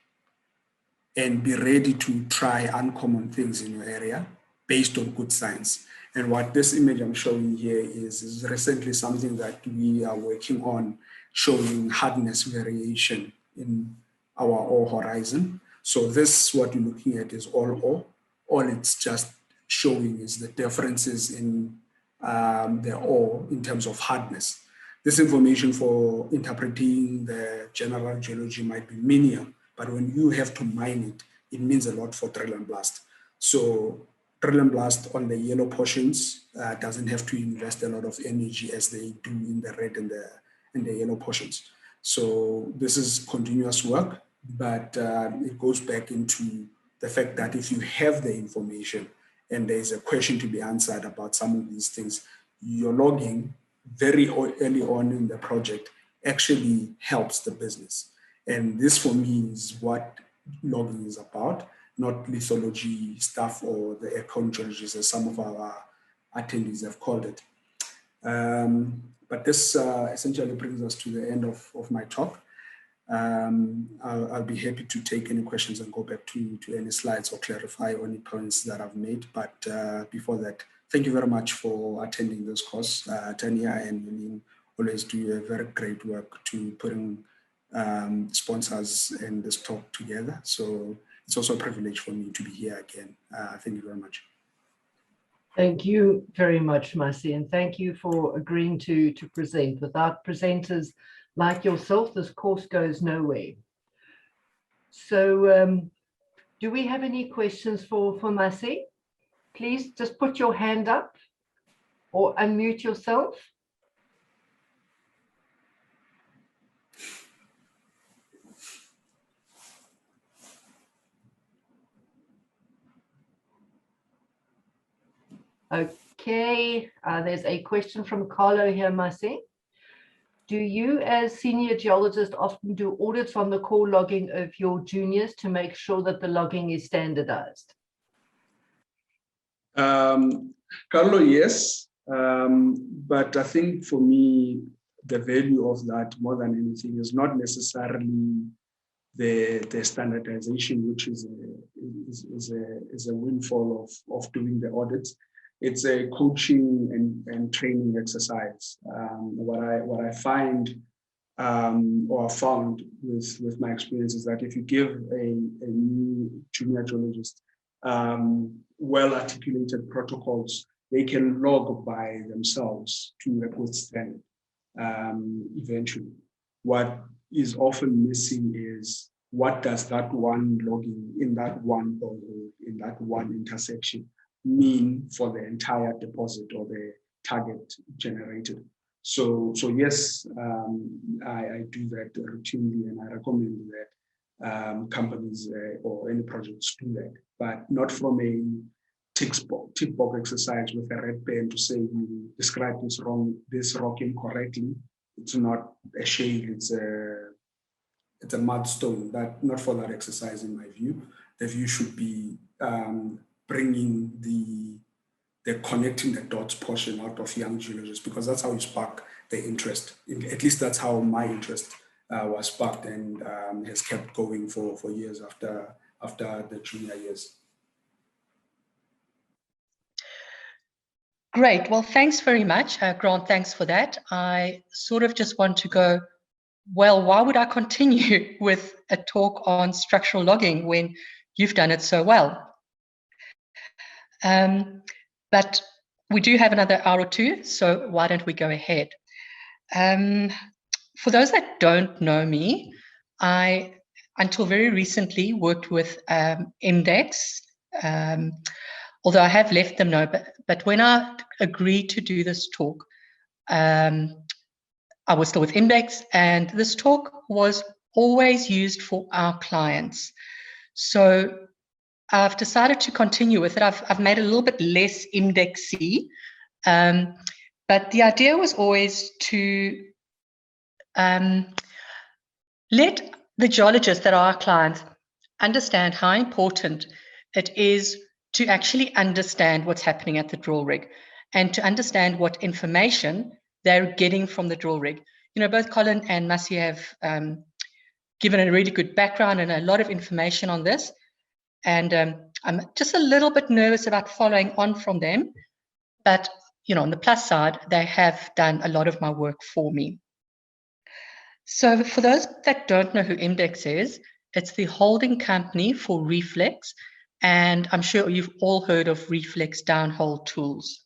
And be ready to try uncommon things in your area based on good science. And what this image I'm showing here is recently something that we are working on, showing hardness variation in our ore horizon. So this, what you're looking at is all ore. All it's just showing is the differences in the ore in terms of hardness. This information for interpreting the general geology might be minimal, but when you have to mine it, it means a lot for drill and blast. So drill and blast on the yellow portions doesn't have to invest a lot of energy as they do in the red and the yellow portions. So this is continuous work, but it goes back into the fact that if you have the information and there's a question to be answered about some of these things, your logging very early on in the project actually helps the business. And this for me is what logging is about, not lithology stuff or the ecogeologists as some of our attendees have called it. But this essentially brings us to the end of my talk. I'll be happy to take any questions and go back to any slides or clarify any points that I've made. But before that, thank you very much for attending this course. Tanya and Eileen always do a very great work to putting sponsors and this talk together. So it's also a privilege for me to be here again. Thank you very much. Thank you very much, Masi, and thank you for agreeing to present. Without presenters like yourself, this course goes nowhere. So do we have any questions for Masi? Please just put your hand up or unmute yourself. Okay, there's a question from Carlo here, Masi. Do you as senior geologist often do audits on the core logging of your juniors to make sure that the logging is standardized? Carlo, yes, but I think for me, the value of that more than anything is not necessarily the standardization, which is a windfall of doing the audits. It's a coaching and training exercise. What I find or found with my experience is that if you give a new junior geologist well-articulated protocols, they can log by themselves to a good standard eventually. What is often missing is what does that one logging in that one borehole, in that one intersection mean for the entire deposit or the target generated. So yes, I do that routinely, and I recommend that companies or any projects do that, but not from a tick box exercise with a red pen to say you described this rock incorrectly. It's not a shale, it's a mudstone. That not for that exercise, in my view. The view should be bringing the connecting the dots portion out of young geologists, because that's how you spark the interest. At least that's how my interest was sparked and has kept going for years after the junior years. Great. Well, thanks very much, Grant. Thanks for that. I sort of just want to go, well, why would I continue with a talk on structural logging when you've done it so well? But we do have another hour or two, so why don't we go ahead? For those that don't know me, I, until very recently, worked with Index, although I have left them now, but when I agreed to do this talk, I was still with Index, and this talk was always used for our clients. So I've decided to continue with it. I've made it a little bit less indexy, but the idea was always to let the geologists that are our clients understand how important it is to actually understand what's happening at the drill rig and to understand what information they're getting from the drill rig. You know, both Colin and Masi have given a really good background and a lot of information on this. And I'm just a little bit nervous about following on from them. But, you know, on the plus side, they have done a lot of my work for me. So for those that don't know who Index is, it's the holding company for Reflex. And I'm sure you've all heard of Reflex downhole tools.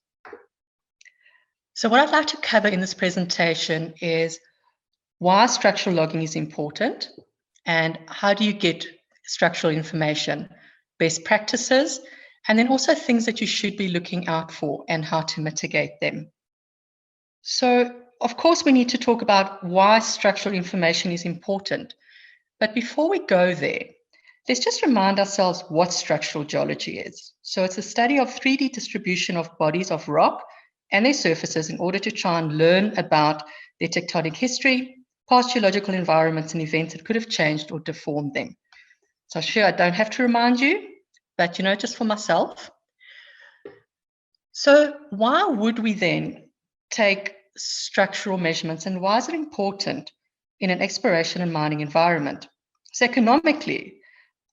So what I'd like to cover in this presentation is why structural logging is important and how do you get structural information, best practices, and then also things that you should be looking out for and how to mitigate them. So, of course, we need to talk about why structural information is important. But before we go there, let's just remind ourselves what structural geology is. So it's a study of 3D distribution of bodies of rock and their surfaces in order to try and learn about their tectonic history, past geological environments and events that could have changed or deformed them. So sure, I don't have to remind you, but just for myself. So why would we then take structural measurements and why is it important in an exploration and mining environment? So economically,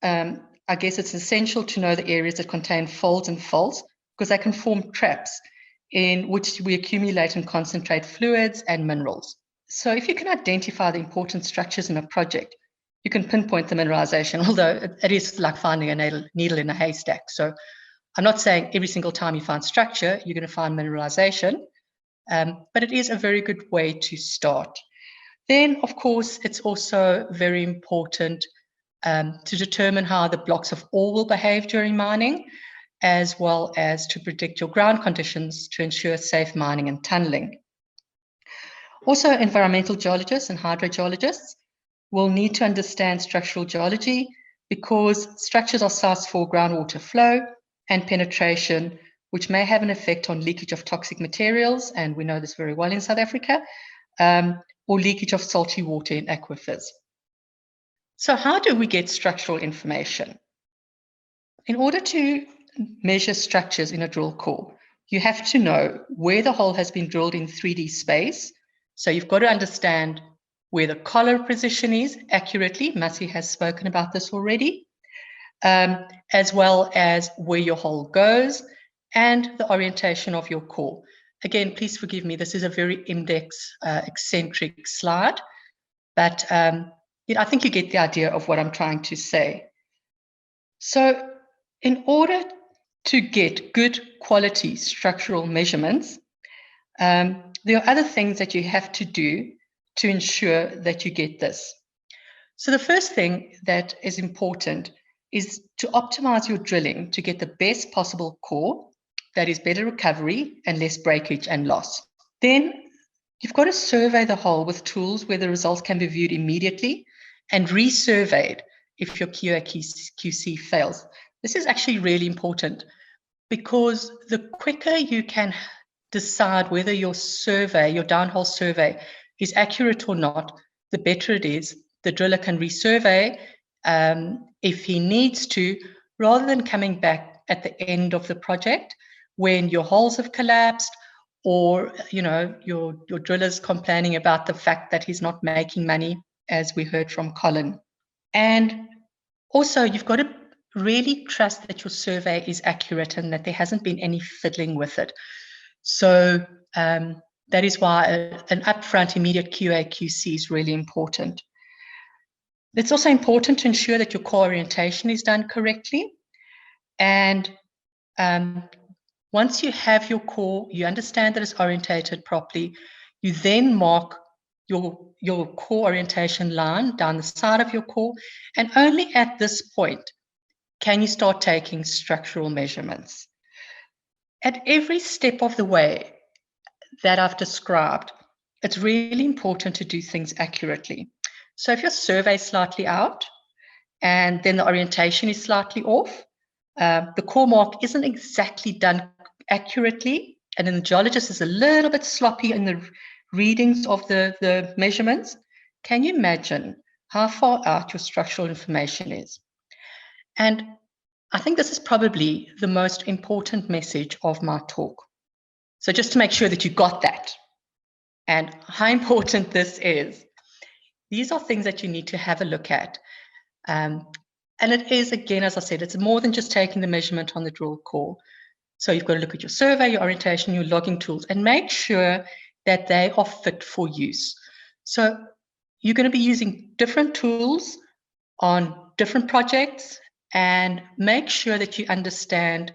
I guess it's essential to know the areas that contain folds and faults because they can form traps in which we accumulate and concentrate fluids and minerals. So if you can identify the important structures in a project, you can pinpoint the mineralization, although it is like finding a needle in a haystack. So I'm not saying every single time you find structure, you're going to find mineralization, but it is a very good way to start. Then, of course, it's also very important to determine how the blocks of ore will behave during mining, as well as to predict your ground conditions to ensure safe mining and tunneling. Also, environmental geologists and hydrogeologists will need to understand structural geology because structures are sites for groundwater flow and penetration, which may have an effect on leakage of toxic materials, and we know this very well in South Africa, or leakage of salty water in aquifers. So how do we get structural information? In order to measure structures in a drill core, you have to know where the hole has been drilled in 3D space. So you've got to understand where the collar position is accurately. Masi has spoken about this already, as well as where your hole goes and the orientation of your core. Again, please forgive me, this is a very eccentric slide, but I think you get the idea of what I'm trying to say. So in order to get good quality structural measurements, there are other things that you have to do to ensure that you get this. So the first thing that is important is to optimize your drilling to get the best possible core, that is better recovery and less breakage and loss. Then you've got to survey the hole with tools where the results can be viewed immediately and resurveyed if your QA/QC fails. This is actually really important because the quicker you can decide whether your survey, your downhole survey, is accurate or not, the better it is. The driller can resurvey if he needs to, rather than coming back at the end of the project when your holes have collapsed or your driller's complaining about the fact that he's not making money, as we heard from Colin. And also, you've got to really trust that your survey is accurate and that there hasn't been any fiddling with it. So that is why an upfront immediate QA/QC is really important. It's also important to ensure that your core orientation is done correctly. And once you have your core, you understand that it's orientated properly, you then mark your core orientation line down the side of your core. And only at this point can you start taking structural measurements. At every step of the way that I've described, it's really important to do things accurately. So if your survey is slightly out and then the orientation is slightly off, the core mark isn't exactly done accurately, and then the geologist is a little bit sloppy in the readings of the measurements, can you imagine how far out your structural information is? And I think this is probably the most important message of my talk. So just to make sure that you got that and how important this is, these are things that you need to have a look at. And it is, again, as I said, it's more than just taking the measurement on the drill core. So you've got to look at your survey, your orientation, your logging tools, and make sure that they are fit for use. So you're going to be using different tools on different projects, and make sure that you understand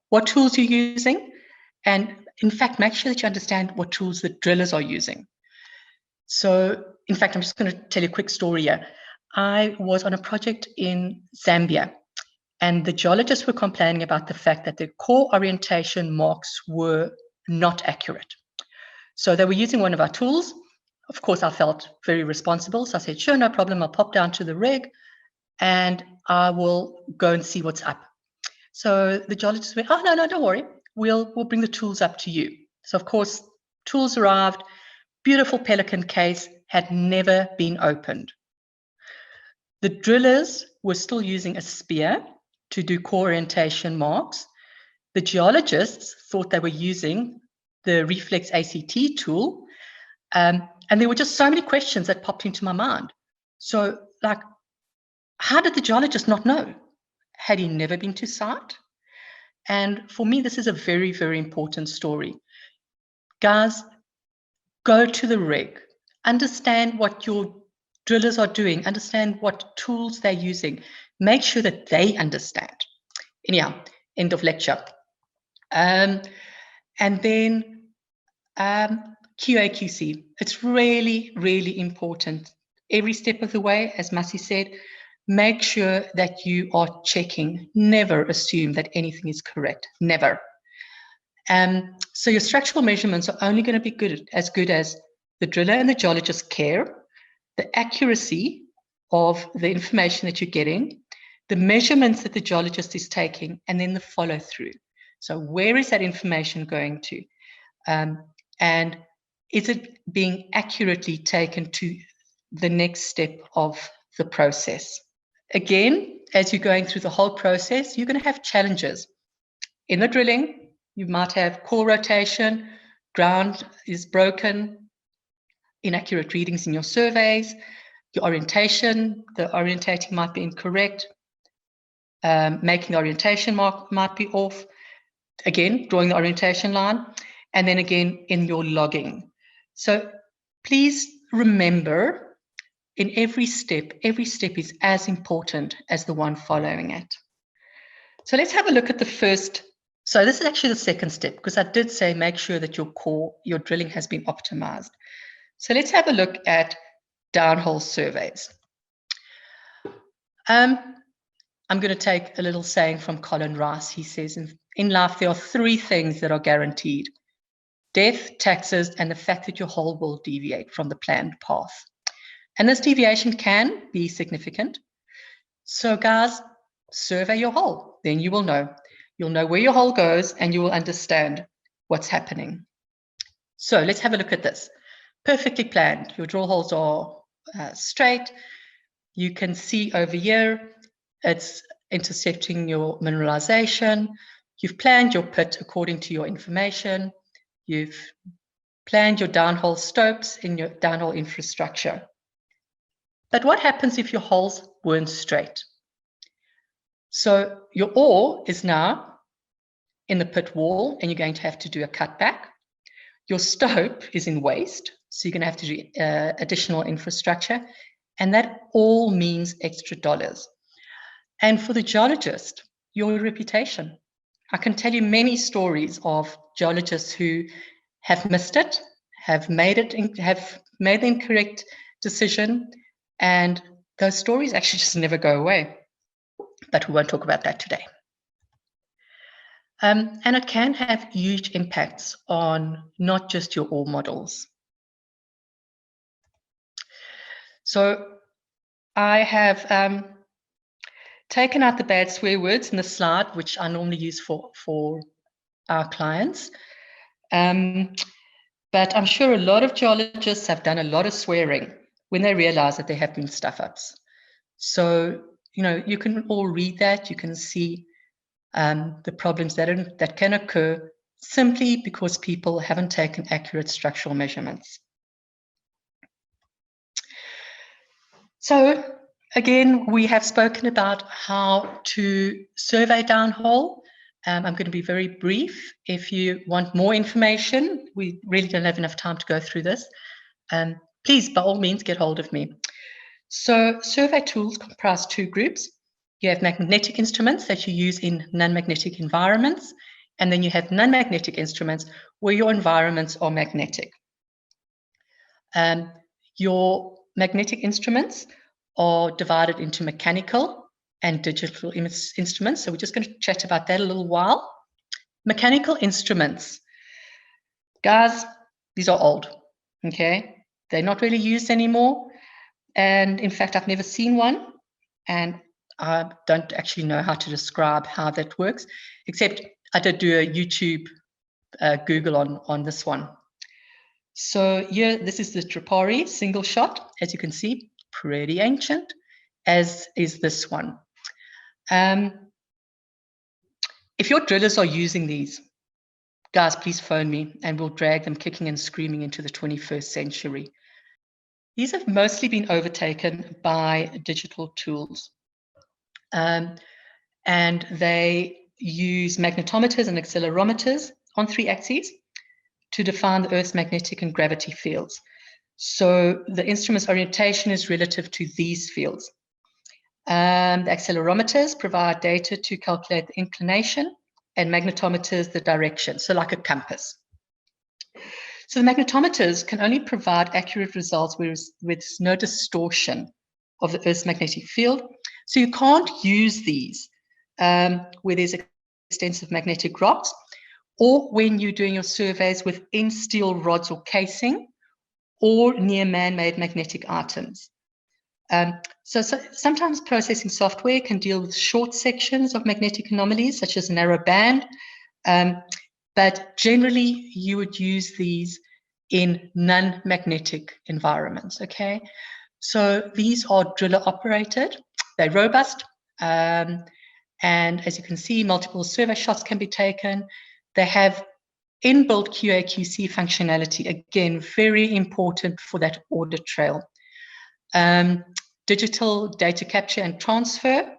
what tools you're using. And in fact, make sure that you understand what tools the drillers are using. So, in fact, I'm just going to tell you a quick story here. I was on a project in Zambia, and the geologists were complaining about the fact that their core orientation marks were not accurate. So they were using one of our tools. Of course, I felt very responsible. So I said, sure, no problem. I'll pop down to the rig and I will go and see what's up. So the geologists went, oh, no, don't worry. We'll bring the tools up to you. So, of course, tools arrived. Beautiful pelican case, had never been opened. The drillers were still using a spear to do core orientation marks. The geologists thought they were using the reflex ACT tool. And there were just so many questions that popped into my mind. So, like, how did the geologist not know? Had he never been to site? And for me, this is a very, very important story. Guys, go to the rig, understand what your drillers are doing, understand what tools they're using, make sure that they understand. Anyhow, end of lecture. And then QA/QC. It's really, really important. Every step of the way, as Masi said, make sure that you are checking. Never assume that anything is correct. Never. So your structural measurements are only going to be as good as the driller and the geologist care, the accuracy of the information that you're getting, the measurements that the geologist is taking, and then the follow through. So where is that information going to? And is it being accurately taken to the next step of the process? Again, as you're going through the whole process, you're going to have challenges. In the drilling, you might have core rotation, ground is broken, inaccurate readings in your surveys, your orientation, the orientating might be incorrect, making the orientation mark might be off, again, drawing the orientation line, and then again in your logging. So please remember, in every step is as important as the one following it. So let's have a look at the first. So this is actually the second step, because I did say make sure that your drilling has been optimized. So let's have a look at downhole surveys. I'm going to take a little saying from Colin Rice. He says, in life, there are three things that are guaranteed: death, taxes, and the fact that your hole will deviate from the planned path. And this deviation can be significant. So guys, survey your hole, then you will know. You'll know where your hole goes and you will understand what's happening. So let's have a look at this. Perfectly planned. Your drill holes are straight. You can see over here, it's intercepting your mineralization. You've planned your pit according to your information. You've planned your downhole stopes in your downhole infrastructure. But what happens if your holes weren't straight? So your ore is now in the pit wall and you're going to have to do a cutback. Your stope is in waste, so you're going to have to do additional infrastructure. And that all means extra dollars. And for the geologist, your reputation. I can tell you many stories of geologists who have missed it, have made the incorrect decision, and those stories actually just never go away. But we won't talk about that today. And it can have huge impacts on not just your ore models. So I have taken out the bad swear words in the slide, which I normally use for our clients. But I'm sure a lot of geologists have done a lot of swearing when they realize that there have been stuff-ups. So, you know, you can all read that. You can see the problems that can occur simply because people haven't taken accurate structural measurements. So again, we have spoken about how to survey downhole. I'm going to be very brief. If you want more information, we really don't have enough time to go through this. Please, by all means, get hold of me. So survey tools comprise two groups. You have magnetic instruments that you use in non-magnetic environments, and then you have non-magnetic instruments where your environments are magnetic. Your magnetic instruments are divided into mechanical and digital instruments. So we're just going to chat about that a little while. Mechanical instruments, guys, these are old, okay? They're not really used anymore. And in fact, I've never seen one. And I don't actually know how to describe how that works, except I did do a YouTube Google on this one. So here, this is the Rotary single shot, as you can see, pretty ancient, as is this one. If your drillers are using these, guys, please phone me and we'll drag them kicking and screaming into the 21st century. These have mostly been overtaken by digital tools. And they use magnetometers and accelerometers on 3 axes to define the Earth's magnetic and gravity fields. So the instrument's orientation is relative to these fields. The accelerometers provide data to calculate the inclination, and magnetometers the direction, so like a compass. So the magnetometers can only provide accurate results with no distortion of the Earth's magnetic field. So you can't use these where there's extensive magnetic rocks, or when you're doing your surveys within steel rods or casing, or near man-made magnetic items. So sometimes processing software can deal with short sections of magnetic anomalies, such as a narrow band, but generally you would use these in non-magnetic environments, okay? So these are driller operated, they're robust, and as you can see, multiple survey shots can be taken. They have inbuilt QA/QC functionality, again, very important for that audit trail. Digital data capture and transfer,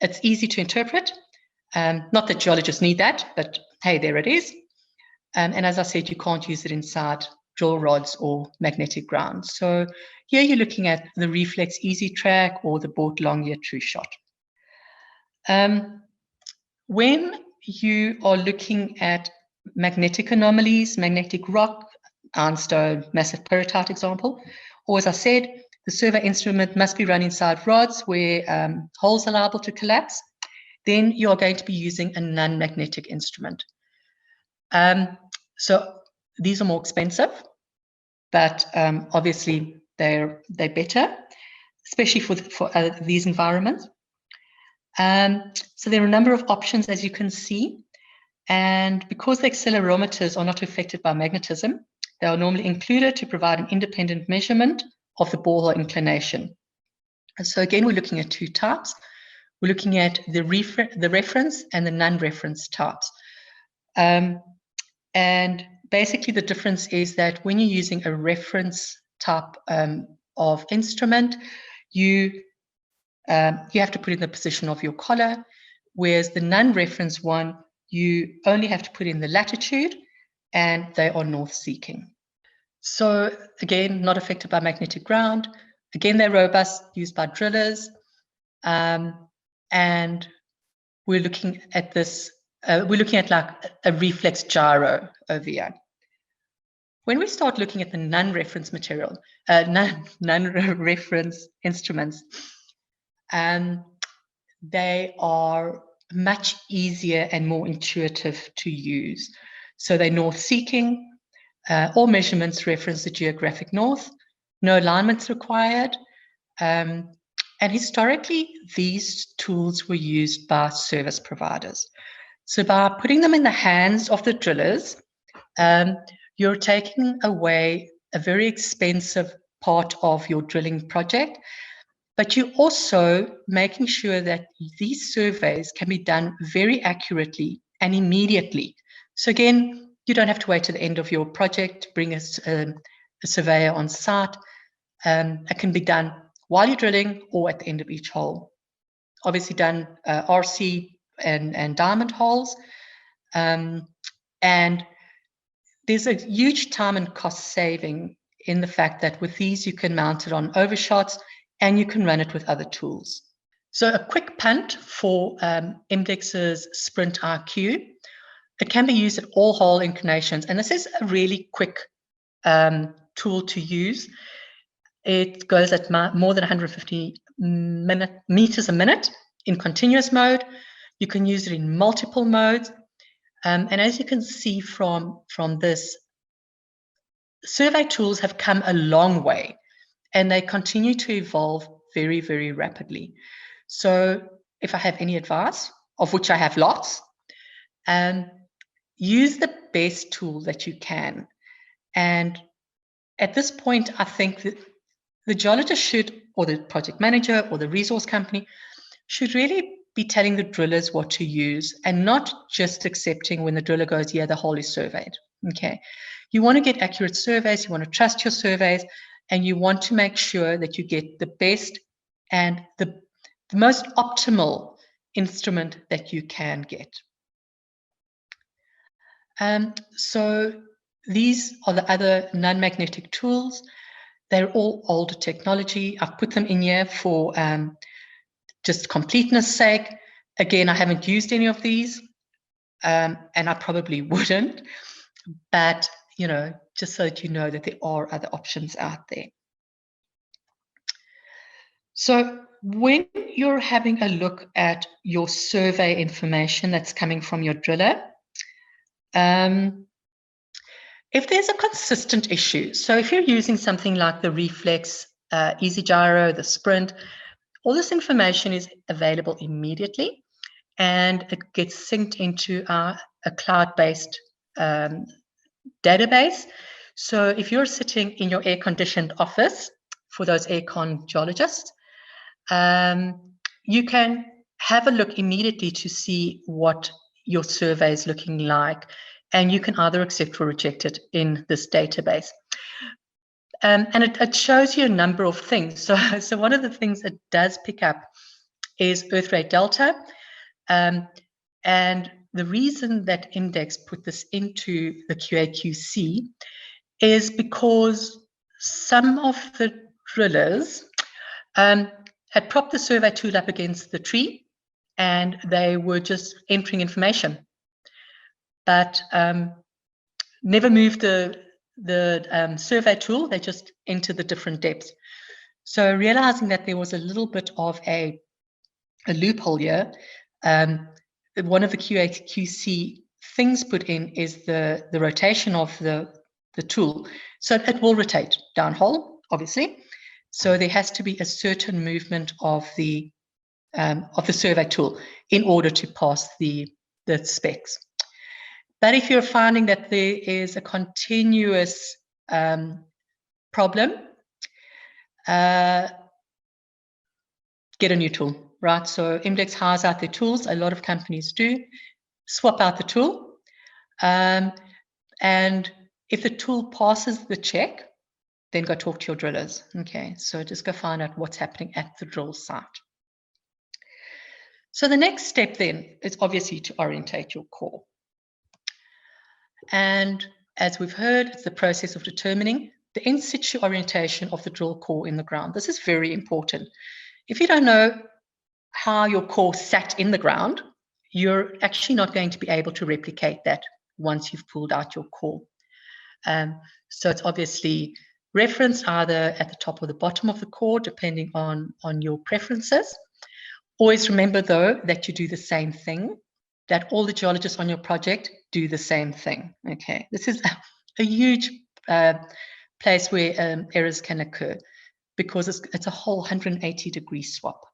it's easy to interpret. Not that geologists need that, but hey, there it is. And as I said, you can't use it inside drill rods or magnetic ground. So here you're looking at the Reflex Easy Track or the Bort Longyear True Shot. When you are looking at magnetic anomalies, magnetic rock, ironstone, massive pyrrhotite example, or as I said, the survey instrument must be run inside rods where holes are liable to collapse, then you are going to be using a non-magnetic instrument. So these are more expensive, but obviously they're better, especially for these environments. So there are a number of options, as you can see, and because the accelerometers are not affected by magnetism, they are normally included to provide an independent measurement of the borehole inclination. And so again, we're looking at 2 types. We're looking at the reference and the non-reference types. And basically the difference is that when you're using a reference type of instrument, you have to put in the position of your collar, whereas the non-reference one, you only have to put in the latitude and they are north-seeking. So again, not affected by magnetic ground. Again, they're robust, used by drillers. And we're looking at this, we're looking at like a reflex gyro over here. When we start looking at the non-reference material, non-reference instruments, they are much easier and more intuitive to use. So they're north-seeking, all measurements reference the geographic north, no alignments required. And historically, these tools were used by service providers. So by putting them in the hands of the drillers, you're taking away a very expensive part of your drilling project, but you're also making sure that these surveys can be done very accurately and immediately. So again, you don't have to wait to the end of your project to bring a surveyor on site. It can be done while you're drilling or at the end of each hole. Obviously done RC and diamond holes. And there's a huge time and cost saving in the fact that with these, you can mount it on overshots and you can run it with other tools. So a quick punt for Index's Sprint IQ. It can be used at all hole inclinations, and this is a really quick tool to use. It goes at more than 150 meters a minute in continuous mode. You can use it in multiple modes. And as you can see from this, survey tools have come a long way, and they continue to evolve very, very rapidly. So if I have any advice, of which I have lots, use the best tool that you can. And at this point, I think that the geologist should, or the project manager or the resource company, should really be telling the drillers what to use and not just accepting when the driller goes, yeah, the hole is surveyed. Okay. You want to get accurate surveys, you want to trust your surveys, and you want to make sure that you get the best and the most optimal instrument that you can get. So these are the other non-magnetic tools. They're all older technology. I've put them in here for just completeness sake. Again, I haven't used any of these, and I probably wouldn't, but you know, just so that you know that there are other options out there. So when you're having a look at your survey information that's coming from your driller, if there's a consistent issue, so if you're using something like the Reflex, Easy Gyro, the Sprint, all this information is available immediately, and it gets synced into a cloud-based database. So if you're sitting in your air-conditioned office, for those aircon geologists, you can have a look immediately to see what your survey is looking like, and you can either accept or reject it in this database. And it shows you a number of things. So one of the things it does pick up is earth rate delta. And the reason that Index put this into the QA/QC is because some of the drillers had propped the survey tool up against the tree, and they were just entering information, but never moved the survey tool. They just entered the different depths. So realizing that there was a little bit of a loophole here, one of the QA/QC things put in is the rotation of the tool. So it will rotate downhole, obviously. So there has to be a certain movement of the survey tool in order to pass the specs. But if you're finding that there is a continuous problem, get a new tool, right? So Index hires out their tools. A lot of companies do. Swap out the tool. And if the tool passes the check, then go talk to your drillers. Okay, so just go find out what's happening at the drill site. So the next step then is obviously to orientate your core. And as we've heard, it's the process of determining the in situ orientation of the drill core in the ground. This is very important. If you don't know how your core sat in the ground, you're actually not going to be able to replicate that once you've pulled out your core. So it's obviously referenced either at the top or the bottom of the core, depending on your preferences. Always remember, though, that you do the same thing, that all the geologists on your project do the same thing. Okay, this is a huge place where errors can occur because it's a whole 180-degree swap.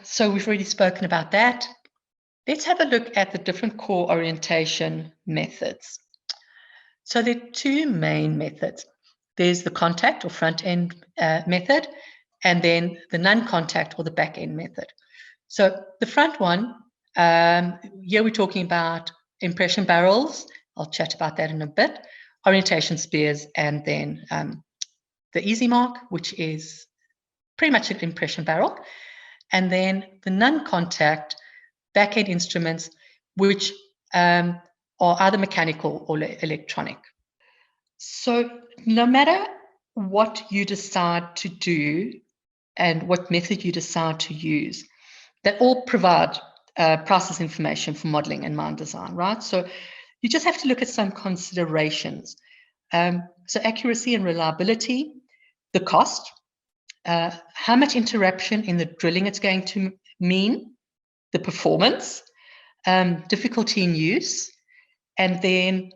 So we've already spoken about that. Let's have a look at the different core orientation methods. So there are two main methods. There's the contact or front end method, and then the non-contact or the back end method. So the front one, here we're talking about impression barrels. I'll chat about that in a bit. Orientation spears, and then the easy mark, which is pretty much an impression barrel. And then the non-contact back end instruments, which are either mechanical or electronic. So no matter what you decide to do and what method you decide to use, they all provide process information for modeling and mine design, right? So you just have to look at some considerations. So accuracy and reliability, the cost, how much interruption in the drilling it's going to mean, the performance, difficulty in use, and then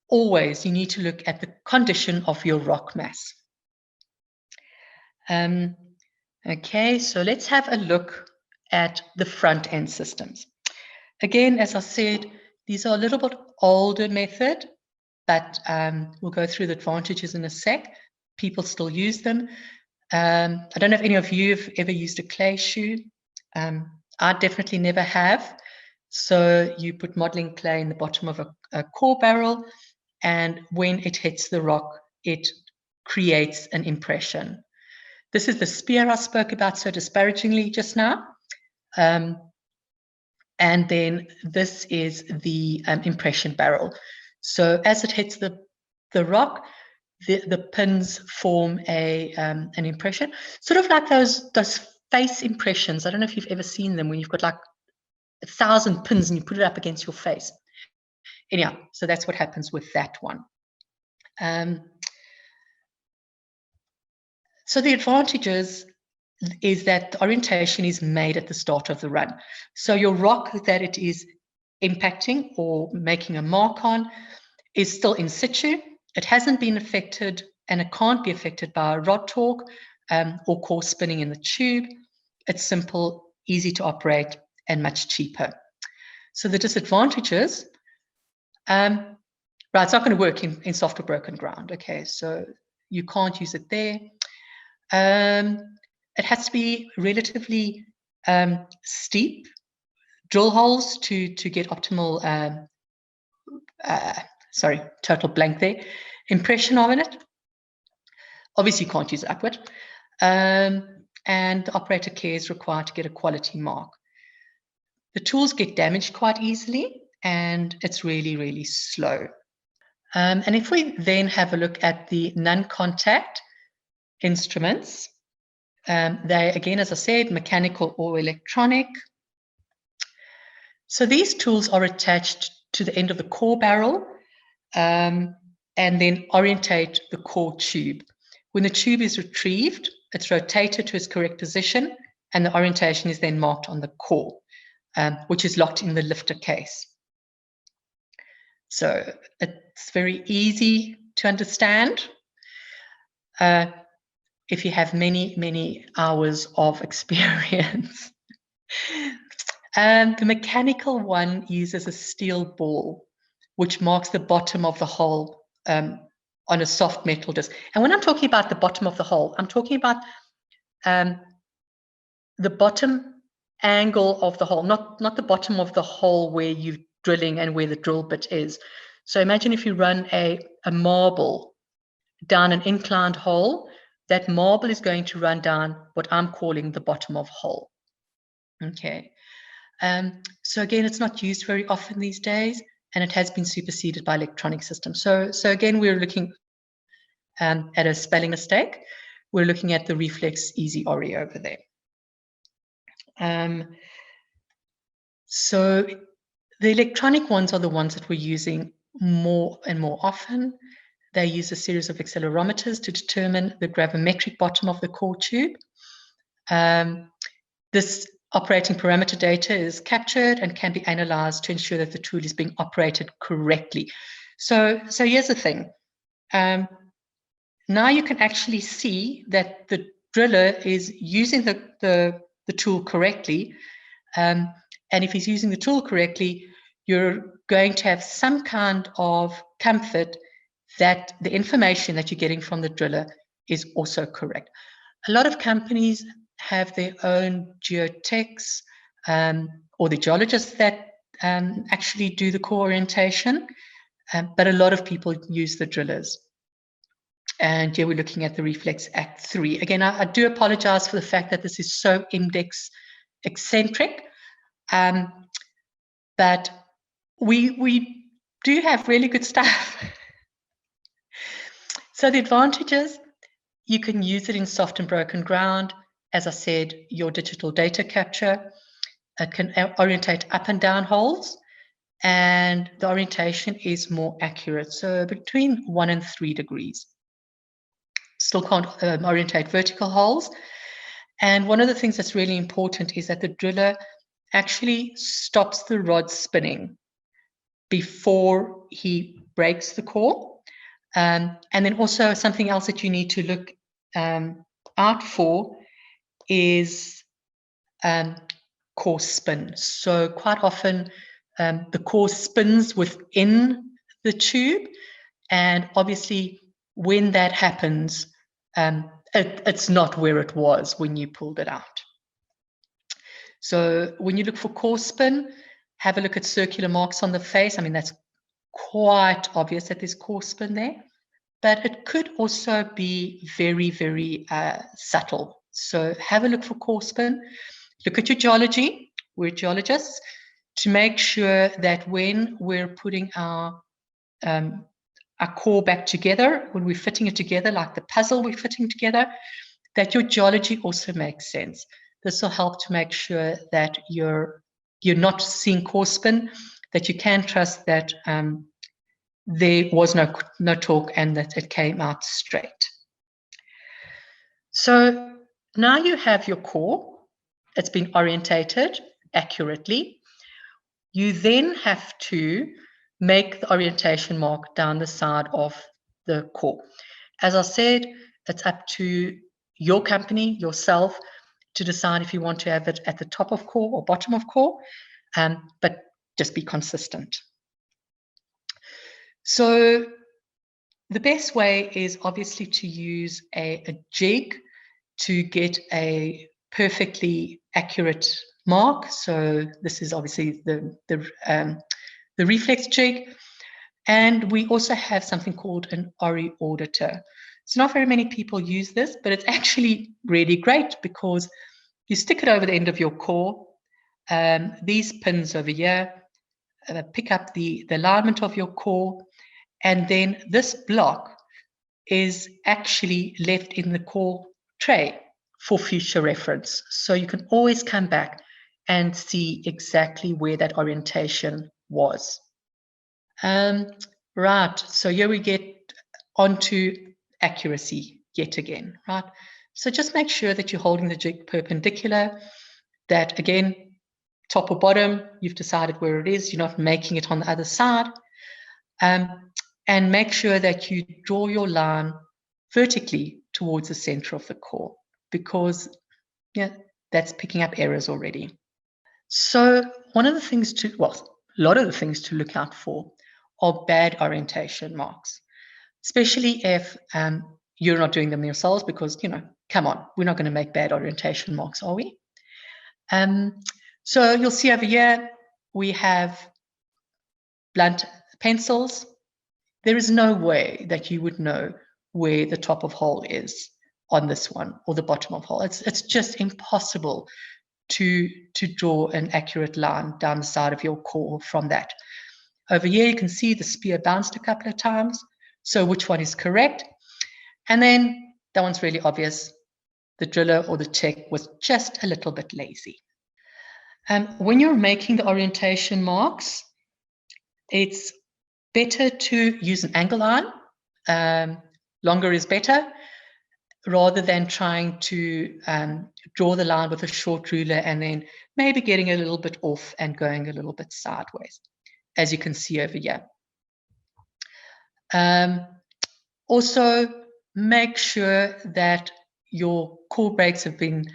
always you need to look at the condition of your rock mass. Okay, so let's have a look at the front end systems. Again, as I said, these are a little bit older method, but we'll go through the advantages in a sec. People still use them. I don't know if any of you have ever used a clay shoe. I definitely never have. So you put modeling clay in the bottom of a core barrel, and when it hits the rock, it creates an impression. This is the spear I spoke about so disparagingly just now. And then this is the impression barrel. So as it hits the rock, the pins form an impression, sort of like those face impressions. I don't know if you've ever seen them when you've got like 1,000 pins and you put it up against your face. Anyhow, so that's what happens with that one. So the advantages is that the orientation is made at the start of the run. So your rock that it is impacting or making a mark on is still in situ. It hasn't been affected, and it can't be affected by a rod torque or core spinning in the tube. It's simple, easy to operate, and much cheaper. So the disadvantages, right, it's not going to work in soft or broken ground. Okay, so you can't use it there. It has to be relatively steep drill holes to get optimal, sorry, total blank there, impression of it. Obviously, you can't use it upward. And the operator care is required to get a quality mark. The tools get damaged quite easily, and it's really, really slow. And if we then have a look at the non-contact instruments, they, again, as I said, mechanical or electronic. So these tools are attached to the end of the core barrel and then orientate the core tube. When the tube is retrieved, it's rotated to its correct position, and the orientation is then marked on the core, which is locked in the lifter case. So it's very easy to understand if you have many, many hours of experience. The mechanical one uses a steel ball, which marks the bottom of the hole on a soft metal disc. And when I'm talking about the bottom of the hole, I'm talking about the bottom angle of the hole, not the bottom of the hole where you're drilling and where the drill bit is. So imagine if you run a marble down an inclined hole, that marble is going to run down what I'm calling the bottom of hole. Okay. So again, it's not used very often these days, and it has been superseded by electronic systems. So again, we're looking at a spelling mistake. We're looking at the Reflex Easy Ori over there. So the electronic ones are the ones that we're using more and more often. They use a series of accelerometers to determine the gravimetric bottom of the core tube. This operating parameter data is captured and can be analyzed to ensure that the tool is being operated correctly. So here's the thing. Now you can actually see that the driller is using the tool correctly. And if he's using the tool correctly, you're going to have some kind of comfort that the information that you're getting from the driller is also correct. A lot of companies have their own geotechs or the geologists that actually do the core orientation, but a lot of people use the drillers. And here we're looking at the Reflex Act 3. Again, I do apologize for the fact that this is so index eccentric, but we do have really good stuff. So the advantages, you can use it in soft and broken ground. As I said, your digital data capture. It can orientate up and down holes, and the orientation is more accurate, so between 1 and 3 degrees. Still can't orientate vertical holes. And one of the things that's really important is that the driller actually stops the rod spinning before he breaks the core. And then also something else that you need to look out for is core spin. So quite often the core spins within the tube, and obviously when that happens, it's not where it was when you pulled it out. So when you look for core spin, have a look at circular marks on the face. I mean, that's quite obvious that there's core spin there, but it could also be very, very subtle. So have a look for core spin. Look at your geology. We're geologists, to make sure that when we're putting our core back together, when we're fitting it together, like the puzzle we're fitting together, that your geology also makes sense. This will help to make sure that you're not seeing core spin, that you can trust that there was no torque and that it came out straight. So now you have your core, it's been orientated accurately. You then have to make the orientation mark down the side of the core. As I said, it's up to your company, yourself, to decide if you want to have it at the top of core or bottom of core, but just be consistent. So the best way is obviously to use a jig to get a perfectly accurate mark. So this is obviously the reflex jig. And we also have something called an ori auditor. So not very many people use this, but it's actually really great because you stick it over the end of your core. These pins over here pick up the alignment of your core, and then this block is actually left in the core tray for future reference. So you can always come back and see exactly where that orientation was. Right, so here we get onto accuracy yet again, right? So just make sure that you're holding the jig perpendicular, that again, top or bottom, you've decided where it is, you're not making it on the other side. And make sure that you draw your line vertically towards the center of the core, because that's picking up errors already. So one of the things a lot of the things to look out for are bad orientation marks, especially if you're not doing them yourselves, because, come on, we're not going to make bad orientation marks, are we? So you'll see over here, we have blunt pencils. There is no way that you would know where the top of hole is on this one or the bottom of hole. It's just impossible to draw an accurate line down the side of your core from that. Over here, you can see the spear bounced a couple of times. So which one is correct? And then that one's really obvious. The driller or the tech was just a little bit lazy. When you're making the orientation marks, it's better to use an angle line. Longer is better, rather than trying to draw the line with a short ruler and then maybe getting a little bit off and going a little bit sideways, as you can see over here. Also, make sure that your core brakes have been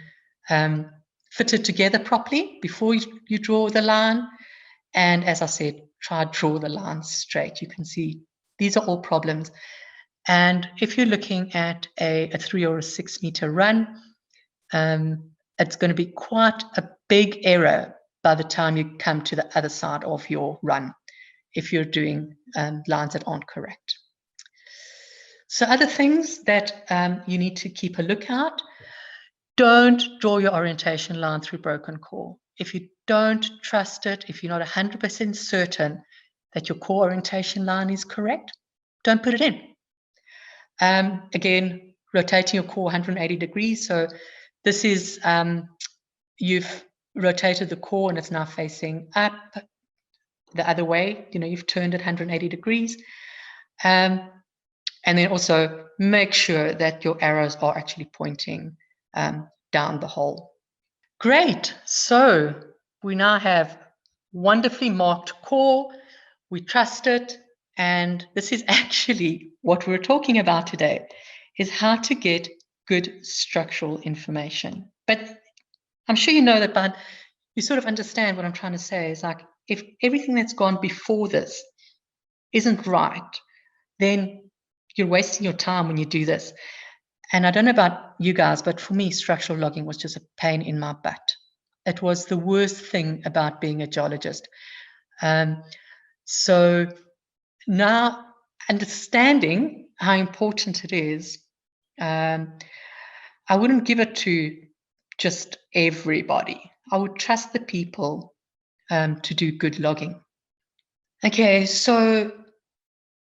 fitted together properly before you draw the line. And as I said, try to draw the line straight. You can see these are all problems. And if you're looking at a 3 or a 6 meter run, it's going to be quite a big error by the time you come to the other side of your run, if you're doing lines that aren't correct. So other things that you need to keep a lookout: don't draw your orientation line through broken core. If you don't trust it, if you're not 100% certain that your core orientation line is correct, don't put it in. Again, rotating your core 180 degrees. So this is, you've rotated the core and it's now facing up the other way. You know, you've turned it 180 degrees. And then also make sure that your arrows are actually pointing down the hole. Great. So we now have wonderfully marked core. We trust it. And this is actually what we're talking about today, is how to get good structural information. But I'm sure you know that, but you sort of understand what I'm trying to say is like, if everything that's gone before this isn't right, then you're wasting your time when you do this. And I don't know about you guys, but for me, structural logging was just a pain in my butt. It was the worst thing about being a geologist. So now understanding how important it is, I wouldn't give it to just everybody. I would trust the people to do good logging. Okay, so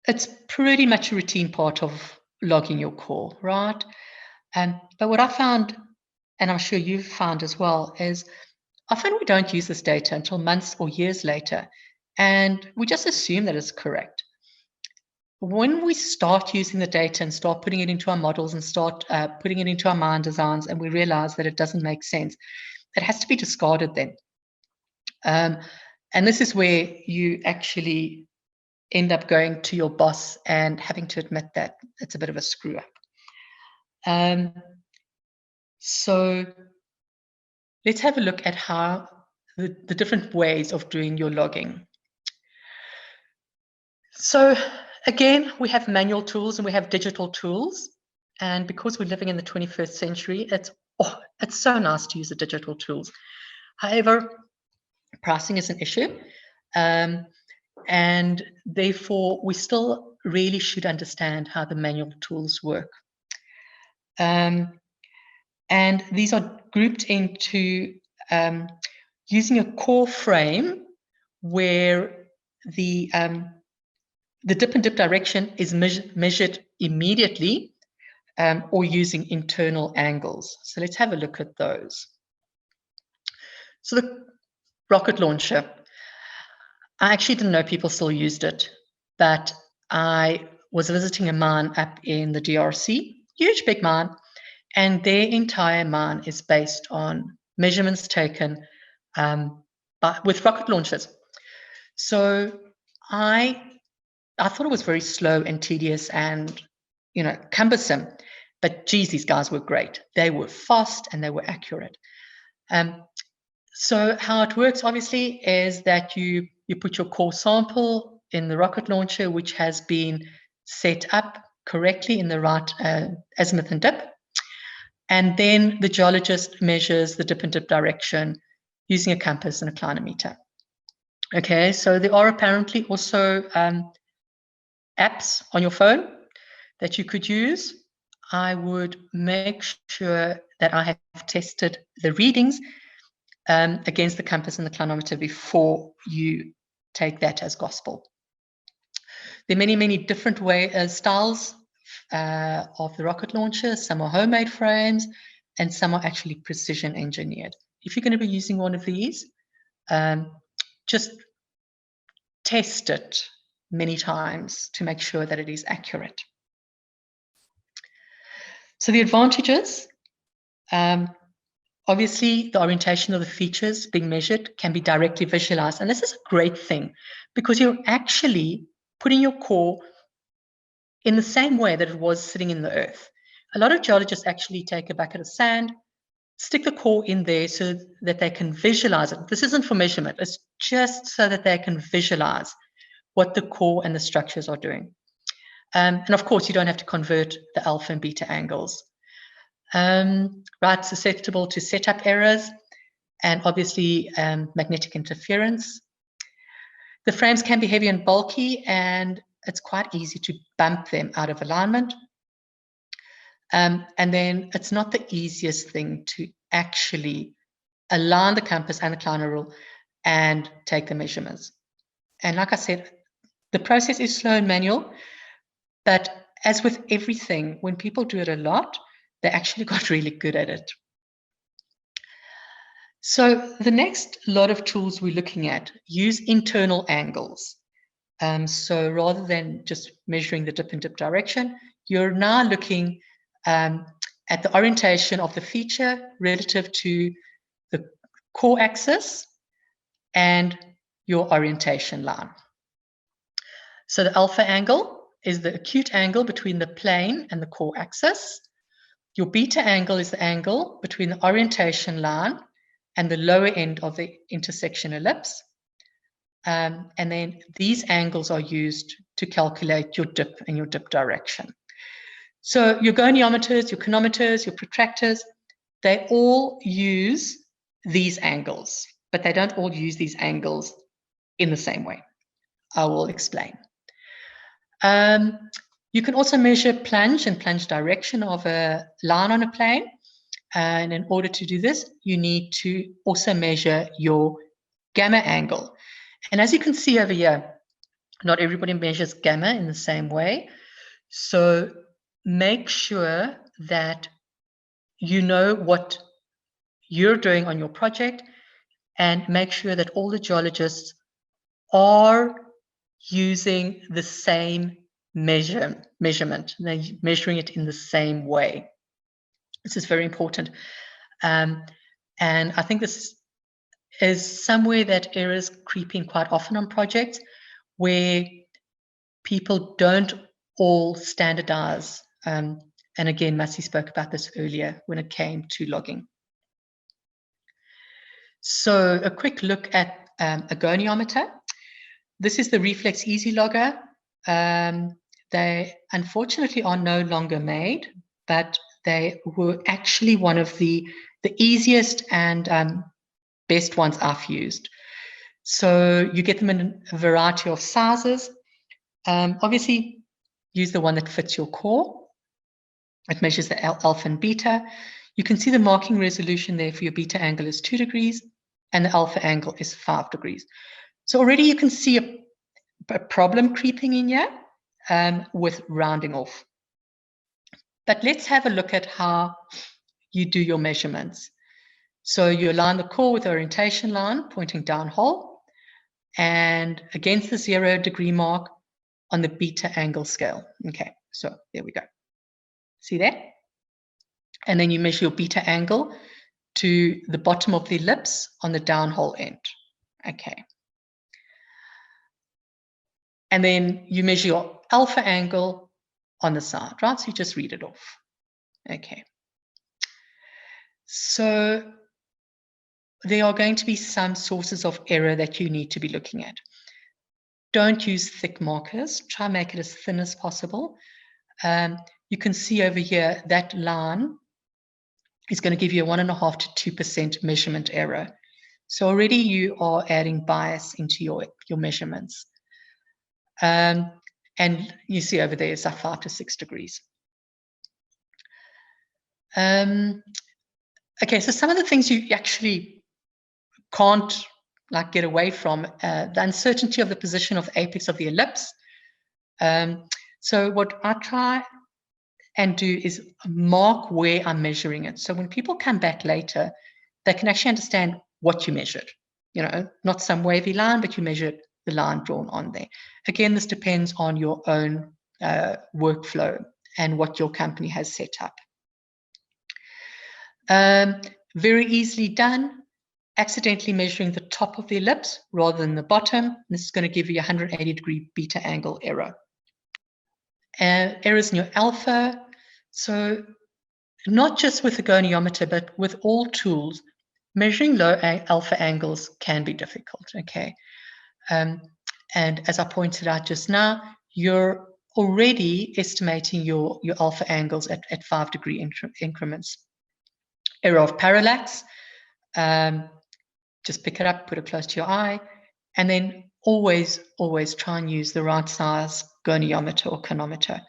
it's pretty much a routine part of logging your core, right? But what I found, and I'm sure you've found as well, is often we don't use this data until months or years later, and we just assume that it's correct. When we start using the data and start putting it into our models and start putting it into our mine designs, and we realize that it doesn't make sense, it has to be discarded then. And this is where you actually end up going to your boss and having to admit that it's a bit of a screw up. So let's have a look at how the different ways of doing your logging. So again, we have manual tools and we have digital tools. And because we're living in the 21st century, it's so nice to use the digital tools. However, pricing is an issue. And therefore, we still really should understand how the manual tools work. And these are grouped into using a core frame where the dip and dip direction is measured immediately, or using internal angles. So let's have a look at those. So the rocket launcher, I actually didn't know people still used it, but I was visiting a mine up in the DRC, huge big mine, and their entire mine is based on measurements taken with rocket launchers. So I thought it was very slow and tedious and, you know, cumbersome, but geez, these guys were great. They were fast and they were accurate. So how it works, obviously, is that you put your core sample in the rocket launcher, which has been set up correctly in the right azimuth and dip. And then the geologist measures the dip and dip direction using a compass and a clinometer. Okay, so there are apparently also apps on your phone that you could use. I would make sure that I have tested the readings against the compass and the clinometer before you take that as gospel. There are many, many different styles of the rocket launcher. Some are homemade frames and some are actually precision engineered. If you're going to be using one of these, just test it many times to make sure that it is accurate. So the advantages, obviously the orientation of the features being measured can be directly visualized. And this is a great thing because you're actually putting your core in the same way that it was sitting in the earth. A lot of geologists actually take a bucket of sand, stick the core in there so that they can visualize it. This isn't for measurement. It's just so that they can visualize what the core and the structures are doing. And of course, you don't have to convert the alpha and beta angles. Right, susceptible to setup errors and obviously magnetic interference. The frames can be heavy and bulky, and it's quite easy to bump them out of alignment. And then it's not the easiest thing to actually align the compass and the clinometer and take the measurements. And like I said, the process is slow and manual, but as with everything, when people do it a lot, they actually got really good at it. So the next lot of tools we're looking at use internal angles. So rather than just measuring the dip and dip direction, you're now looking at the orientation of the feature relative to the core axis and your orientation line. So the alpha angle is the acute angle between the plane and the core axis. Your beta angle is the angle between the orientation line and the lower end of the intersection ellipse. And then these angles are used to calculate your dip and your dip direction. So your goniometers, your chronometers, your protractors, they all use these angles, but they don't all use these angles in the same way. I will explain. You can also measure plunge and plunge direction of a line on a plane. And in order to do this, you need to also measure your gamma angle. And as you can see over here, not everybody measures gamma in the same way. So make sure that you know what you're doing on your project and make sure that all the geologists are using the same measurement. They're measuring it in the same way. This is very important. And I think this is somewhere that errors creep in quite often on projects where people don't all standardize. And again, Massey spoke about this earlier when it came to logging. So a quick look at a goniometer. This is the Reflex Easy Logger. They unfortunately are no longer made, but they were actually one of the easiest and best ones I've used. So you get them in a variety of sizes. Obviously, use the one that fits your core. It measures the alpha and beta. You can see the marking resolution there for your beta angle is 2 degrees and the alpha angle is 5 degrees. So already you can see a problem creeping in here with rounding off. But let's have a look at how you do your measurements. So you align the core with the orientation line pointing downhole and against the 0 degree mark on the beta angle scale. Okay, so there we go. See that? And then you measure your beta angle to the bottom of the ellipse on the downhole end. Okay. And then you measure your alpha angle on the side, right? So you just read it off. Okay. So there are going to be some sources of error that you need to be looking at. Don't use thick markers. Try and make it as thin as possible. You can see over here that line is going to give you a 1.5 to 2% measurement error. So already you are adding bias into your measurements. And you see over there is 5 to 6 degrees. Okay, so some of the things you actually can't get away from, the uncertainty of the position of the apex of the ellipse. So what I try and do is mark where I'm measuring it. So when people come back later, they can actually understand what you measured. You know, not some wavy line, but you measured the line drawn on there. Again, this depends on your own workflow and what your company has set up. Very easily done. Accidentally measuring the top of the ellipse rather than the bottom. This is going to give you a 180 degree beta angle error. Errors in your alpha. So not just with the goniometer, but with all tools, measuring low alpha angles can be difficult, okay? And as I pointed out just now, you're already estimating your alpha angles at 5 degree increments. Error of parallax, just pick it up, put it close to your eye, and then always try and use the right size goniometer or chronometer.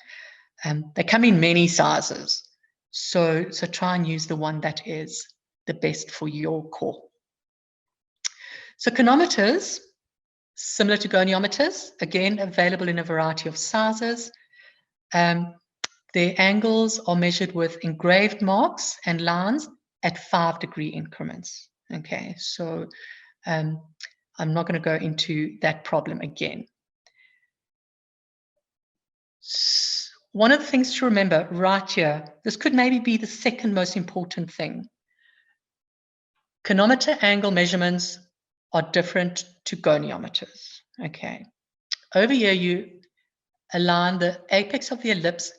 They come in many sizes, so try and use the one that is the best for your core. So chronometers, similar to goniometers, again, available in a variety of sizes. Their angles are measured with engraved marks and lines at 5 degree increments. Okay, so I'm not going to go into that problem again. One of the things to remember right here, this could maybe be the second most important thing. Chronometer angle measurements are different to goniometers. Okay, over here you align the apex of the ellipse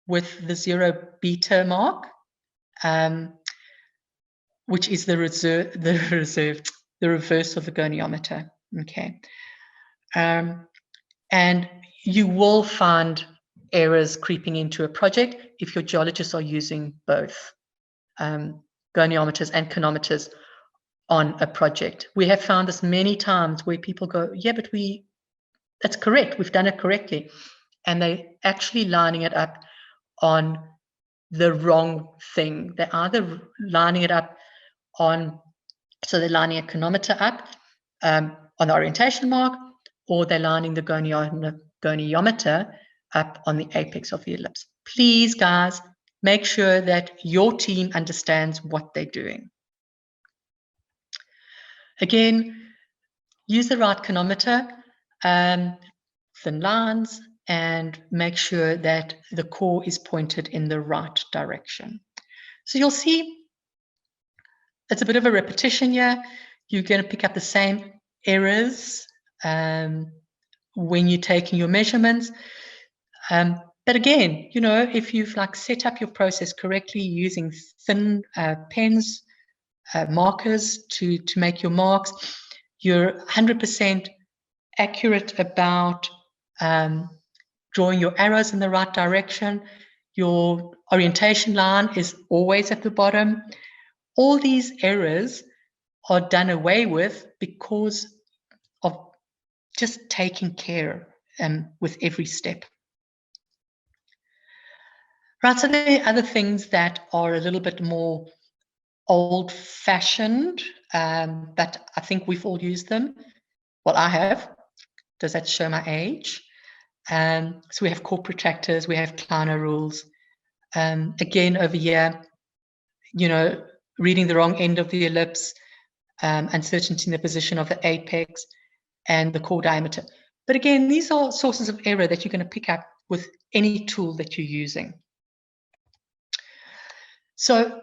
with the 0 beta mark, which is the reverse of the goniometer. Okay, and you will find errors creeping into a project if your geologists are using both goniometers and chronometers on a project. We have found this many times where people go, yeah, but that's correct, we've done it correctly. And they're actually lining it up on the wrong thing. They're either lining it up on, so they're lining a chronometer up on the orientation mark, or they're lining the goniometer up on the apex of the ellipse. Please, guys, make sure that your team understands what they're doing. Again, use the right chronometer, thin lines, and make sure that the core is pointed in the right direction. So you'll see it's a bit of a repetition here. You're going to pick up the same errors when you're taking your measurements. But again, you know, if you've like set up your process correctly using thin pens, markers to make your marks, you're 100% accurate about drawing your arrows in the right direction. Your orientation line is always at the bottom. All these errors are done away with because of just taking care with every step. Right, so there are other things that are a little bit more old-fashioned, but I think we've all used them. Well, I have. Does that show my age? So we have core protractors, we have Kleiner rules. Again, over here, you know, reading the wrong end of the ellipse, uncertainty in the position of the apex, and the core diameter. But again, these are sources of error that you're going to pick up with any tool that you're using. So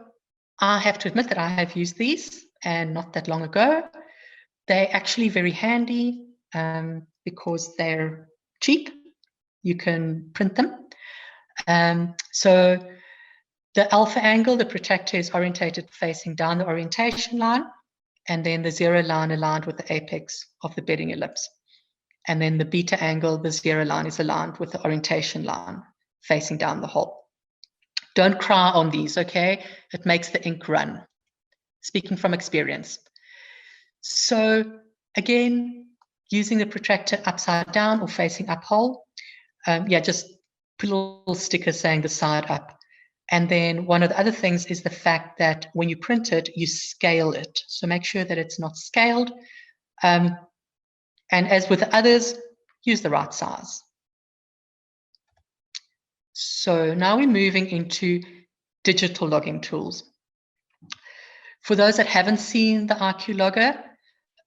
I have to admit that I have used these, and not that long ago. They're actually very handy because they're cheap. You can print them. So the alpha angle, the protractor is orientated facing down the orientation line, and then the 0 line aligned with the apex of the bedding ellipse. And then the beta angle, the 0 line is aligned with the orientation line facing down the hole. Don't cry on these, okay? It makes the ink run. Speaking from experience. So again, using the protractor upside down or facing up hole, yeah, just put a little sticker saying the side up. And then one of the other things is the fact that when you print it, you scale it. So make sure that it's not scaled. And as with the others, use the right size. So now we're moving into digital logging tools. For those that haven't seen the IQ logger,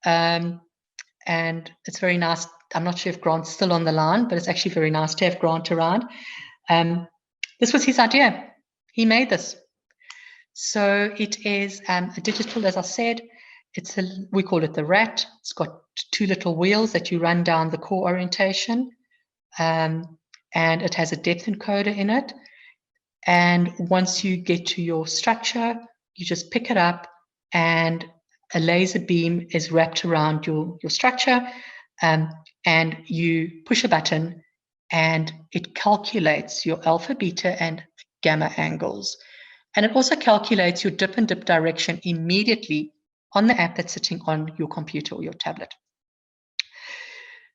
and it's very nice. I'm not sure if Grant's still on the line, but it's actually very nice to have Grant around. This was his idea. He made this. So it is a digital, as I said. We call it the rat. It's got 2 little wheels that you run down the core orientation. And it has a depth encoder in it. And once you get to your structure, you just pick it up and a laser beam is wrapped around your structure, and you push a button and it calculates your alpha, beta, and gamma angles. And it also calculates your dip and dip direction immediately on the app that's sitting on your computer or your tablet.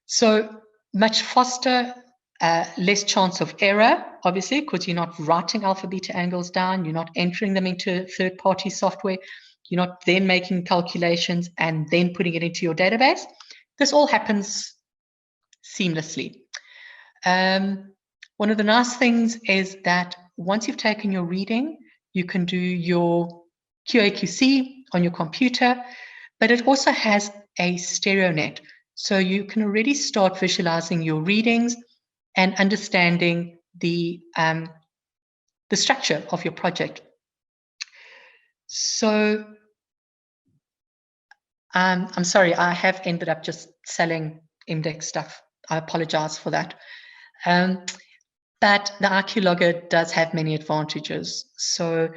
So much faster, less chance of error, obviously, because you're not writing alpha, beta angles down, you're not entering them into third-party software, you're not then making calculations and then putting it into your database. This all happens seamlessly. One of the nice things is that once you've taken your reading, you can do your QA/QC on your computer, but it also has a stereo net. So you can already start visualizing your readings and understanding the structure of your project. So I'm sorry, I have ended up just selling index stuff. I apologize for that. But the IQ logger does have many advantages. So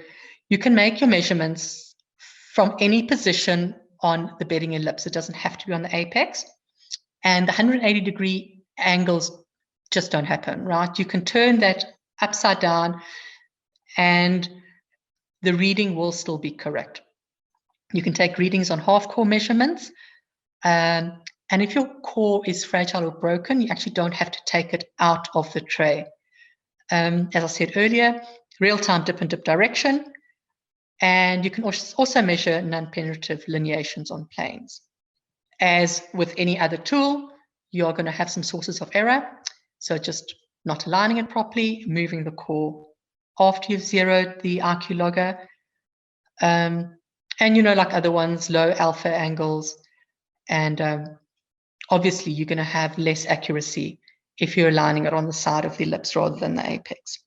you can make your measurements from any position on the bedding ellipse. It doesn't have to be on the apex. And the 180-degree angles just don't happen, right? You can turn that upside down and the reading will still be correct. You can take readings on half core measurements. And if your core is fragile or broken, you actually don't have to take it out of the tray. As I said earlier, real-time dip and dip direction. And you can also measure non-penetrative lineations on planes. As with any other tool, you're going to have some sources of error. So just not aligning it properly, moving the core after you've zeroed the IQ logger. And, like other ones, low alpha angles. And obviously, you're going to have less accuracy if you're aligning it on the side of the ellipse rather than the apex.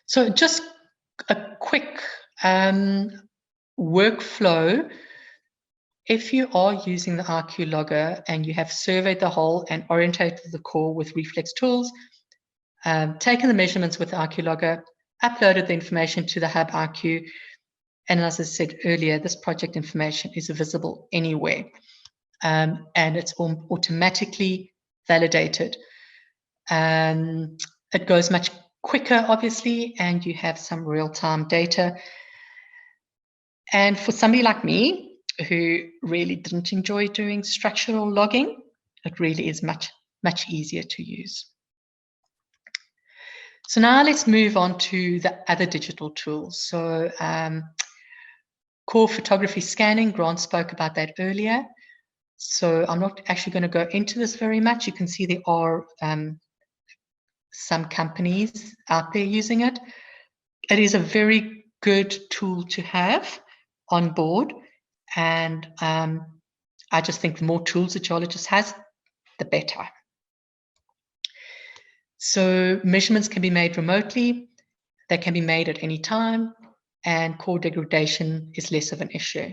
So just a quick workflow. If you are using the IQ logger and you have surveyed the hole and orientated the core with reflex tools, taken the measurements with the IQ logger, uploaded the information to the Hub IQ, and as I said earlier, this project information is visible anywhere, and it's automatically validated. It goes much quicker, obviously, and you have some real-time data. And for somebody like me, who really didn't enjoy doing structural logging, it really is much, much easier to use. So now let's move on to the other digital tools. So core photography scanning, Grant spoke about that earlier. So I'm not actually going to go into this very much. You can see there are some companies out there using it. It is a very good tool to have on board. And I just think the more tools a geologist has, the better. So measurements can be made remotely. They can be made at any time. And core degradation is less of an issue.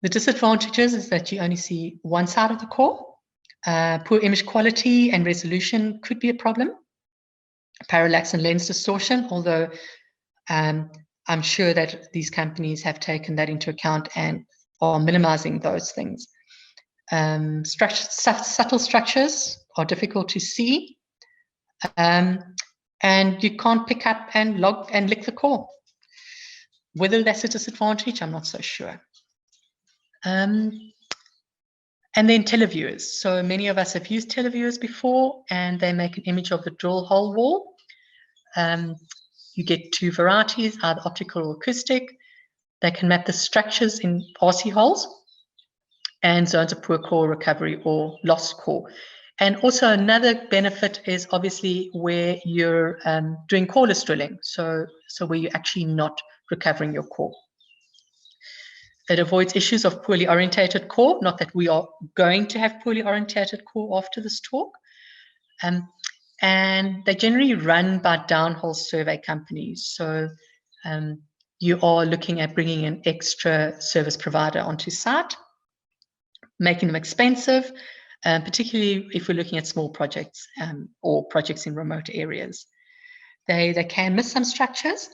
The disadvantages is that you only see one side of the core. Poor image quality and resolution could be a problem. Parallax and lens distortion, although I'm sure that these companies have taken that into account and are minimizing those things. Subtle structures are difficult to see, and you can't pick up and log and lick the core. Whether that's a disadvantage, I'm not so sure. And then televiewers. So many of us have used televiewers before, and they make an image of the drill hole wall. You get two varieties, either optical or acoustic. They can map the structures in RC holes and zones of poor core recovery or lost core. And also another benefit is obviously where you're doing coreless drilling, so where you're actually not recovering your core. It avoids issues of poorly orientated core, not that we are going to have poorly orientated core after this talk. And they generally run by downhole survey companies. So you are looking at bringing an extra service provider onto site, making them expensive, particularly if we're looking at small projects or projects in remote areas. They can miss some structures,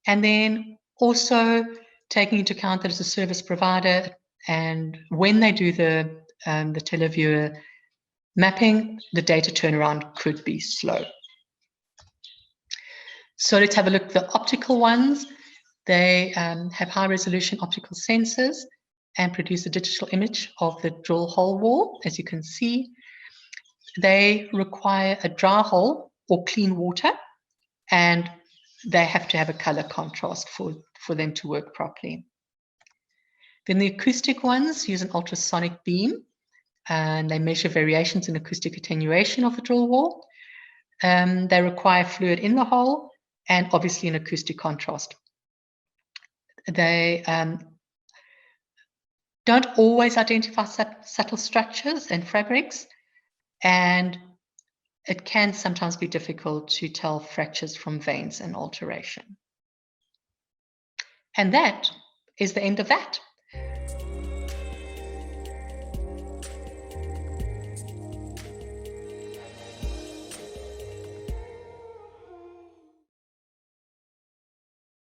and then also taking into account that it's a service provider, and when they do the televiewer mapping, the data turnaround could be slow. So let's have a look at the optical ones. They have high resolution optical sensors and produce a digital image of the drill hole wall, as you can see. They require a dry hole or clean water, and they have to have a color contrast for them to work properly. Then the acoustic ones use an ultrasonic beam, and they measure variations in acoustic attenuation of the drill wall. They require fluid in the hole and obviously an acoustic contrast. they don't always identify subtle structures and fabrics, and it can sometimes be difficult to tell fractures from veins and alteration. And that is the end of that.